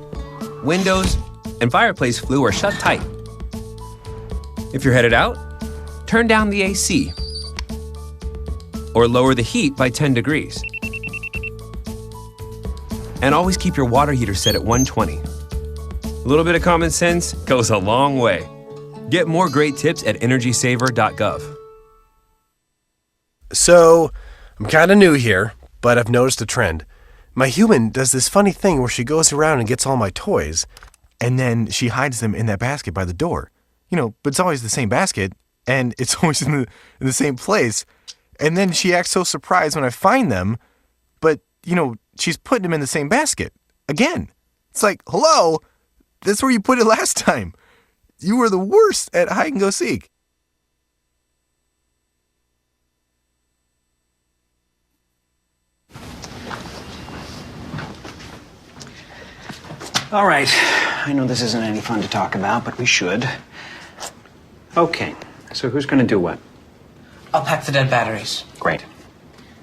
windows, and fireplace flue are shut tight. If you're headed out, turn down the AC or lower the heat by 10 degrees. And always keep your water heater set at 120. A little bit of common sense goes a long way. Get more great tips at energysaver.gov. So, I'm kind of new here, but I've noticed a trend. My human does this funny thing where she goes around and gets all my toys, and then she hides them in that basket by the door. But it's always the same basket, and it's always in the same place. And then she acts so surprised when I find them, but, she's putting them in the same basket. Again. It's like, hello, that's where you put it last time. You were the worst at hide and go seek. All right. I know this isn't any fun to talk about, but we should. Okay. So who's going to do what? I'll pack the dead batteries. Great.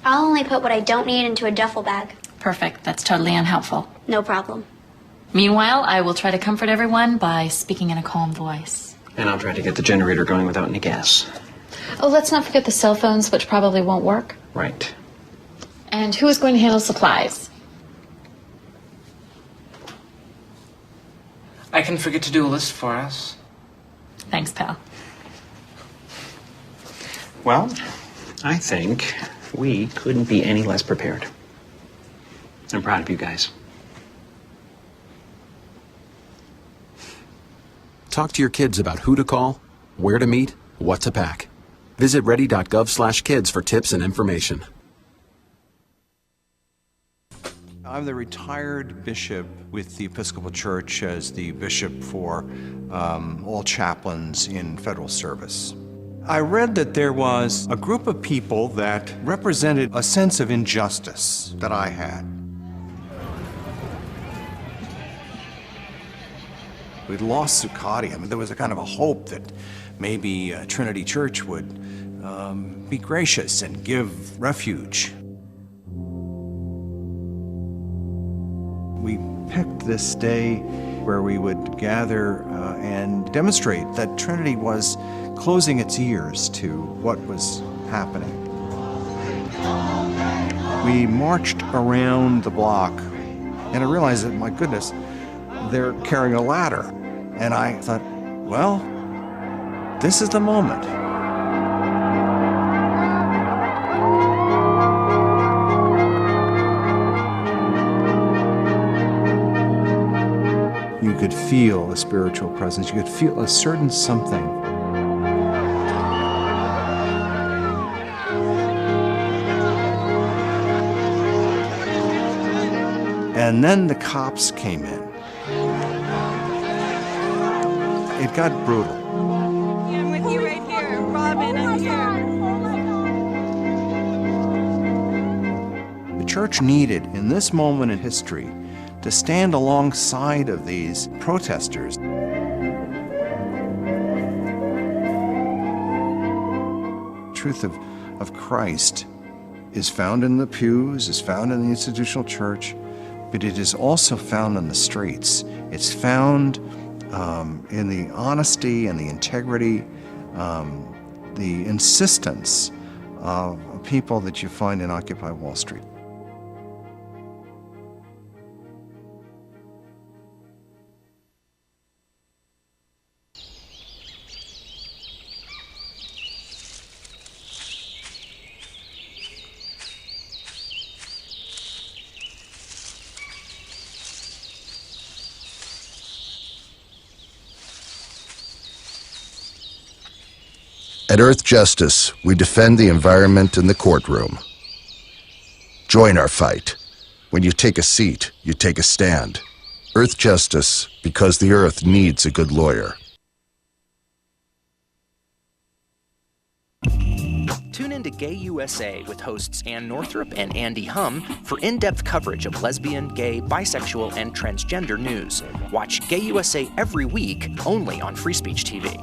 I'll only put what I don't need into a duffel bag. Perfect. That's totally unhelpful. No problem. Meanwhile, I will try to comfort everyone by speaking in a calm voice. And I'll try to get the generator going without any gas. Oh, let's not forget the cell phones, which probably won't work. Right. And who is going to handle supplies? I can forget to do a list for us. Thanks, pal. Well, I think we couldn't be any less prepared. I'm proud of you guys. Talk to your kids about who to call, where to meet, what to pack. Visit ready.gov/kids for tips and information. I'm the retired bishop with the Episcopal Church as the bishop for all chaplains in federal service. I read that there was a group of people that represented a sense of injustice that I had. We'd lost Zuccotti. There was a kind of a hope that maybe Trinity Church would be gracious and give refuge. We picked this day where we would gather and demonstrate that Trinity was closing its ears to what was happening. We marched around the block, and I realized that, my goodness, they're carrying a ladder. And I thought, well, this is the moment. You could feel a spiritual presence. You could feel a certain something. And then the cops came in. It got brutal. Yeah, I'm with you right here. Robin, I'm here. The church needed, in this moment in history, to stand alongside of these protesters. Truth of Christ is found in the pews, is found in the institutional church, but it is also found in the streets. It's found in the honesty and the integrity, the insistence of people that you find in Occupy Wall Street. At Earth Justice, we defend the environment in the courtroom. Join our fight. When you take a seat, you take a stand. Earth Justice, because the Earth needs a good lawyer. Tune in to Gay USA with hosts Ann Northrup and Andy Hum for in-depth coverage of lesbian, gay, bisexual, and transgender news. Watch Gay USA every week, only on Free Speech TV.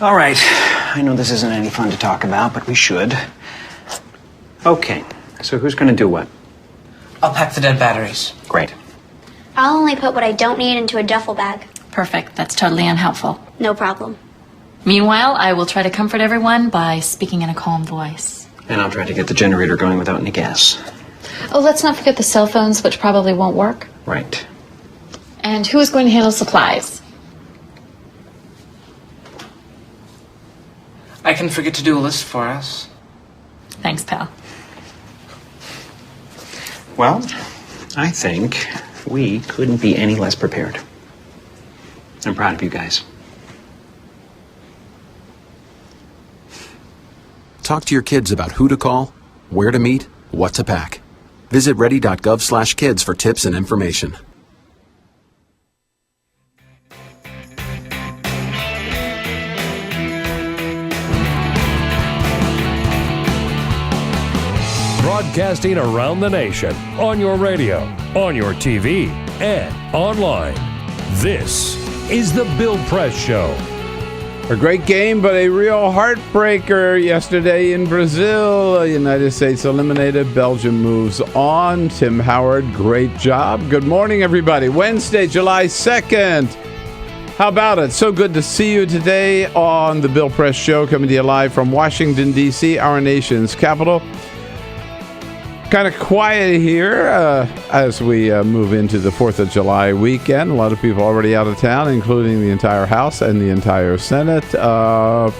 All right. I know this isn't any fun to talk about, but we should. Okay. So who's going to do what? I'll pack the dead batteries. Great. I'll only put what I don't need into a duffel bag. Perfect. That's totally unhelpful. No problem. Meanwhile, I will try to comfort everyone by speaking in a calm voice. And I'll try to get the generator going without any gas. Oh, let's not forget the cell phones, which probably won't work. Right. And who is going to handle supplies? I can forget to do a list for us. Thanks, pal. Well, I think we couldn't be any less prepared. I'm proud of you guys. Talk to your kids about who to call, where to meet, what to pack. Visit ready.gov/kids for tips and information. Broadcasting around the nation, on your radio, on your TV, and online. This is The Bill Press Show. A great game, but a real heartbreaker yesterday in Brazil. The United States eliminated. Belgium moves on. Tim Howard, great job. Good morning, everybody. Wednesday, July 2nd. How about it? So good to see you today on The Bill Press Show, coming to you live from Washington, D.C., our nation's capital. Kind of quiet here as we move into the 4th of July weekend. A lot of people already out of town, including the entire House and the entire Senate.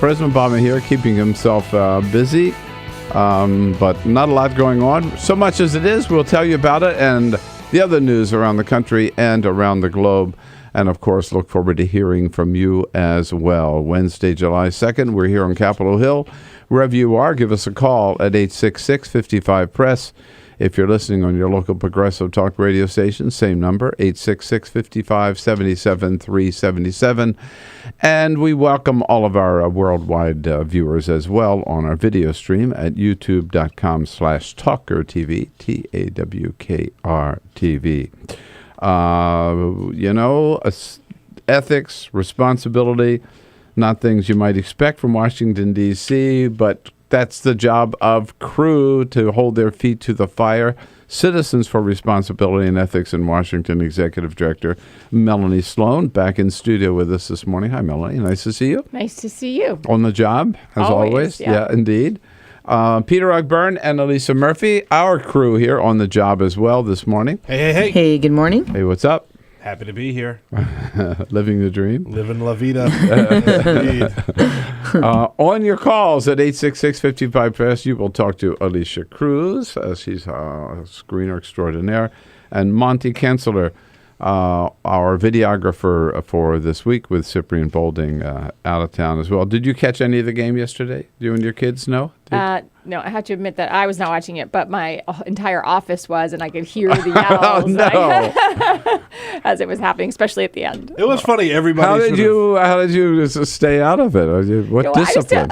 President Obama here keeping himself busy, but not a lot going on. So much as it is, we'll tell you about it and the other news around the country and around the globe. And, of course, look forward to hearing from you as well. Wednesday, July 2nd, we're here on Capitol Hill. Wherever you are, give us a call at 866-55-PRESS. If you're listening on your local Progressive Talk radio station, same number, 866-55-77-377. And we welcome all of our worldwide viewers as well on our video stream at youtube.com/TalkerTV, TAWKR-TV. Ethics, responsibility, not things you might expect from Washington, D.C., but that's the job of crew to hold their feet to the fire. Citizens for Responsibility and Ethics in Washington, Executive Director Melanie Sloan, back in studio with us this morning. Hi, Melanie. Nice to see you. Nice to see you. On the job, as always. Yeah, indeed. Peter Ogburn and Elisa Murphy, our crew here on the job as well this morning. Hey. Hey, good morning. Hey, what's up? Happy to be here. Living the dream. Living La Vida. On your calls at 866-55-PRESS, you will talk to Alicia Cruz, she's a screener extraordinaire, and Monty Kensler, our videographer for this week with Cyprian Bolding out of town as well. Did you catch any of the game yesterday? You and your kids? No? No, I have to admit that I was not watching it, but my entire office was, and I could hear the yells Oh, no. as it was happening, especially at the end. It was funny. Everybody. How did you stay out of it? What discipline?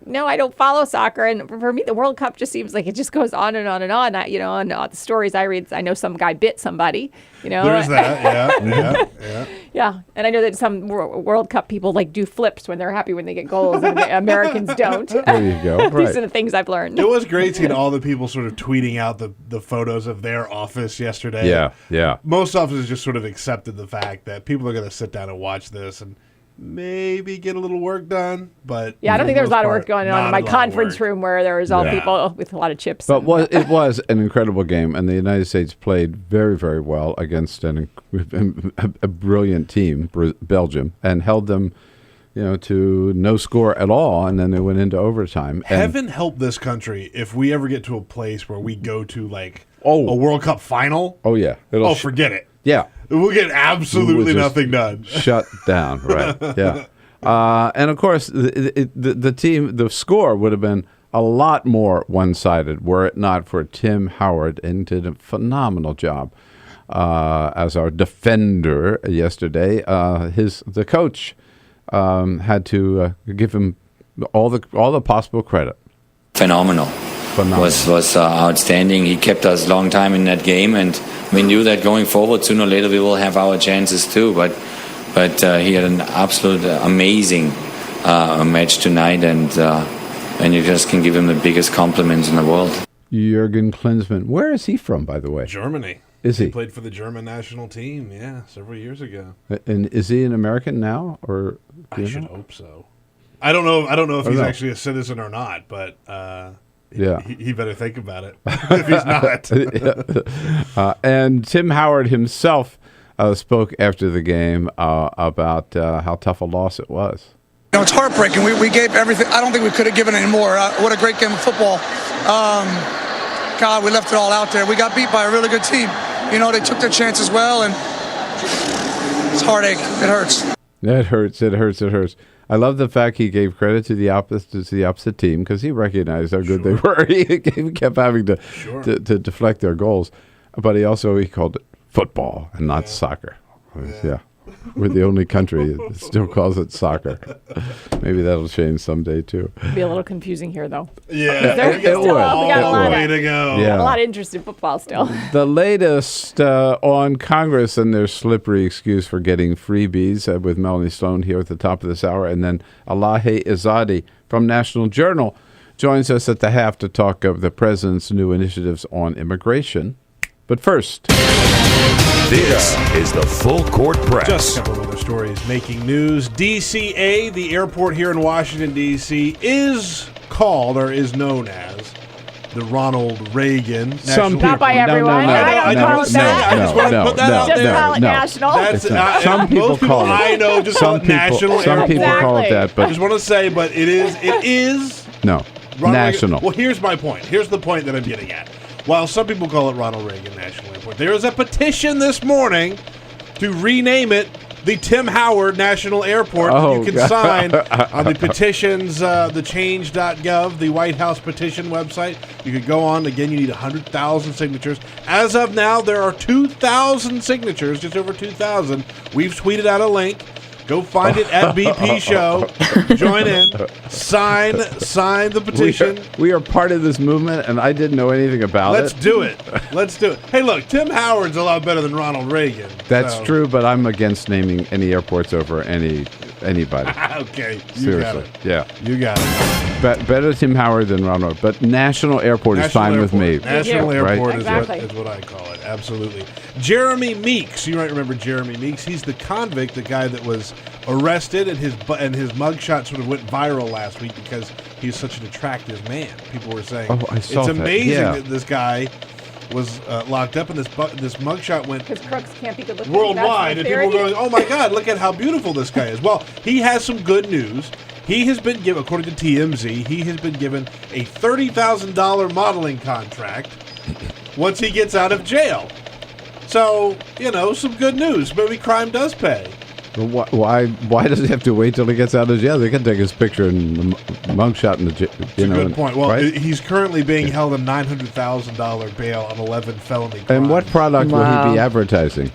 no, I don't follow soccer. And for me, the World Cup just seems like it just goes on and on and on. And the stories I read, I know some guy bit somebody. There's that. Yeah. Yeah, and I know that some World Cup people do flips when they're happy when they get goals, and the Americans don't. There you go. Right. These are the things I've learned. It was great seeing all the people sort of tweeting out the photos of their office yesterday. Yeah. Most offices just sort of accepted the fact that people are going to sit down and watch this and maybe get a little work done. But I don't think there was a lot of work going on in my conference room where there was all people with a lot of chips. But it was an incredible game, and the United States played very, very well against a brilliant team, Belgium, and held them to no score at all, and then they went into overtime. Heaven help this country if we ever get to a place where we go to a World Cup final. Oh, yeah. Forget it. Yeah. We'll get absolutely nothing done. Shut down, right? Yeah. And of course, the score would have been a lot more one-sided were it not for Tim Howard, and did a phenomenal job as our defender yesterday. The coach had to give him all the possible credit. Phenomenal. Was outstanding. He kept us a long time in that game, and we knew that going forward, sooner or later, we will have our chances too. But he had an absolute amazing match tonight, and you just can give him the biggest compliments in the world. Jürgen Klinsmann. Where is he from, by the way? Germany. Is he? He played for the German national team, several years ago. And is he an American now, or I should hope so. I don't know if he's actually a citizen or not, but he better think about it if he's not. And Tim Howard himself spoke after the game about how tough a loss it was. It's heartbreaking. We gave everything. I don't think we could have given any more. What a great game of football. God, we left it all out there. We got beat by a really good team. They took their chance as well, and it's heartache. It hurts. It hurts. I love the fact he gave credit to the opposite team because he recognized how good they were. He kept having to deflect their goals, but he called it football and not soccer. Yeah. We're the only country that still calls it soccer. Maybe that'll change someday too. It'll be a little confusing here, though. Yeah, it would. We got a lot way to go. A lot of interest in football still. The latest on Congress and their slippery excuse for getting freebies with Melanie Sloan here at the top of this hour, and then Elahe Izadi from National Journal joins us at the half to talk of the president's new initiatives on immigration. But first, this is the Full Court Press. Just a couple of other stories making news. DCA, the airport here in Washington, D.C., is called or is known as the Ronald Reagan National. Not by everyone. I don't call it that. I just want to put that out there. Just call it national. Some people call it. I know, just call it national. Some people call it that, but I just want to say, but it is no national. Well, here's my point. Here's the point that I'm getting at. While some people call it Ronald Reagan National Airport, there is a petition this morning to rename it the Tim Howard National Airport. You can sign on the petitions, the change.gov, the White House petition website. You could go on. Again, you need 100,000 signatures. As of now, there are 2,000 signatures, just over 2,000. We've tweeted out a link. Go find it at BP Show. Join in. Sign the petition. We are part of this movement, and I didn't know anything about Let's do it. Hey, look, Tim Howard's a lot better than Ronald Reagan. That's true, but I'm against naming any airports over anybody. Okay, seriously, got it. Yeah, you got it. Better Tim Howard than Ronald, but National Airport is fine with me. National Airport right? is what I call it. Absolutely. Jeremy Meeks, you might remember Jeremy Meeks. He's the convict, the guy that was arrested, and his mugshot sort of went viral last week because he's such an attractive man. People were saying, I saw it's amazing that this guy was locked up, and this mugshot went because crooks can't be good looking worldwide, and people were going, "Oh my God, look at how beautiful this guy is." Well, he has some good news. He has been given, according to TMZ, he has been given a $30,000 modeling contract once he gets out of jail. So, some good news. Maybe crime does pay. Well, why does he have to wait till he gets out of jail? They can take his picture and mugshot in the jail. That's a good point. Well, right? He's currently being held a $900,000 bail on 11 felony crimes. And what product will he be advertising?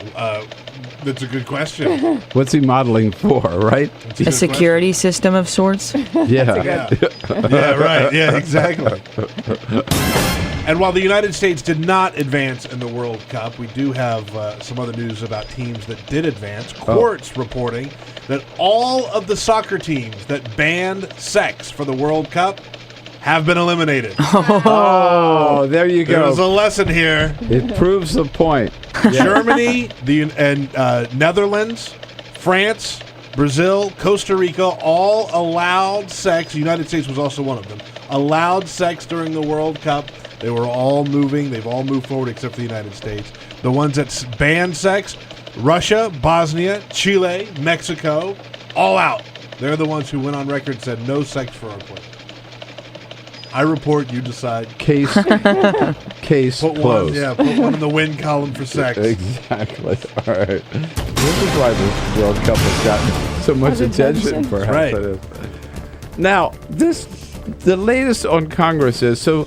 That's a good question. What's he modeling for, right? A security system of sorts? Yeah. Yeah, right. Yeah, exactly. And while the United States did not advance in the World Cup, we do have some other news about teams that did advance. Courts reporting that all of the soccer teams that banned sex for the World Cup have been eliminated. Oh, there you go. There's a lesson here. It proves the point. Germany, Netherlands, France, Brazil, Costa Rica all allowed sex. The United States was also one of them. Allowed sex during the World Cup. They were all moving. They've all moved forward except for the United States. The ones that banned sex, Russia, Bosnia, Chile, Mexico, all out. They're the ones who went on record and said no sex for our players. I report, you decide. Case put closed. Put one in the win column for sex. Exactly. All right. This is why the World Cup has gotten so much attention, perhaps. Right. It is. Now, the latest on Congress is, so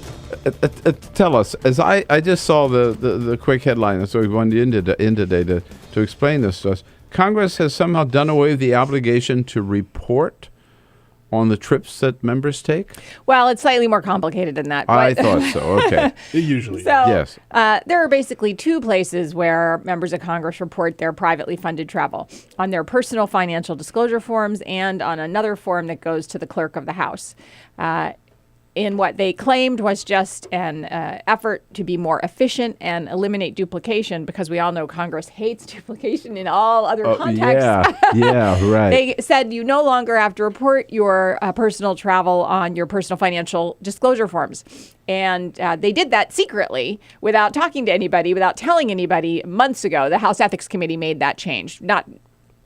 tell us, as I just saw the quick headline, so we wanted in today to explain this to us. Congress has somehow done away with the obligation to report on the trips that members take? Well, it's slightly more complicated than that. I thought so. Okay. It usually so, yes. There are basically two places where members of Congress report their privately funded travel: on their personal financial disclosure forms and on another form that goes to the clerk of the House. In what they claimed was just an effort to be more efficient and eliminate duplication, because we all know Congress hates duplication in all other contexts. Yeah, right. They said you no longer have to report your personal travel on your personal financial disclosure forms. And they did that secretly without talking to anybody, without telling anybody months ago. The House Ethics Committee made that change, not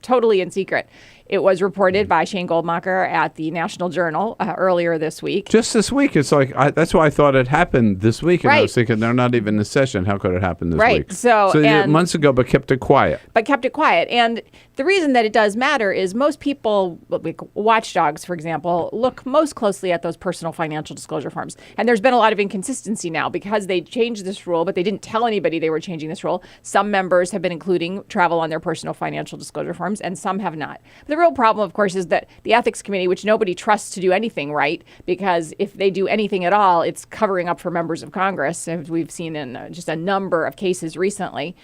totally in secret. It was reported by Shane Goldmacher at the National Journal earlier this week. Just this week. It's like, that's why I thought it happened this week. And right. I was thinking, they're not even in session. How could it happen this right. week? So they did it months ago, but kept it quiet. And the reason that it does matter is most people, like watchdogs, for example, look most closely at those personal financial disclosure forms. And there's been a lot of inconsistency now because they changed this rule, but they didn't tell anybody they were changing this rule. Some members have been including travel on their personal financial disclosure forms, and some have not. But the real problem, of course, is that the Ethics Committee, which nobody trusts to do anything right, because if they do anything at all, it's covering up for members of Congress, as we've seen in just a number of cases recently.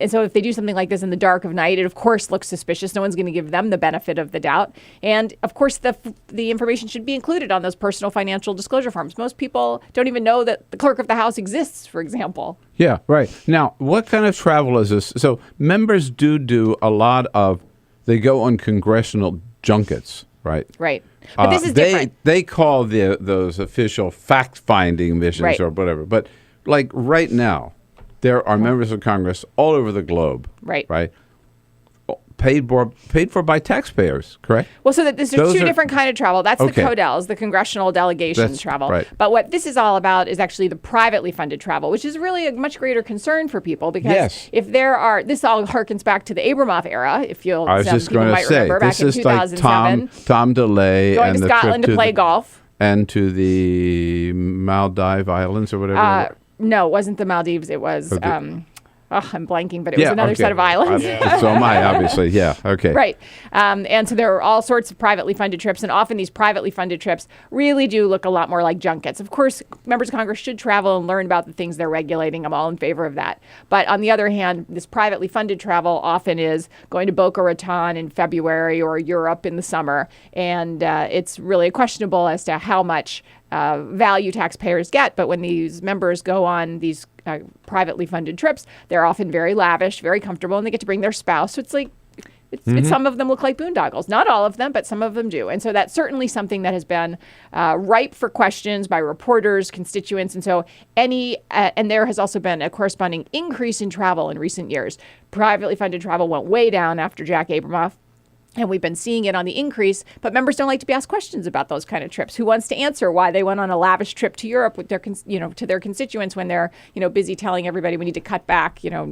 And so if they do something like this in the dark of night, it, of course, looks suspicious. No one's going to give them the benefit of the doubt. And, of course, the information should be included on those personal financial disclosure forms. Most people don't even know that the clerk of the House exists, for example. Yeah, right. Now, what kind of travel is this? So members do a lot of, they go on congressional junkets, right? Right. But this is different. They call those official fact-finding missions right. or whatever. But, like, right now, there are members of Congress all over the globe, right? Paid for by taxpayers, correct? Well, so that there's two different kind of travel. That's the CODELs, the congressional delegation travel. Right. But what this is all about is actually the privately funded travel, which is really a much greater concern for people because if there are, this all harkens back to the Abramoff era. If you'll, I was just going to say, this is 2007, like Tom DeLay going and to Scotland to play golf, and to the Maldive Islands or whatever. No, it wasn't the Maldives. It was, I'm blanking, but it was another set of islands. So am I, obviously. Yeah, okay. Right. And so there are all sorts of privately funded trips, and often these privately funded trips really do look a lot more like junkets. Of course, members of Congress should travel and learn about the things they're regulating. I'm all in favor of that. But on the other hand, this privately funded travel often is going to Boca Raton in February or Europe in the summer, and it's really questionable as to how much value taxpayers get. But when these members go on these privately funded trips, they're often very lavish, very comfortable, and they get to bring their spouse. So it's like, it's some of them look like boondoggles. Not all of them, but some of them do. And so that's certainly something that has been ripe for questions by reporters, constituents. And so and there has also been a corresponding increase in travel in recent years. Privately funded travel went way down after Jack Abramoff. And we've been seeing it on the increase, but members don't like to be asked questions about those kind of trips. Who wants to answer why they went on a lavish trip to Europe with their, to their constituents when they're, busy telling everybody we need to cut back, no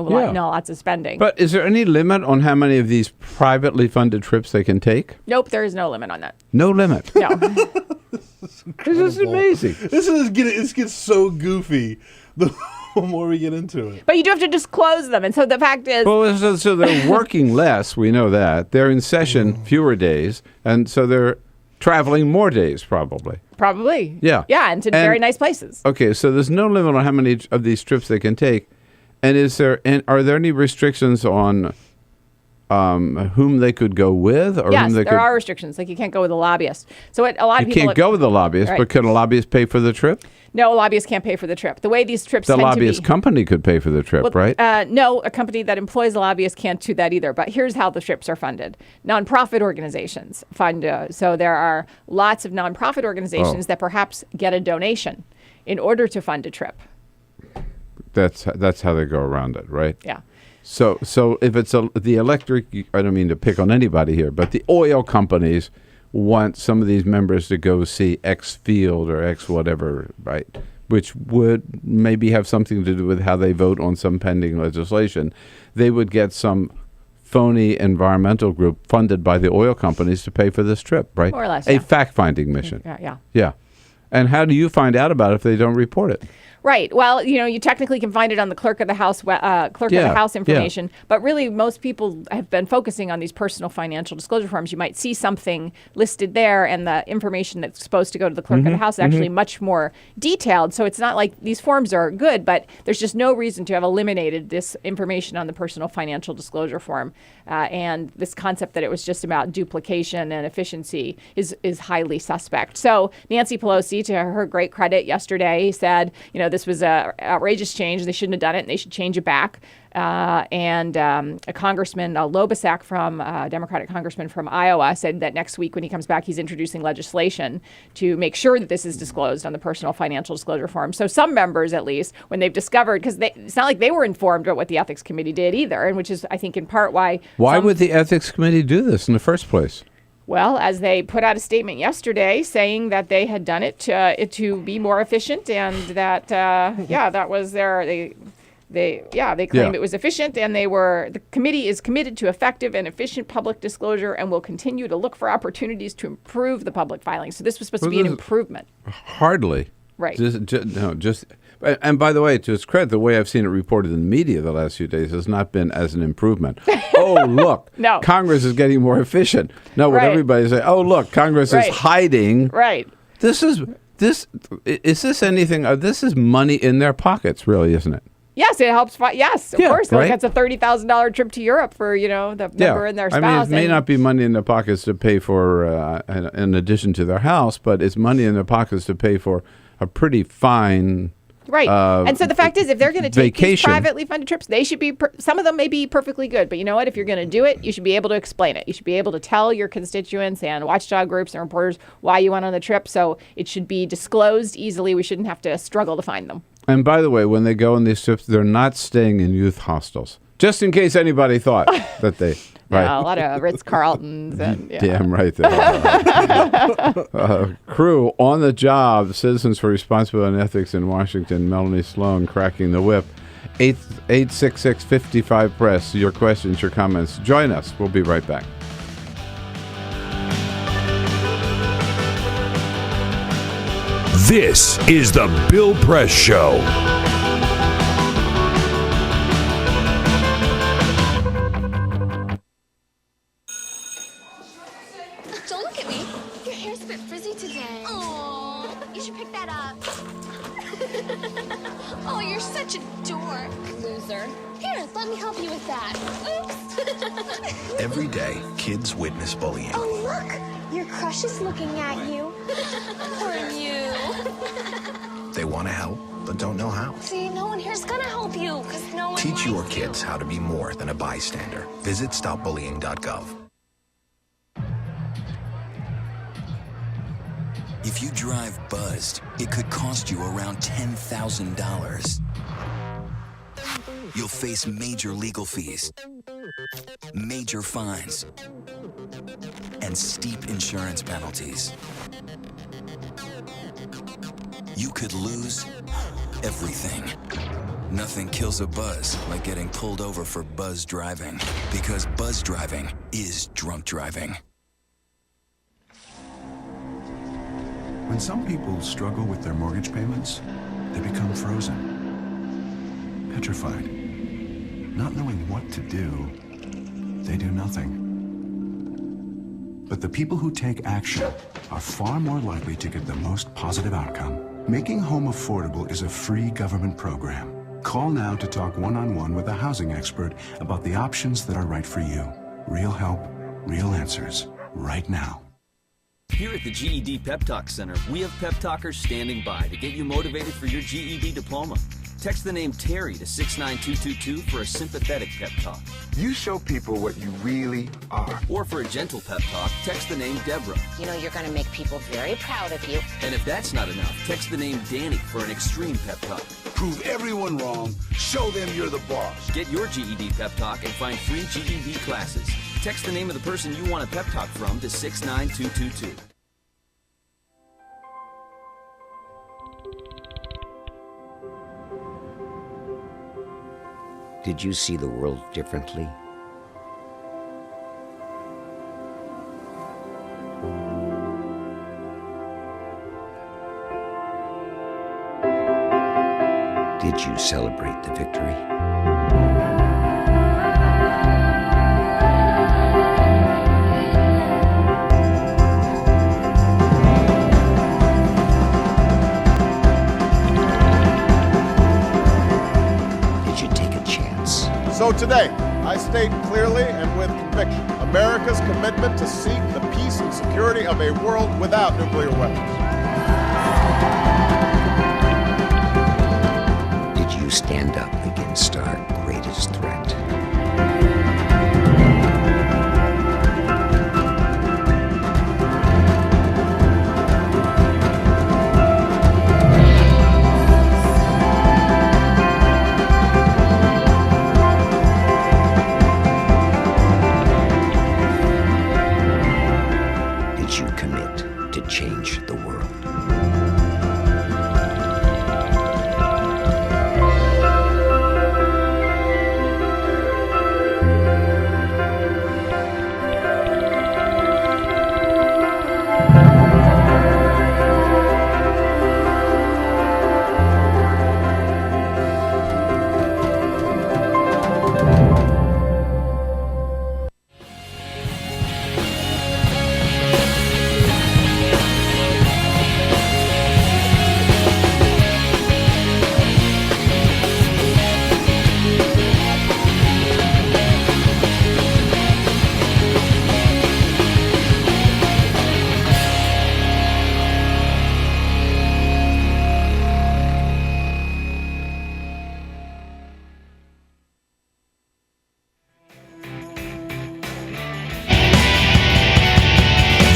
lots of spending. But is there any limit on how many of these privately funded trips they can take? Nope, there is no limit on that. No limit. No. This is amazing. It gets so goofy. more we get into it. But you do have to disclose them. And so the fact is... Well, so they're working less. We know that. They're in session fewer days. And so they're traveling more days, probably. Probably. Yeah. Yeah, and to very nice places. Okay, so there's no limit on how many of these trips they can take. And are there any restrictions on whom they could go with? Or yes, whom they there are restrictions. Like you can't go with a lobbyist. So what a lot of You people... can't go with a lobbyist, Right. but can a lobbyist pay for the trip? No, a lobbyist can't pay for the trip. The way these trips The tend to be... lobbyist company could pay for the trip, right? No, a company that employs a lobbyist can't do that either. But here's how the trips are funded. Nonprofit organizations fund. So there are lots of nonprofit organizations that perhaps get a donation in order to fund a trip. That's how they go around it, right? Yeah. So if it's the electric, I don't mean to pick on anybody here, but the oil companies want some of these members to go see X field or X whatever, right? Which would maybe have something to do with how they vote on some pending legislation. They would get some phony environmental group funded by the oil companies to pay for this trip, right? More or less, A yeah. fact-finding mission. Yeah. Yeah. And how do you find out about it if they don't report it? Right. Well, you technically can find it on the clerk of the house information, but really most people have been focusing on these personal financial disclosure forms. You might see something listed there, and the information that's supposed to go to the clerk of the house is actually much more detailed. So it's not like these forms are good, but there's just no reason to have eliminated this information on the personal financial disclosure form. And this concept that it was just about duplication and efficiency is highly suspect. So Nancy Pelosi, to her great credit, yesterday said, this was an outrageous change. They shouldn't have done it, and they should change it back. And a congressman, Lobasak, Democratic congressman from Iowa, said that next week when he comes back, he's introducing legislation to make sure that this is disclosed on the personal financial disclosure form. So some members, at least, when they've discovered, because it's not like they were informed about what the ethics committee did either, and which is, I think, in part why... Why would the ethics committee do this in the first place? Well, as they put out a statement yesterday saying that they had done it to be more efficient, and that that was they claimed it was efficient, and the committee is committed to effective and efficient public disclosure and will continue to look for opportunities to improve the public filing. So this was supposed to be an improvement. Hardly. Right. And by the way, to its credit, the way I've seen it reported in the media the last few days has not been as an improvement. Oh, look, no. Congress is getting more efficient. No, what everybody say, oh, look, Congress is hiding. Right. Is this anything? This is money in their pockets, really, isn't it? Yes, it helps. Yes, of course. Right? Like that's a $30,000 trip to Europe for the member and their spouse. I mean, it may not be money in their pockets to pay for, in addition to their house, but it's money in their pockets to pay for a pretty fine. Right. And so the fact is, if they're going to take these vacation. privately funded trips, they should be, some of them may be perfectly good. But you know what? If you're going to do it, you should be able to explain it. You should be able to tell your constituents and watchdog groups and reporters why you went on the trip. So it should be disclosed easily. We shouldn't have to struggle to find them. And by the way, when they go on these trips, they're not staying in youth hostels. Just in case anybody thought that they... Right. Yeah, a lot of Ritz-Carltons. And, Damn right they are. Crew on the job, Citizens for Responsibility and Ethics in Washington, Melanie Sloan cracking the whip. 866-55-PRESS. Your questions, your comments. Join us. We'll be right back. This is the Bill Press Show. Don't look at me. Your hair's a bit frizzy today. Oh, you should pick that up. Oh, you're such a dork. Loser. Here, let me help you with that. Oops. Every day, kids witness bullying. Oh, look. Your crush is looking at you. Poor you. They want to help, but don't know how. See, no one here's gonna help you, because no one Teach likes your kids how to be more than a bystander. Visit stopbullying.gov. If you drive buzzed, it could cost you around $10,000. You'll face major legal fees, major fines, and steep insurance penalties. You could lose everything. Nothing kills a buzz like getting pulled over for buzz driving, because buzz driving is drunk driving. When some people struggle with their mortgage payments, they become frozen. petrified. Not knowing what to do, they do nothing. But the people who take action are far more likely to get the most positive outcome. Making home affordable is a free government program. Call now to talk one-on-one with a housing expert about the options that are right for you. Real help, real answers, right now. Here at the GED Pep Talk Center, we have pep talkers standing by to get you motivated for your GED diploma. Text the name Terry to 69222 for a sympathetic pep talk. You show people what you really are. Or for a gentle pep talk, text the name Deborah. You know you're going to make people very proud of you. And if that's not enough, text the name Danny for an extreme pep talk. Prove everyone wrong. Show them you're the boss. Get your GED pep talk and find free GED classes. Text the name of the person you want a pep talk from to 69222. Did you see the world differently? Did you celebrate the victory? So today, I state clearly and with conviction America's commitment to seek the peace and security of a world without nuclear weapons. Did you stand up against our greatest threat? Change the world.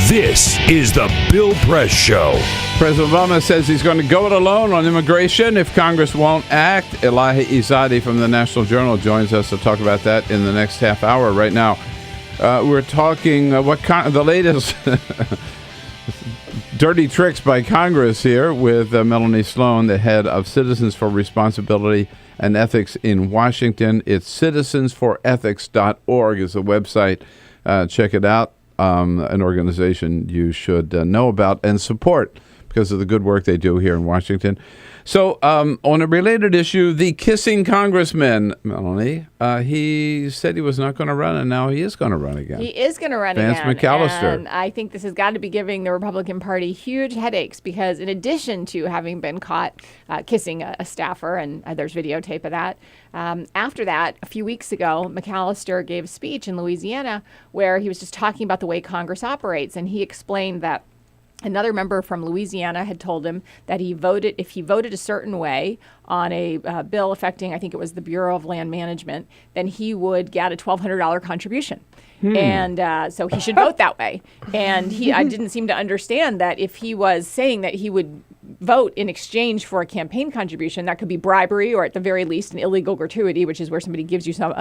This is the Bill Press Show. President Obama says he's going to go it alone on immigration if Congress won't act. Elahe Izadi from the National Journal joins us to talk about that in the next half hour. Right now, we're talking the latest dirty tricks by Congress here with Melanie Sloan, the head of Citizens for Responsibility and Ethics in Washington. It's citizensforethics.org is the website. Check it out. An organization you should know about and support because of the good work they do here in Washington. So on a related issue, the kissing congressman, Melanie, he said he was not going to run, and now he is going to run again. He is going to run Vance again. McAllister. And I think this has got to be giving the Republican Party huge headaches because in addition to having been caught kissing a staffer, and there's videotape of that, after that, a few weeks ago, McAllister gave a speech in Louisiana where he was just talking about the way Congress operates, and he explained that another member from Louisiana had told him that if he voted a certain way on a bill affecting, I think it was the Bureau of Land Management, then he would get a $1,200 contribution. And so he should vote that way. And I didn't seem to understand that if he was saying that he would vote in exchange for a campaign contribution, that could be bribery or at the very least an illegal gratuity, which is where somebody gives you some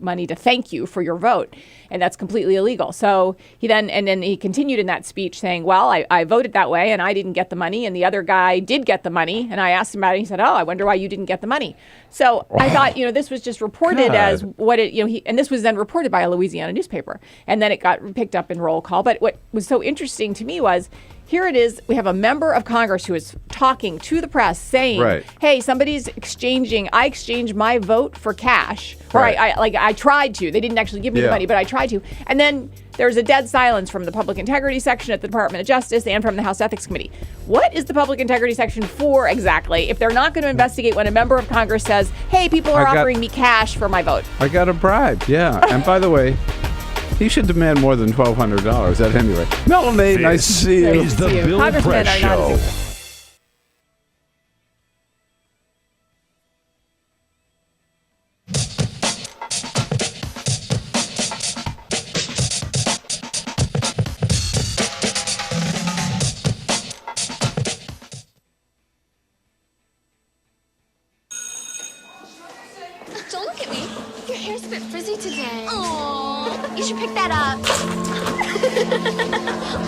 money to thank you for your vote. And that's completely illegal. So he then he continued in that speech saying, well, I voted that way and I didn't get the money and the other guy did get the money. And I asked him about it. And he said, oh, I wonder why you didn't get the money. So I thought, this was just reported as what it, and this was then reported by a Louisiana newspaper. And then it got picked up in roll call. But what was so interesting to me was, here it is. We have a member of Congress who is talking to the press saying, hey, somebody's I exchanged my vote for cash. Or I tried to. They didn't actually give me the money, but I tried to. And then there's a dead silence from the Public Integrity Section at the Department of Justice and from the House Ethics Committee. What is the Public Integrity Section for exactly if they're not going to investigate when a member of Congress says, hey, people are offering me cash for my vote? I got a bribe, yeah. And by the way, he should demand more than $1,200 at any rate. Melanie, nice to see you. This is the Bill Press Show. Don't look at me. Your hair's a bit frizzy today. Oh, you should pick that up.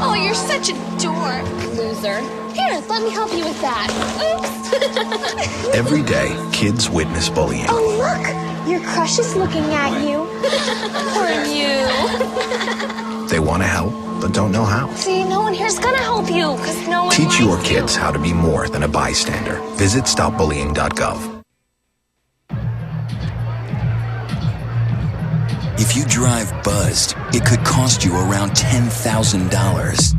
Oh, you're such a dork. Loser. Here, let me help you with that. Oops. Every day, kids witness bullying. Oh, look. Your crush is looking at you. Poor you. They want to help, but don't know how. See, no one here's gonna help you, because no one Teach your likes kids how to be more than a bystander. Visit stopbullying.gov. If you drive buzzed, it could cost you around $10,000.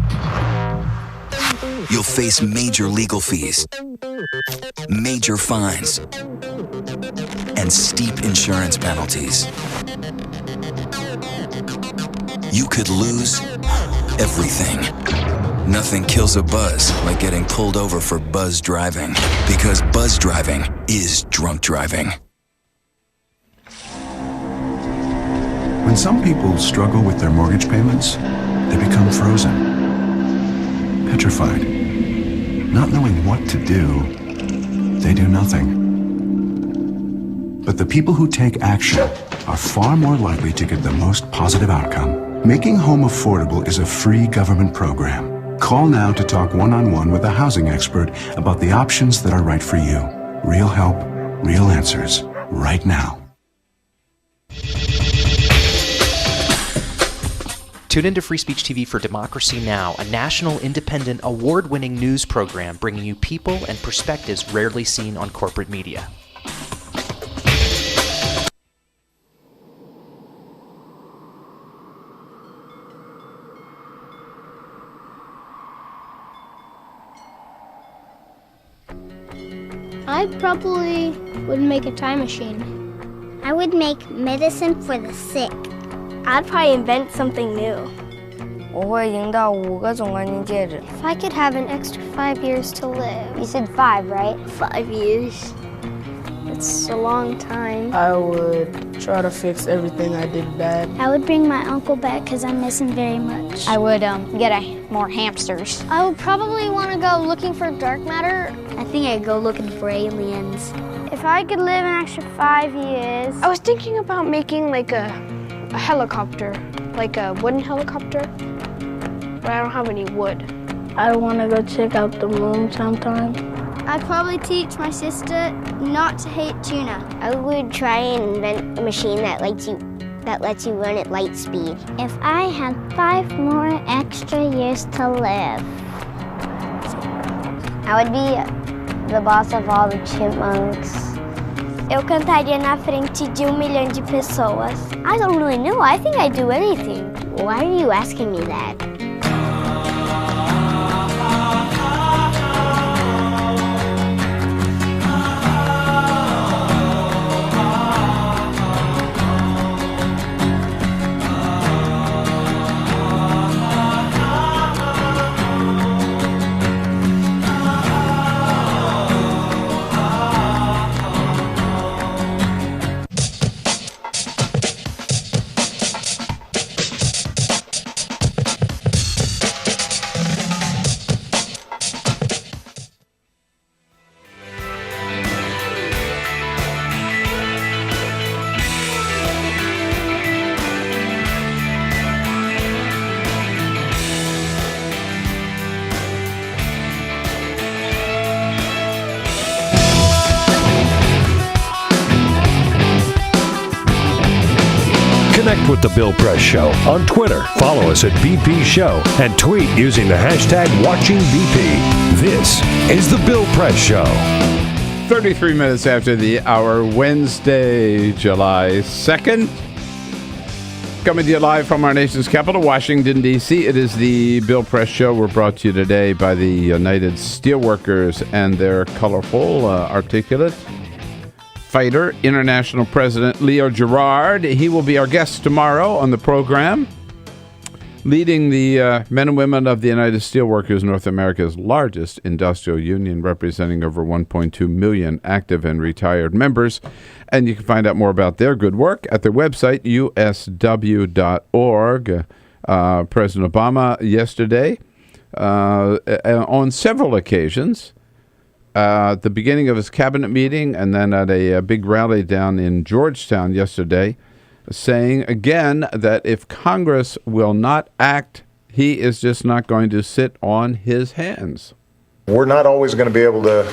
You'll face major legal fees, major fines, and steep insurance penalties. You could lose everything. Nothing kills a buzz like getting pulled over for buzz driving, because buzz driving is drunk driving. When some people struggle with their mortgage payments, they become frozen, petrified. Not knowing what to do, they do nothing. But the people who take action are far more likely to get the most positive outcome. Making home affordable is a free government program. Call now to talk one-on-one with a housing expert about the options that are right for you. Real help, real answers, right now. Tune into Free Speech TV for Democracy Now!, a national, independent, award-winning news program bringing you people and perspectives rarely seen on corporate media. I probably would make a time machine. I would make medicine for the sick. I'd probably invent something new. 我会赢到5个总冠军戒指。 If I could have an extra 5 years to live. You said 5, right? 5 years. It's a long time. I would try to fix everything I did bad. I would bring my uncle back because I miss him very much. I would get more hamsters. I would probably want to go looking for dark matter. I think I'd go looking for aliens. If I could live an extra 5 years. I was thinking about making like a helicopter, like a wooden helicopter, but I don't have any wood. I want to go check out the moon sometime. I'd probably teach my sister not to hate tuna. I would try and invent a machine that lets you run at light speed. If I had 5 more extra years to live, I would be the boss of all the chipmunks. Eu cantaria na frente de 1 milhão de pessoas. I don't really know. I think I'd do anything. Why are you asking me that? Connect with The Bill Press Show on Twitter. Follow us at BP Show and tweet using the hashtag WatchingBP. This is The Bill Press Show. 33 minutes after the hour, Wednesday, July 2nd. Coming to you live from our nation's capital, Washington, D.C. It is the Bill Press Show. We're brought to you today by the United Steelworkers and their colorful, articulate fighter, International President Leo Gerard. He will be our guest tomorrow on the program, leading the men and women of the United Steelworkers, North America's largest industrial union, representing over 1.2 million active and retired members. And you can find out more about their good work at their website, usw.org. President Obama yesterday, on several occasions, at the beginning of his cabinet meeting and then at a big rally down in Georgetown yesterday, saying again that if Congress will not act, he is just not going to sit on his hands. We're not always going to be able to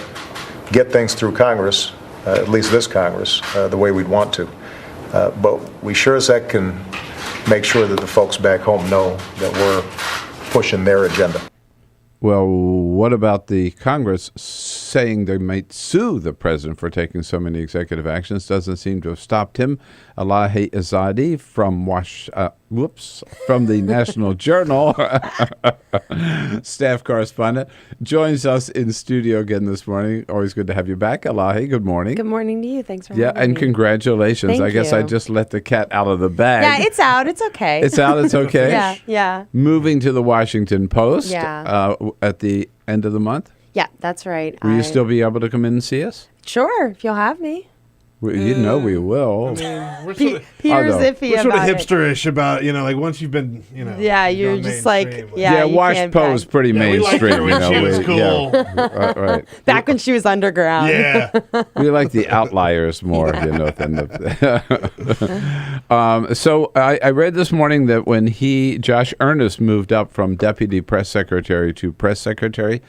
get things through Congress, at least this Congress, the way we'd want to. But we sure as heck can make sure that the folks back home know that we're pushing their agenda. Well, what about the Congress saying they might sue the president for taking so many executive actions? Doesn't seem to have stopped him. Elahe Izadi from from the National Journal, staff correspondent, joins us in studio again this morning. Always good to have you back, Elahe. Good morning. Good morning to you. Thanks for having me. And congratulations. Thank I guess you. I just let the cat out of the bag. Yeah, it's out. It's okay. It's out. It's okay. Yeah. Moving to the Washington Post at the end of the month. Yeah, that's right. Will you still be able to come in and see us? Sure, if you'll have me. You know we will. We're Peter's iffy we're sort of about it. hipsterish about, like once you've been, Yeah, you're just like, Wash Poe's pretty mainstream. We liked her when she was cool. Yeah. Right. Back when she was underground. Yeah. We like the outliers more, than the. So I read this morning that when Josh Earnest, moved up from deputy press secretary to press secretary,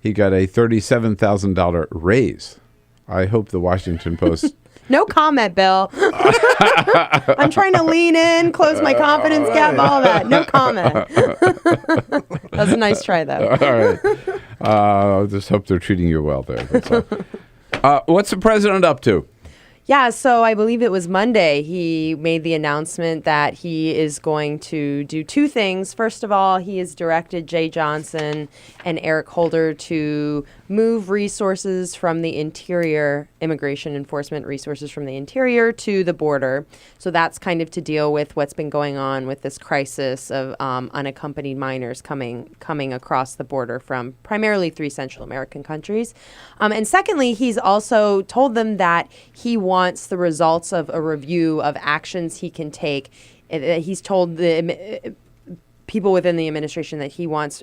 he got a $37,000 raise. I hope the Washington Post. No comment, Bill. I'm trying to lean in, close my confidence gap, all that. No comment. That was a nice try, though. All right. I just hope they're treating you well there. That's all. What's the president up to? Yeah, so I believe it was Monday, he made the announcement that he is going to do two things. First of all, he has directed Jay Johnson and Eric Holder to move resources from the interior, immigration enforcement resources from the interior to the border. So that's kind of to deal with what's been going on with this crisis of unaccompanied minors coming across the border from primarily 3 Central American countries. And secondly, he's also told them that he wants the results of a review of actions he can take. He's told the people within the administration that he wants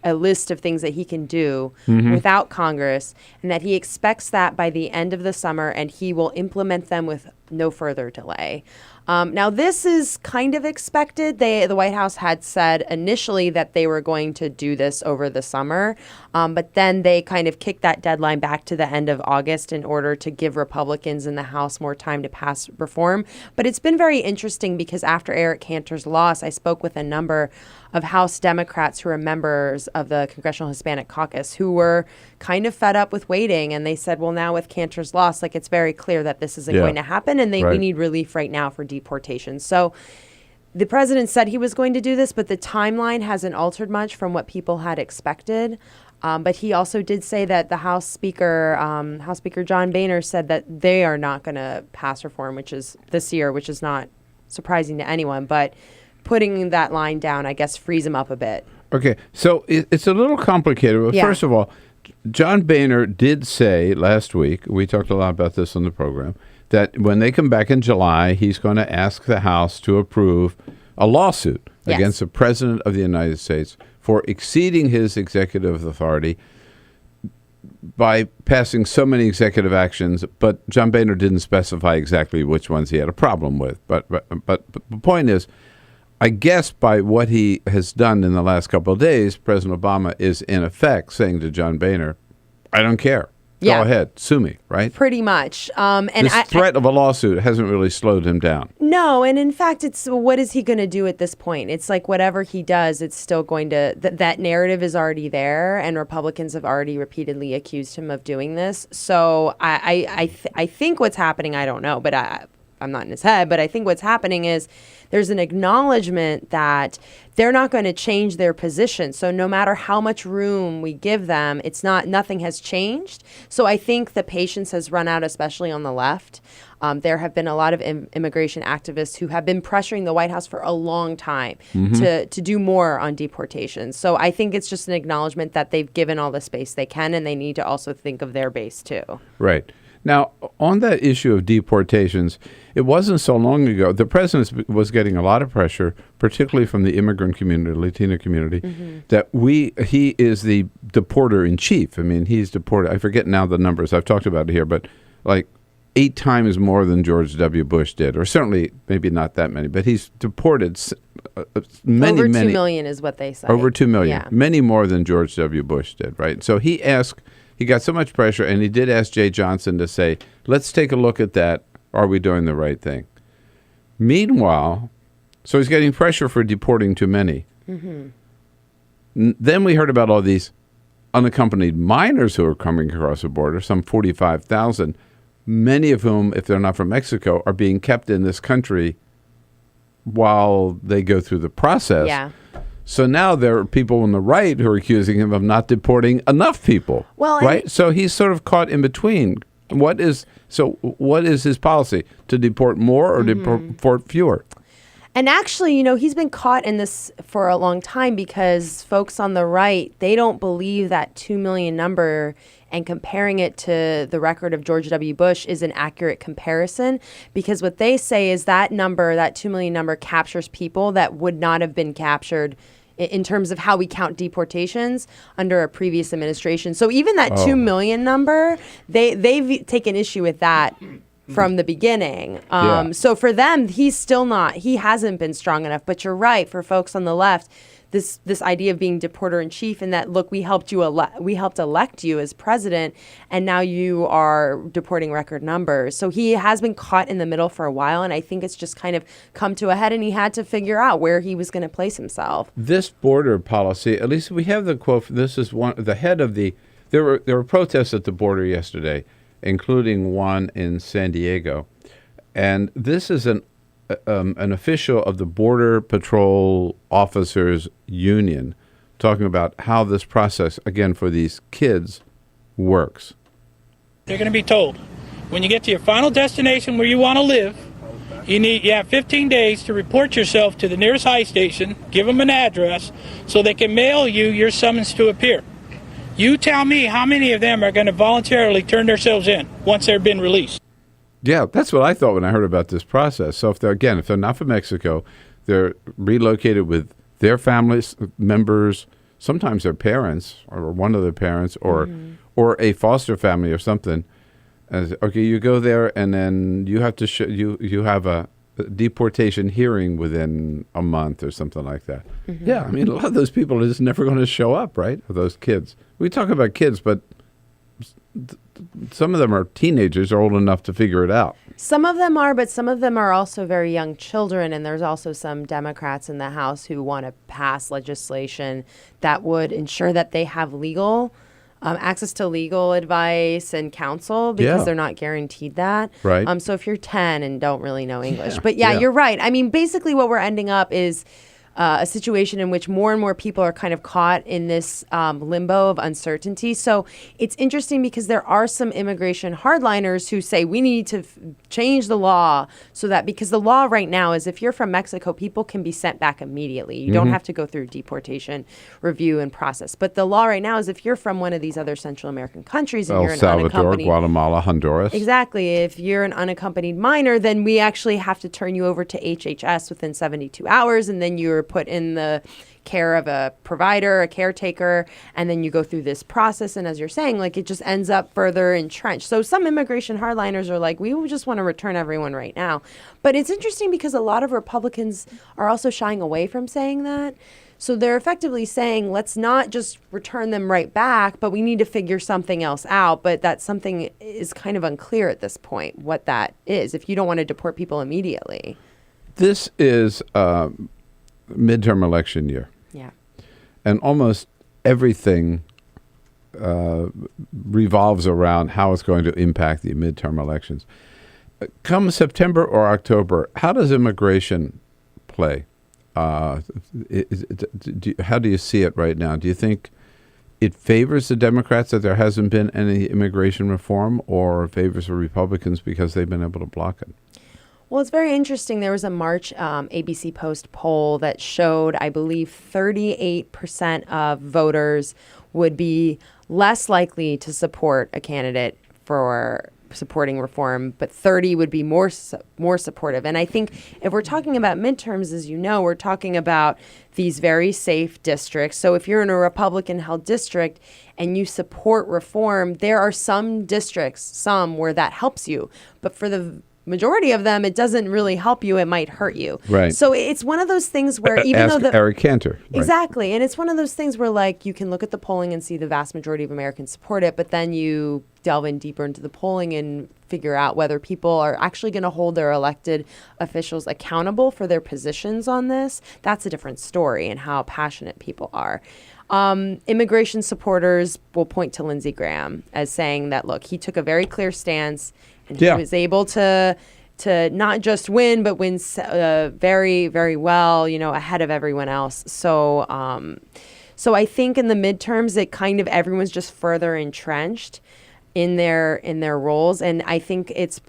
a list of things that he can do without Congress, and that he expects that by the end of the summer, and he will implement them with no further delay. Now, this is kind of expected. The White House had said initially that they were going to do this over the summer, but then they kind of kicked that deadline back to the end of August in order to give Republicans in the House more time to pass reform. But it's been very interesting because after Eric Cantor's loss, I spoke with a number of House Democrats who are members of the Congressional Hispanic Caucus who were kind of fed up with waiting. And they said, well, now with Cantor's loss, it's very clear that this isn't going to happen. And we need relief right now for deportation. So the president said he was going to do this, but the timeline hasn't altered much from what people had expected. But he also did say that the House Speaker John Boehner, said that they are not going to pass reform, which is this year, which is not surprising to anyone. But putting that line down, I guess, frees him up a bit. Okay, so it's a little complicated. But first of all, John Boehner did say last week, we talked a lot about this on the program, that when they come back in July, he's going to ask the House to approve a lawsuit against the President of the United States for exceeding his executive authority by passing so many executive actions. But John Boehner didn't specify exactly which ones he had a problem with. But the point is, I guess by what he has done in the last couple of days, President Obama is in effect saying to John Boehner, I don't care. Go ahead, sue me, right? Pretty much. And this threat of a lawsuit hasn't really slowed him down. No, and in fact, it's what is he going to do at this point? It's like whatever he does, it's still going to, that narrative is already there, and Republicans have already repeatedly accused him of doing this. So I think what's happening, I don't know, but I'm not in his head, but I think what's happening is there's an acknowledgement that they're not going to change their position. So no matter how much room we give them, nothing has changed. So I think the patience has run out, especially on the left. There have been a lot of immigration activists who have been pressuring the White House for a long time to do more on deportations. So I think it's just an acknowledgement that they've given all the space they can, and they need to also think of their base too. Right. Now, on that issue of deportations, it wasn't so long ago. The president was getting a lot of pressure, particularly from the immigrant community, Latino community, that he is the deporter in chief. I mean, he's deported. I forget now the numbers. I've talked about it here, but like 8 times more than George W. Bush did, or certainly maybe not that many, but he's deported many. Over 2 million is what they say. Over 2 million. Yeah. Many more than George W. Bush did, right? So he got so much pressure, and he did ask Jay Johnson to say, let's take a look at that. Are we doing the right thing? Meanwhile, so he's getting pressure for deporting too many. Then we heard about all these unaccompanied minors who are coming across the border, some 45,000, many of whom, if they're not from Mexico, are being kept in this country while they go through the process. Yeah. So now there are people on the right who are accusing him of not deporting enough people. Well, right? So he's sort of caught in between. What is his policy? To deport more or deport fewer? And actually, he's been caught in this for a long time because folks on the right, they don't believe that 2 million number, and comparing it to the record of George W. Bush is an accurate comparison, because what they say is that 2 million number captures people that would not have been captured in terms of how we count deportations under a previous administration. So even that 2 million number, they've taken issue with that from the beginning. So for them, he hasn't been strong enough. But you're right, for folks on the left, this idea of being deporter in chief, and that, look, we helped elect you as president, and now you are deporting record numbers. So he has been caught in the middle for a while, and I think it's just kind of come to a head, and he had to figure out where he was going to place himself. This border policy, at least we have the quote. This is the head of the. There were protests at the border yesterday, including one in San Diego, and this is an official of the Border Patrol Officers Union talking about how this process, again, for these kids works. They're going to be told, when you get to your final destination where you want to live, you have 15 days to report yourself to the nearest ICE station, give them an address, so they can mail you your summons to appear. You tell me how many of them are going to voluntarily turn themselves in once they've been released. Yeah, that's what I thought when I heard about this process. So if they're not from Mexico, they're relocated with their families members, sometimes their parents or one of their parents, or a foster family or something. And okay, you go there, and then you have to you have a deportation hearing within a month or something like that. Yeah, I mean, a lot of those people are just never going to show up, right? Those kids. We talk about kids, but some of them are teenagers, are old enough to figure it out. Some of them are, but some of them are also very young children, and there's also some Democrats in the House who want to pass legislation that would ensure that they have legal access to legal advice and counsel, because they're not guaranteed that. Right. So if you're 10 and don't really know English. But you're right. I mean, basically what we're ending up is a situation in which more and more people are kind of caught in this limbo of uncertainty. So it's interesting because there are some immigration hardliners who say we need to change the law so that, because the law right now is if you're from Mexico, people can be sent back immediately. You don't have to go through deportation review and process. But the law right now is if you're from one of these other Central American countries and you're an Salvador, unaccompanied, Guatemala, Honduras. Exactly. If you're an unaccompanied minor, then we actually have to turn you over to HHS within 72 hours, and then you're put in the care of a provider, a caretaker, and then you go through this process. And as you're saying, like, it just ends up further entrenched. So some immigration hardliners are like, we just want to return everyone right now. But it's interesting because a lot of Republicans are also shying away from saying that. So they're effectively saying, let's not just return them right back, but we need to figure something else out. But that something is kind of unclear at this point, what that is, if you don't want to deport people immediately. This is midterm election year. Yeah. And almost everything revolves around how it's going to impact the midterm elections. Come September or October, how does immigration play? How do you see it right now? Do you think it favors the Democrats that there hasn't been any immigration reform, or favors the Republicans because they've been able to block it? Well, it's very interesting. There was a March ABC Post poll that showed, I believe, 38% of voters would be less likely to support a candidate for supporting reform, but 30 would be more supportive. And I think if we're talking about midterms, as you know, we're talking about these very safe districts. So if you're in a Republican-held district and you support reform, there are some districts, where that helps you. But for the majority of them, it doesn't really help you. It might hurt you. Right. So it's one of those things where even though Eric Cantor. Right. Exactly. And it's one of those things where, like, you can look at the polling and see the vast majority of Americans support it, but then you delve in deeper into the polling and figure out whether people are actually going to hold their elected officials accountable for their positions on this. That's a different story, and how passionate people are. Immigration supporters will point to Lindsey Graham as saying that, look, he took a very clear stance, and he was able to not just win, but win very, very well, ahead of everyone else. So I think in the midterms, it kind of everyone's just further entrenched in their roles, and I think it's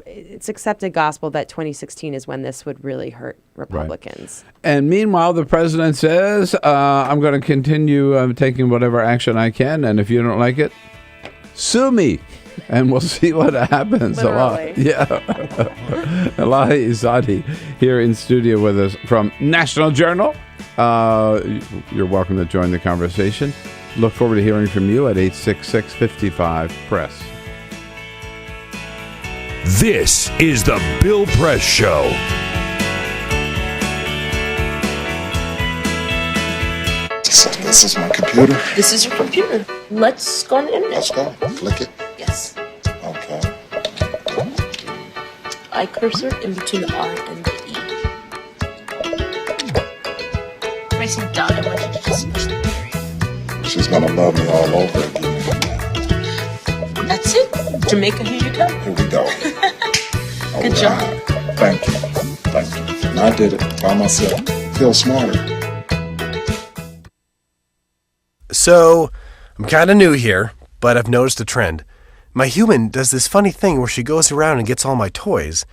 accepted gospel that 2016 is when this would really hurt Republicans. Right. And meanwhile, the president says, I'm going to continue taking whatever action I can, and if you don't like it, sue me. And we'll see what happens. Literally. Elahe Izadi here in studio with us from National Journal. You're welcome to join the conversation. Look forward to hearing from you at 866-55-PRESS. This is the Bill Press Show. This is my computer. This is your computer. Let's go on the internet. Let's go. Click it. Yes. Okay. I cursor in between the R and the E. Pressing down, I want you to just push the period. She's gonna love me all over again. That's it. Jamaica, here you go. Here we go. Good job. Thank you. Thank you. And I did it by myself. Feel smarter. So, I'm kind of new here, but I've noticed a trend. My human does this funny thing where she goes around and gets all my toys,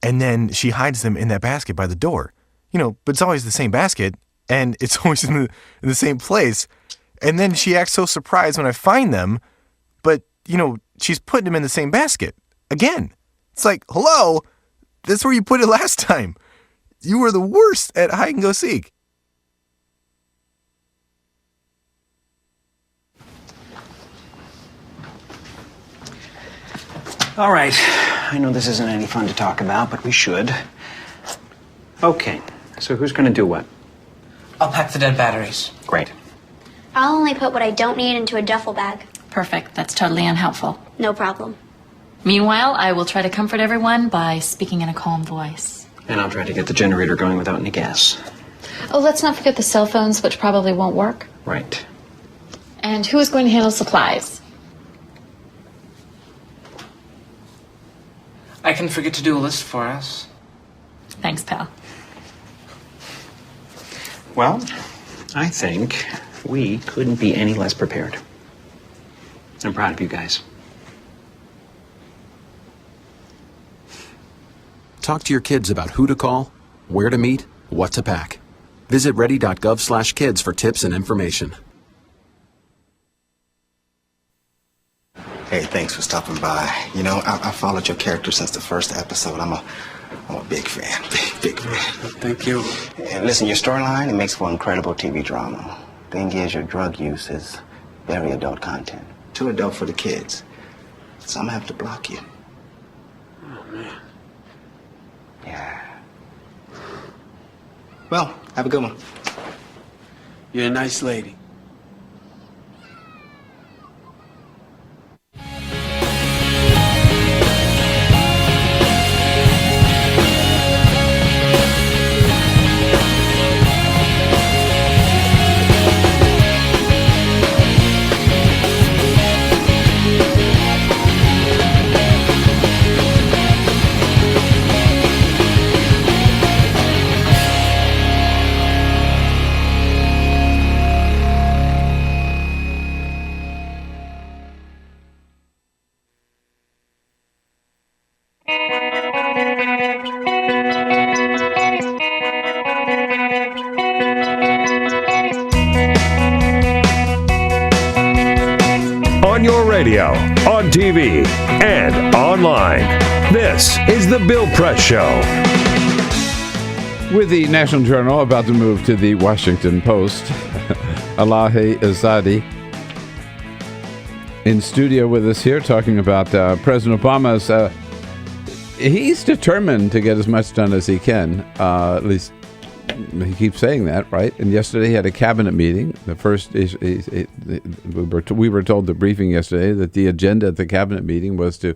and then she hides them in that basket by the door. But it's always the same basket, and it's always in the same place. And then she acts so surprised when I find them, but, she's putting them in the same basket. Again. It's like, hello, that's where you put it last time. You were the worst at hide and go seek. All right. I know this isn't any fun to talk about, but we should. Okay. So who's going to do what? I'll pack the dead batteries. Great. I'll only put what I don't need into a duffel bag. Perfect. That's totally unhelpful. No problem. Meanwhile, I will try to comfort everyone by speaking in a calm voice. And I'll try to get the generator going without any gas. Oh, let's not forget the cell phones, which probably won't work. Right. And who is going to handle supplies? I can forget to do a list for us. Thanks, pal. Well, I think we couldn't be any less prepared. I'm proud of you guys. Talk to your kids about who to call, where to meet, what to pack. Visit ready.gov/kids for tips and information. Hey, thanks for stopping by. I followed your character since the first episode. I'm a big fan. Big fan. Thank you. And listen, your storyline, it makes for incredible TV drama. Thing is, your drug use is very adult content. Too adult for the kids. So I'm gonna have to block you. Oh, man. Yeah. Well, have a good one. You're a nice lady. On your radio, on TV, and online. This is The Bill Press Show. With the National Journal about to move to the Washington Post, Elahe Izadi in studio with us here talking about President Obama's. He's determined to get as much done as he can. At least he keeps saying that, right? And yesterday he had a cabinet meeting. The first is we were told the briefing yesterday that the agenda at the cabinet meeting was to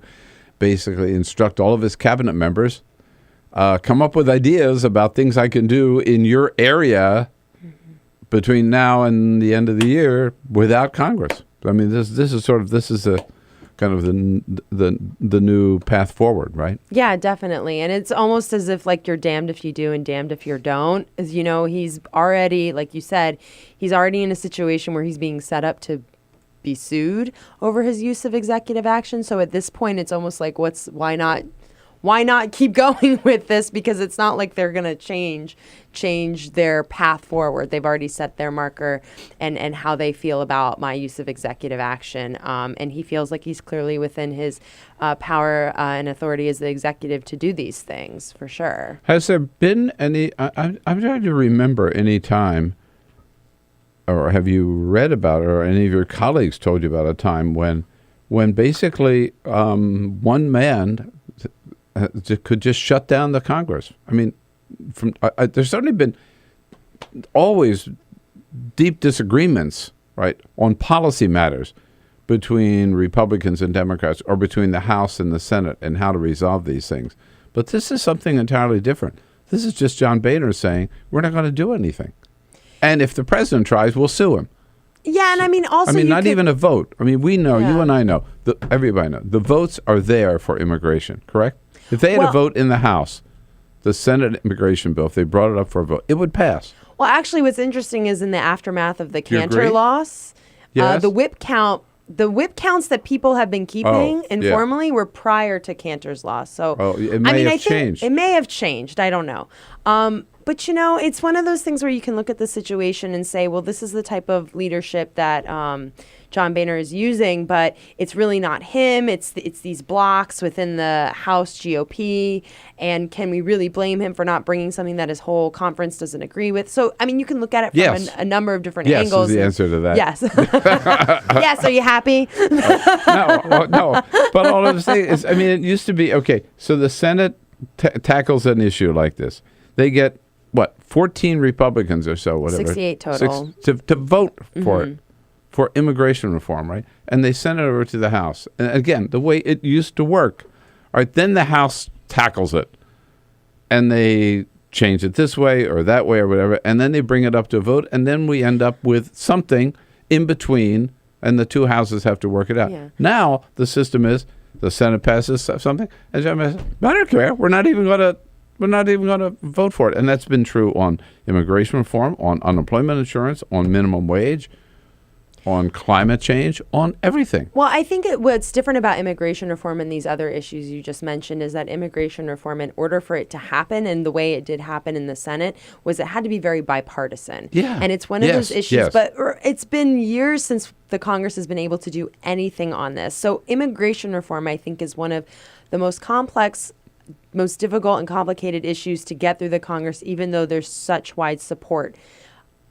basically instruct all of his cabinet members come up with ideas about things I can do in your area between now and the end of the year without Congress. I mean, this is a kind of the new path forward, right? Yeah, definitely. And it's almost as if like you're damned if you do and damned if you don't. As you know, he's already, like you said, he's already in a situation where he's being set up to be sued over his use of executive action. So at this point, it's almost like why not keep going with this? Because it's not like they're going to change their path forward. They've already set their marker and how they feel about my use of executive action. And he feels like he's clearly within his power and authority as the executive to do these things, for sure. Has there been any, I'm trying to remember any time, or have you read about it, or any of your colleagues told you about a time when basically one man could just shut down the Congress? I mean, there's certainly been always deep disagreements, right, on policy matters between Republicans and Democrats, or between the House and the Senate, and how to resolve these things. But this is something entirely different. This is just John Boehner saying, we're not going to do anything. And if the president tries, we'll sue him. Yeah, and I mean, also, not even a vote. I mean, we know, you and I know, everybody knows, the votes are there for immigration, correct? If they had a vote in the House, the Senate immigration bill, if they brought it up for a vote, it would pass. Well, actually, what's interesting is in the aftermath of the Cantor loss, yes. The whip counts that people have been keeping informally were prior to Cantor's loss. So it may have changed. It may have changed. I don't know. But, you know, it's one of those things where you can look at the situation and say, well, this is the type of leadership that John Boehner is using, but it's really not him. It's these blocks within the House GOP. And can we really blame him for not bringing something that his whole conference doesn't agree with? So, I mean, you can look at it from a number of different angles. Yes is the answer to that. Yes. Yes, are you happy? No. But all I'm saying is, I mean, it used to be, okay, so the Senate tackles an issue like this. They get, 14 Republicans or so, whatever. 68 total. To vote for it, for immigration reform, right? And they send it over to the House. And again, the way it used to work, all right, then the House tackles it. And they change it this way or that way or whatever. And then they bring it up to a vote. And then we end up with something in between, and the two houses have to work it out. Yeah. Now, the system is the Senate passes something, and John says, I don't care. We're not even going to vote for it. And that's been true on immigration reform, on unemployment insurance, on minimum wage, on climate change, on everything. Well, I think what's different about immigration reform and these other issues you just mentioned is that immigration reform, in order for it to happen, and the way it did happen in the Senate, was it had to be very bipartisan. Yeah. And it's one of those issues. But it's been years since the Congress has been able to do anything on this. So immigration reform, I think, is one of the most complex, most difficult and complicated issues to get through the Congress, even though there's such wide support,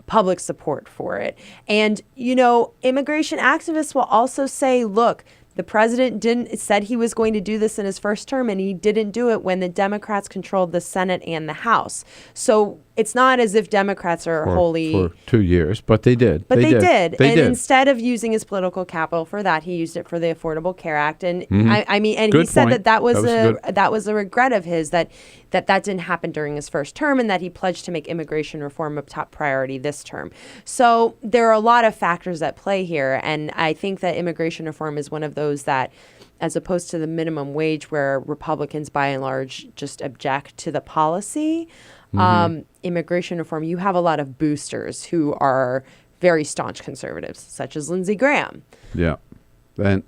public support for it. And, you know, immigration activists will also say, look, the president said he was going to do this in his first term, and he didn't do it when the Democrats controlled the Senate and the House. So it's not as if Democrats are wholly... For 2 years, but they did. But they did. They did. Instead of using his political capital for that, he used it for the Affordable Care Act. And Good he said point. that was a regret of his, that didn't happen during his first term, and that he pledged to make immigration reform a top priority this term. So there are a lot of factors at play here, and I think that immigration reform is one of those that, as opposed to the minimum wage where Republicans by and large just object to the policy, immigration reform, you have a lot of boosters who are very staunch conservatives, such as Lindsey Graham. Yeah, and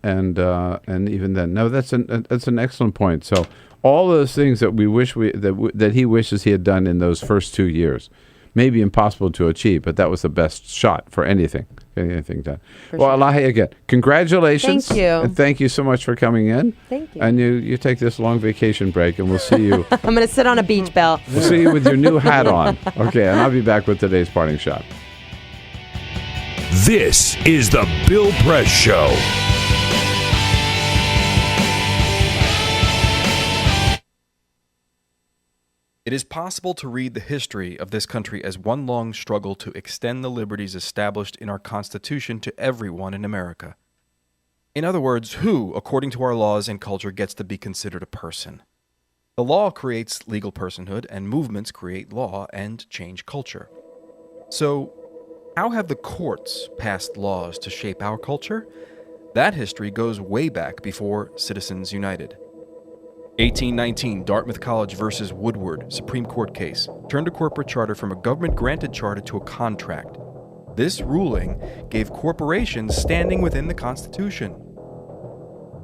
even then, no, that's an excellent point. So all those things that we wish that he wishes he had done in those first 2 years, may be impossible to achieve, but that was the best shot for anything done. Well, Elahe, again, congratulations. Thank you. And thank you so much for coming in. Thank you. And you take this long vacation break, and we'll see you. I'm going to sit on a beach, Bill. We'll see you with your new hat on. Okay, and I'll be back with today's parting shot. This is the Bill Press Show. It is possible to read the history of this country as one long struggle to extend the liberties established in our Constitution to everyone in America. In other words, who, according to our laws and culture, gets to be considered a person? The law creates legal personhood, and movements create law and change culture. So, how have the courts passed laws to shape our culture? That history goes way back before Citizens United. 1819 Dartmouth College versus Woodward Supreme Court case turned a corporate charter from a government-granted charter to a contract. This ruling gave corporations standing within the Constitution.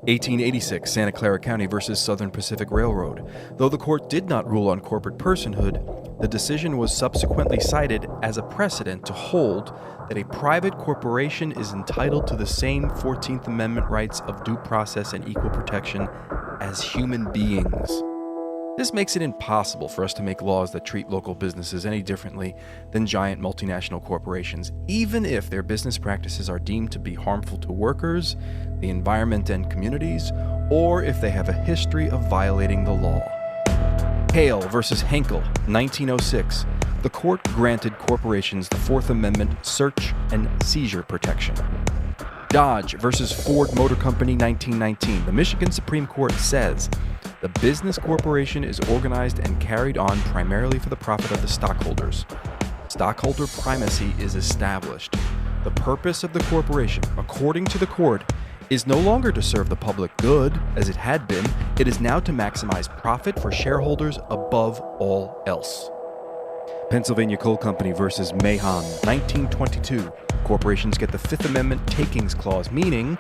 1886 Santa Clara County versus Southern Pacific Railroad. Though the court did not rule on corporate personhood, the decision was subsequently cited as a precedent to hold that a private corporation is entitled to the same 14th Amendment rights of due process and equal protection as human beings. This makes it impossible for us to make laws that treat local businesses any differently than giant multinational corporations, even if their business practices are deemed to be harmful to workers, the environment, and communities, or if they have a history of violating the law. Hale versus Henkel, 1906. The court granted corporations the Fourth Amendment search and seizure protection. Dodge versus Ford Motor Company, 1919. The Michigan Supreme Court says the business corporation is organized and carried on primarily for the profit of the stockholders. Stockholder primacy is established. The purpose of the corporation, according to the court, is no longer to serve the public good, as it had been. It is now to maximize profit for shareholders above all else. Pennsylvania Coal Company versus Mahon, 1922. Corporations get the Fifth Amendment takings clause, meaning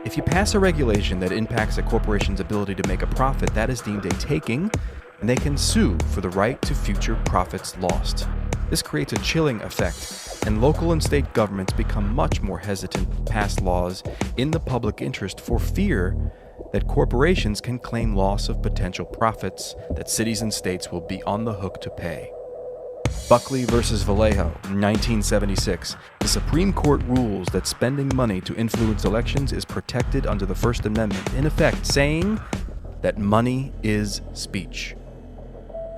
if you pass a regulation that impacts a corporation's ability to make a profit, that is deemed a taking, and they can sue for the right to future profits lost. This creates a chilling effect, and local and state governments become much more hesitant to pass laws in the public interest for fear that corporations can claim loss of potential profits that cities and states will be on the hook to pay. Buckley versus Vallejo, 1976. The Supreme Court rules that spending money to influence elections is protected under the First Amendment, in effect saying that money is speech.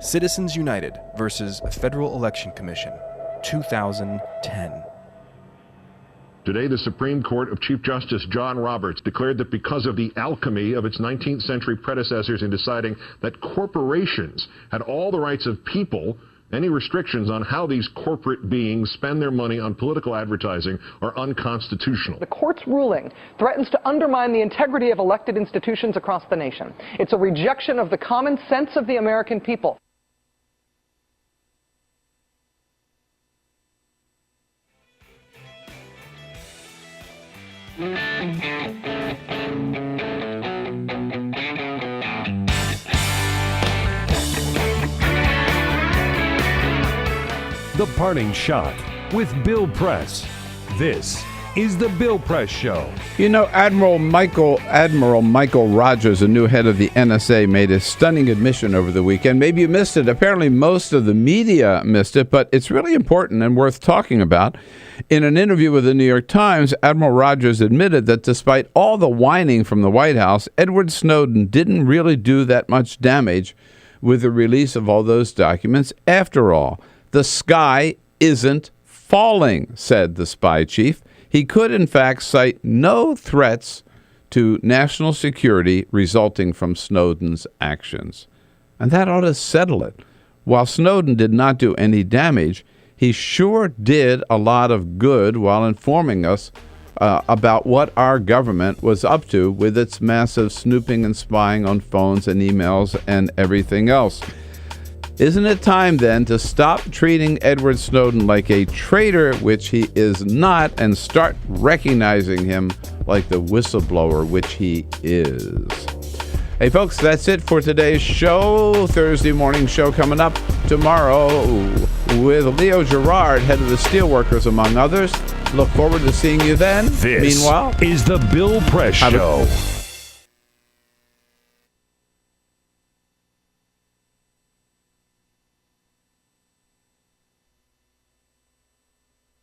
Citizens United versus Federal Election Commission, 2010. Today, the Supreme Court of Chief Justice John Roberts declared that because of the alchemy of its 19th century predecessors in deciding that corporations had all the rights of people, any restrictions on how these corporate beings spend their money on political advertising are unconstitutional. The court's ruling threatens to undermine the integrity of elected institutions across the nation. It's a rejection of the common sense of the American people. The Parting Shot with Bill Press. This is the Bill Press Show. You know, Admiral Michael Rogers, a new head of the NSA, made a stunning admission over the weekend. Maybe you missed it. Apparently most of the media missed it, but it's really important and worth talking about. In an interview with the New York Times, Admiral Rogers admitted that despite all the whining from the White House, Edward Snowden didn't really do that much damage with the release of all those documents after all. The sky isn't falling, said the spy chief. He could, in fact, cite no threats to national security resulting from Snowden's actions. And that ought to settle it. While Snowden did not do any damage, he sure did a lot of good while informing us about what our government was up to with its massive snooping and spying on phones and emails and everything else. Isn't it time then to stop treating Edward Snowden like a traitor, which he is not, and start recognizing him like the whistleblower, which he is? Hey, folks, that's it for today's show. Thursday morning show coming up tomorrow with Leo Gerard, head of the Steelworkers, among others. Look forward to seeing you then. This Meanwhile, is the Bill Press Show.